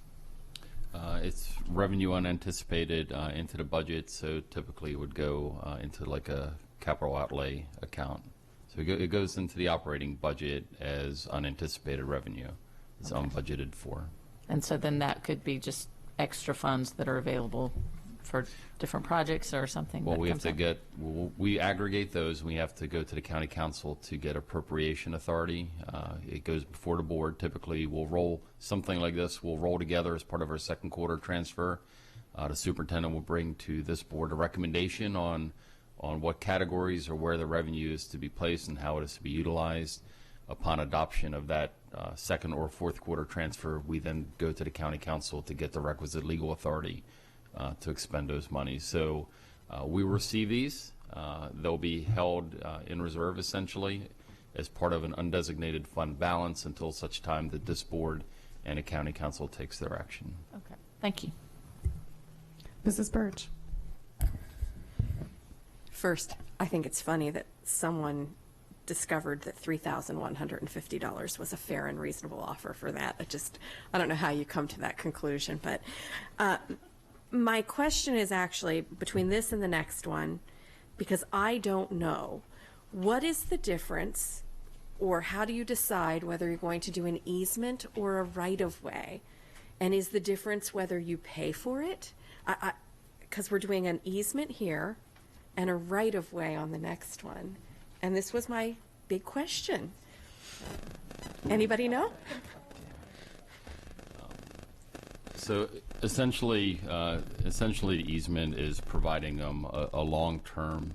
It's revenue unanticipated into the budget, so typically it would go into like a capital outlay account. So it goes into the operating budget as unanticipated revenue. It's unbudgeted for. And so then that could be just extra funds that are available for different projects or something? Well, we have to we aggregate those, and we have to go to the county council to get appropriation authority. It goes before the board. Typically, we'll roll something like this. We'll roll together as part of our second quarter transfer. The superintendent will bring to this board a recommendation on what categories or where the revenue is to be placed and how it is to be utilized. Upon adoption of that second or fourth quarter transfer, we then go to the county council to get the requisite legal authority to expend those monies. So we receive these. They'll be held in reserve, essentially, as part of an undesignated fund balance until such time that this board and a county council takes their action. Okay. Thank you. Mrs. Birch. First, I think it's funny that someone discovered that $3,150 was a fair and reasonable offer for that. I don't know how you come to that conclusion, but my question is actually between this and the next one, because I don't know. What is the difference, or how do you decide whether you're going to do an easement or a right-of-way? And is the difference whether you pay for it? Because we're doing an easement here and a right-of-way on the next one. And this was my big question. Anybody know? So essentially, the easement is providing them a long-term.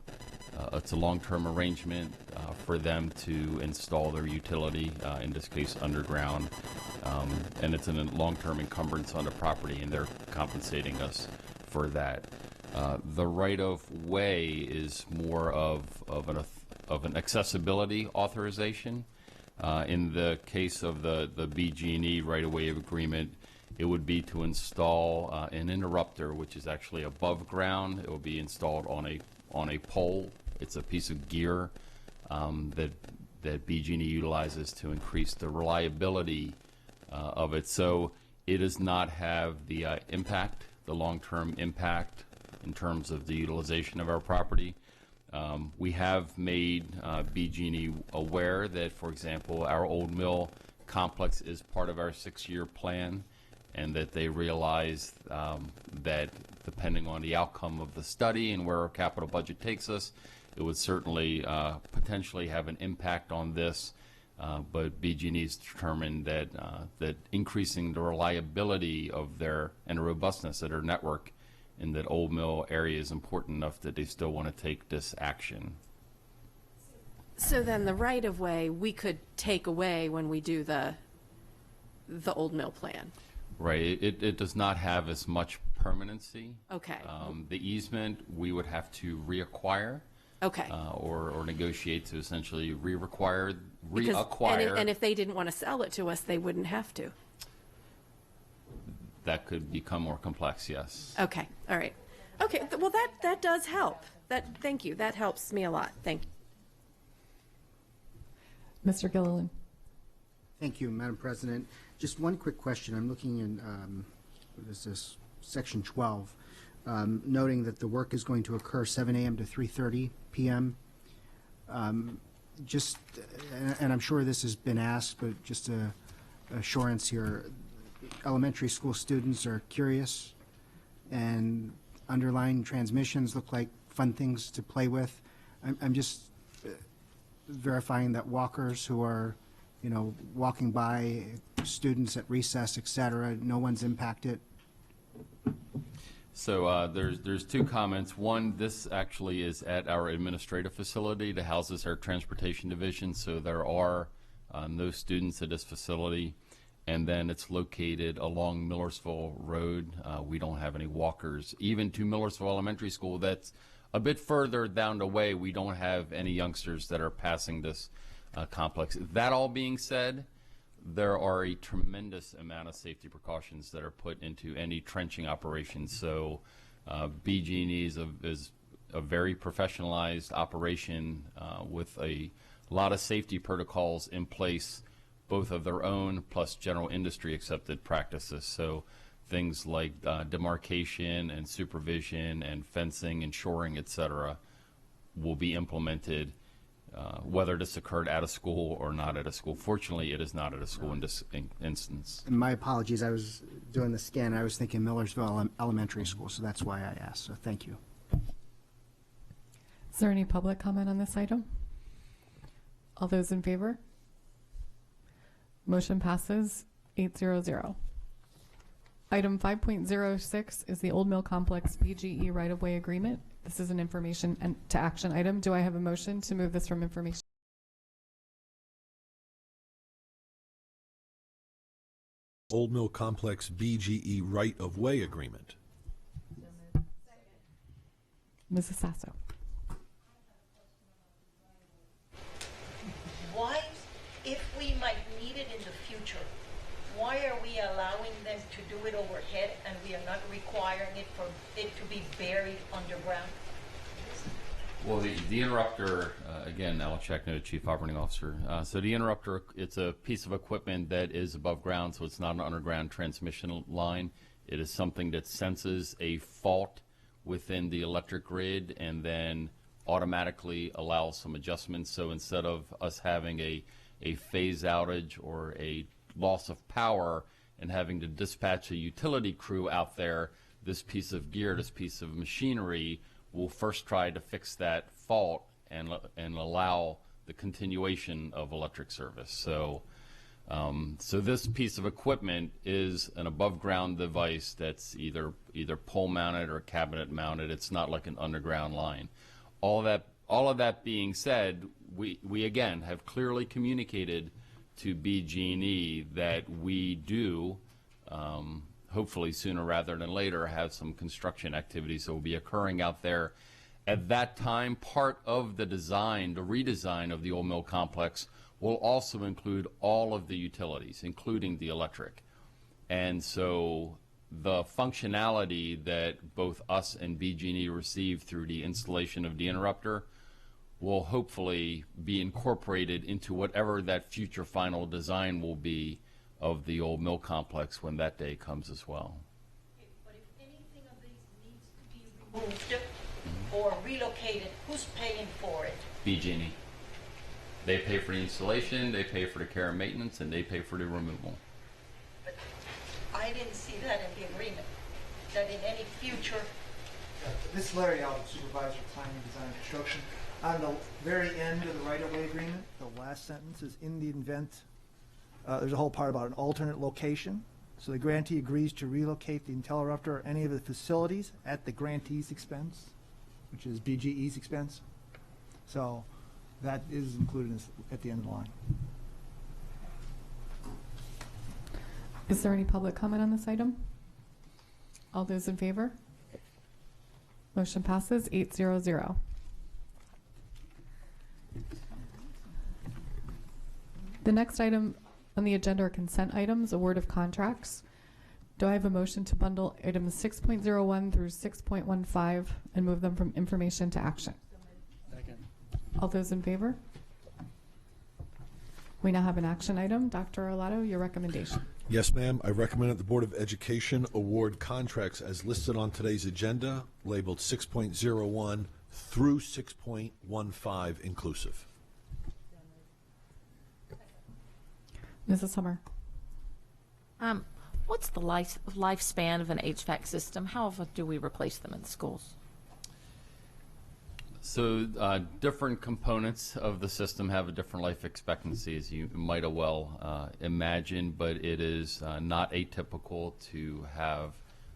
It's a long-term arrangement for them to install their utility, in this case underground, and it's a long-term encumbrance on the property, and they're compensating us for that. The right-of-way is more of an accessibility authorization. In the case of the BG&E right-of-way agreement, it would be to install an interrupter, which is actually above ground. It will be installed on a pole. It's a piece of gear that BG&E utilizes to increase the reliability of it. So it does not have the impact, the long-term impact in terms of the utilization of our property. We have made BG&E aware that, for example, our Old Mill complex is part of our 6-year plan, and that they realize that depending on the outcome of the study and where our capital budget takes us, it would certainly potentially have an impact on this. But BG&E has determined that increasing the reliability of their and the robustness of their network in that Old Mill area is important enough that they still want to take this action. So then the right-of-way we could take away when we do the Old Mill plan. Right. It does not have as much permanency. Okay. The easement we would have to reacquire. Okay. Or negotiate to essentially reacquire. And if they didn't want to sell it to us, they wouldn't have to. that could become more complex, yes. Okay, all right. Okay, well, that does help. Thank you. That helps me a lot. Thank you. Mr. Gilliland. Thank you, Madam President. Just one quick question. I'm looking in, what is this, Section 12, noting that the work is going to occur 7 a.m. to 3:30 p.m. Just, and I'm sure this has been asked, but just a assurance here, elementary school students are curious, and underlying transmissions look like fun things to play with. I'm just verifying that walkers who are, you know, walking by, students at recess, et cetera, no one's impacted. So there's two comments. One, this actually is at our administrative facility that houses our transportation division, so there are no students at this facility. And then it's located along Millersville Road. We don't have any walkers. Even to Millersville Elementary School, that's a bit further down the way, we don't have any youngsters that are passing this complex. That all being said, there are a tremendous amount of safety precautions that are put into any trenching operation. So BG&E is a very professionalized operation with a lot of safety protocols in place, both of their own plus general industry accepted practices. So things like demarcation and supervision and fencing and shoring, et cetera, will be implemented whether this occurred at a school or not at a school. Fortunately, it is not at a school in this instance. And my apologies, I was doing the scan. I was thinking Millersville Elementary School, so that's why I asked. So thank you. Is there any public comment on this item? All those in favor? Motion passes 800. Item 5.06 is the Old Mill Complex BGE right-of-way agreement. This is an information and to action item. Do I have a motion to move this from information? Old Mill Complex BGE right-of-way agreement. Mrs. Sasso. Why, if we might need it in the future, why are we allowing them to do it overhead and we are not requiring it for it to be buried underground? Well, the interrupter, again, Alan Checkno, Chief Operating Officer. So the interrupter, it's a piece of equipment that is above ground, so it's not an underground transmission line. It is something that senses a fault within the electric grid and then automatically allows some adjustments. So instead of us having a phase outage or a loss of power and having to dispatch a utility crew out there, this piece of gear, this piece of machinery will first try to fix that fault and allow the continuation of electric service. So so this piece of equipment is an above ground device that's either pole mounted or cabinet mounted. It's not like an underground line. All of that being said, we again have clearly communicated to BG&E that we do, hopefully sooner rather than later, have some construction activities that will be occurring out there. At that time, part of the design, the redesign of the Old Mill Complex will also include all of the utilities, including the electric. And so the functionality that both us and BG&E receive through the installation of the interrupter will hopefully be incorporated into whatever that future final design will be of the Old Mill Complex when that day comes as well. But if anything of these needs to be removed or relocated, who's paying for it? BG&E. They pay for the installation, they pay for the care and maintenance, and they pay for the removal. But I didn't see that in the agreement, that in any future. This is Larry Albert, Supervisor of Planning, Design, and Construction. On the very end of the right-of-way agreement, the last sentence is in the event, there's a whole part about an alternate location. So the grantee agrees to relocate the interrupter or any of the facilities at the grantee's expense, which is BGE's expense. So that is included at the end of the line. Is there any public comment on this item? All those in favor? Motion passes 800. The next item on the agenda are consent items, award of contracts. Do I have a motion to bundle items 6.01 through 6.15 and move them from information to action? Second. All those in favor? We now have an action item. Dr. Arlato, your recommendation. Yes, ma'am. I recommend that the Board of Education award contracts as listed on today's agenda, labeled 6.01 through 6.15 inclusive. Mrs. Hummer. What's the lifespan of an HVAC system? How often do we replace them in the schools? So different components of the system have a different life expectancy, as you might have well imagine, but it is not atypical to have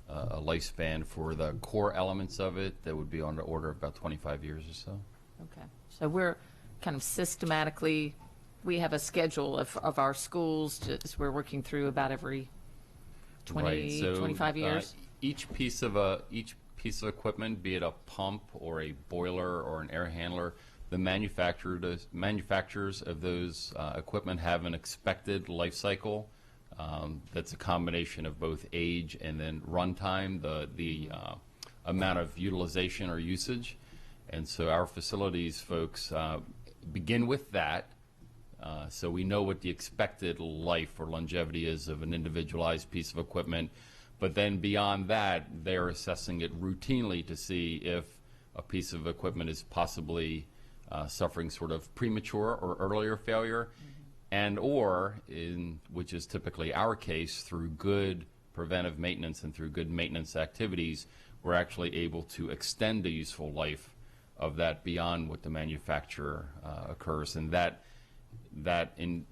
a lifespan for the core elements of it that would be on the order of about 25 years or so. Okay. So we're kind of systematically, we have a schedule of our schools, just we're working through about every 20, Right. So, 25 years? Each piece of equipment, be it a pump or a boiler or an air handler, the manufacturers of those equipment have an expected life cycle that's a combination of both age and then runtime, the amount of utilization or usage. And so our facilities folks begin with that. So we know what the expected life or longevity is of an individualized piece of equipment. But then beyond that, they're assessing it routinely to see if a piece of equipment is possibly suffering sort of premature or earlier failure, and or, which is typically our case, through good preventive maintenance and through good maintenance activities, we're actually able to extend the useful life of that beyond what the manufacturer occurs. And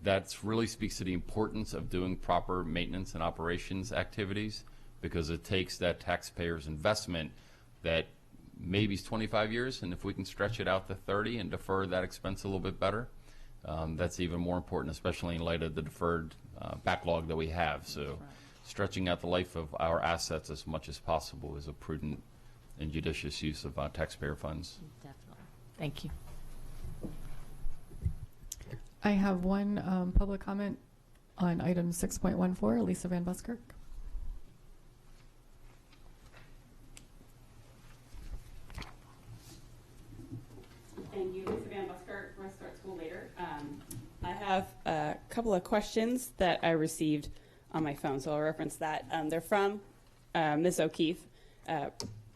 that's really speaks to the importance of doing proper maintenance and operations activities, because it takes that taxpayer's investment that maybe is 25 years, and if we can stretch it out to 30 and defer that expense a little bit better, that's even more important, especially in light of the deferred backlog that we have. So stretching out the life of our assets as much as possible is a prudent and judicious use of taxpayer funds. Definitely. Thank you. I have one public comment on item 6.14. Lisa Van Buskirk. Thank you, Lisa Van Buskirk, Rest Start School Later. I have a couple of questions that I received on my phone, so I'll reference that. They're from Ms. O'Keefe.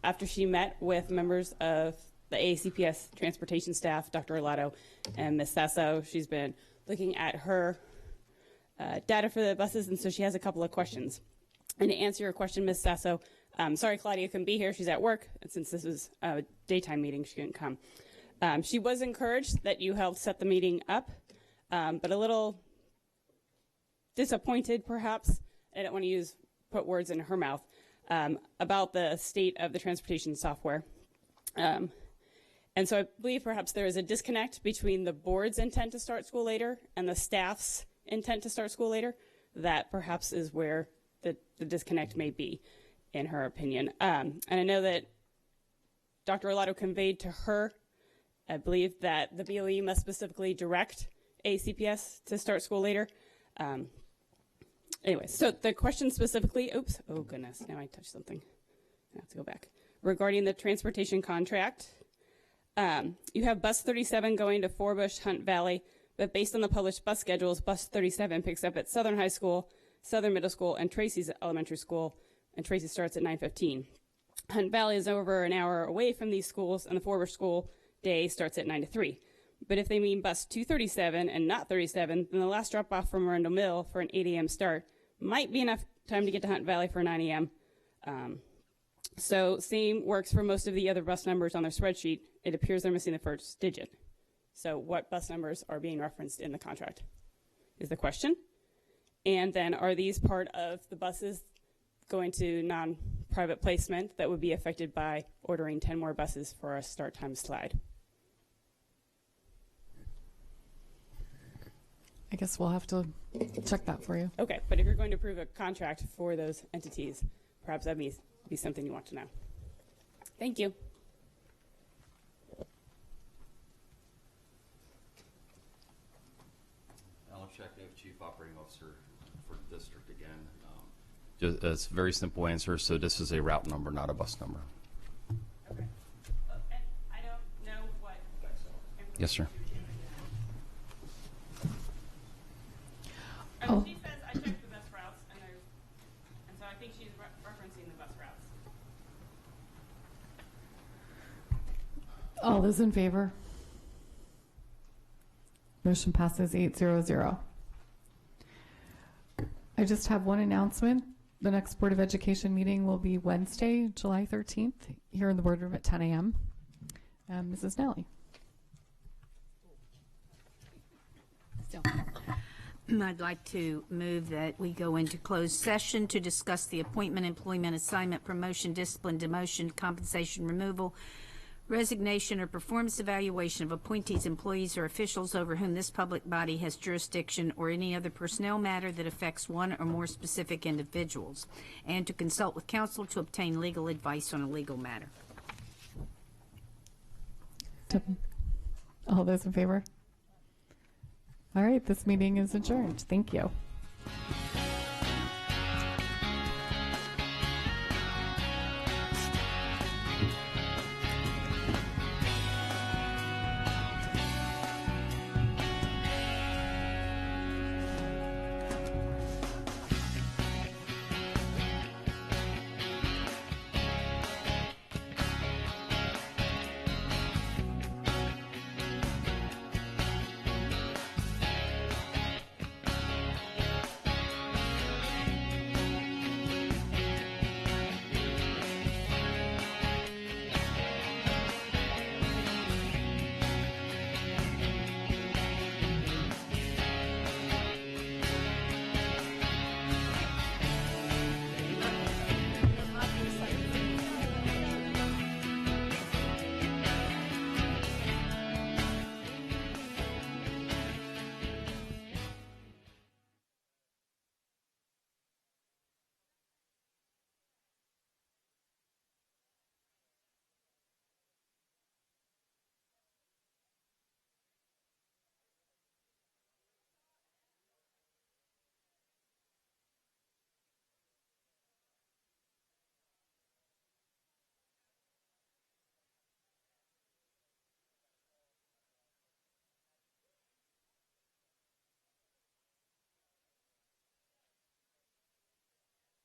After she met with members of the AACPS transportation staff, Dr. Arlato and Ms. Sasso, she's been looking at her data for the buses, and so she has a couple of questions. And to answer your question, Ms. Sasso, sorry Claudia couldn't be here, she's at work, and since this was a daytime meeting, she couldn't come. She was encouraged that you helped set the meeting up, but a little disappointed, perhaps, I don't want to put words in her mouth, about the state of the transportation software. And so I believe perhaps there is a disconnect between the board's intent to start school later and the staff's intent to start school later. That perhaps is where the disconnect may be, in her opinion. And I know that Dr. Arlato conveyed to her, I believe, that the BOE must specifically direct ACPS to start school later. Anyway, so the question specifically, oops, oh goodness, now I touched something. I have to go back. Regarding the transportation contract, you have bus 37 going to Forbush, Hunt Valley, but based on the published bus schedules, bus 37 picks up at Southern High School, Southern Middle School, and Tracy's Elementary School, and Tracy starts at 9:15. Hunt Valley is over an hour away from these schools, and the Forbush school day starts at 9 to 3. But if they mean bus 237 and not 37, then the last drop-off from Arundel Mill for an 8 a.m. start might be enough time to get to Hunt Valley for 9 a.m. So same works for most of the other bus numbers on their spreadsheet. It appears they're missing the first digit. So what bus numbers are being referenced in the contract is the question. And then are these part of the buses going to non-private placement that would be affected by ordering 10 more buses for a start time slide? I guess we'll have to check that for you. Okay, but if you're going to approve a contract for those entities, perhaps that be something you want to know. Thank you. Alan Sheknev, Chief Operating Officer for the district again. Just, it's a very simple answer. So this is a route number, not a bus number. Okay. And I don't know what. Yes, sir. Oh. She says I checked the bus routes, and so I think she's referencing the bus routes. All those in favor? Motion passes 800. I just have one announcement. The next Board of Education meeting will be Wednesday, July 13th, here in the boardroom at 10 a.m. Mrs. Nally. I'd like to move that we go into closed session to discuss the appointment, employment, assignment, promotion, discipline, demotion, compensation, removal, resignation, or performance evaluation of appointees, employees, or officials over whom this public body has jurisdiction, or any other personnel matter that affects one or more specific individuals, and to consult with counsel to obtain legal advice on a legal matter. All those in favor? All right, this meeting is adjourned. Thank you.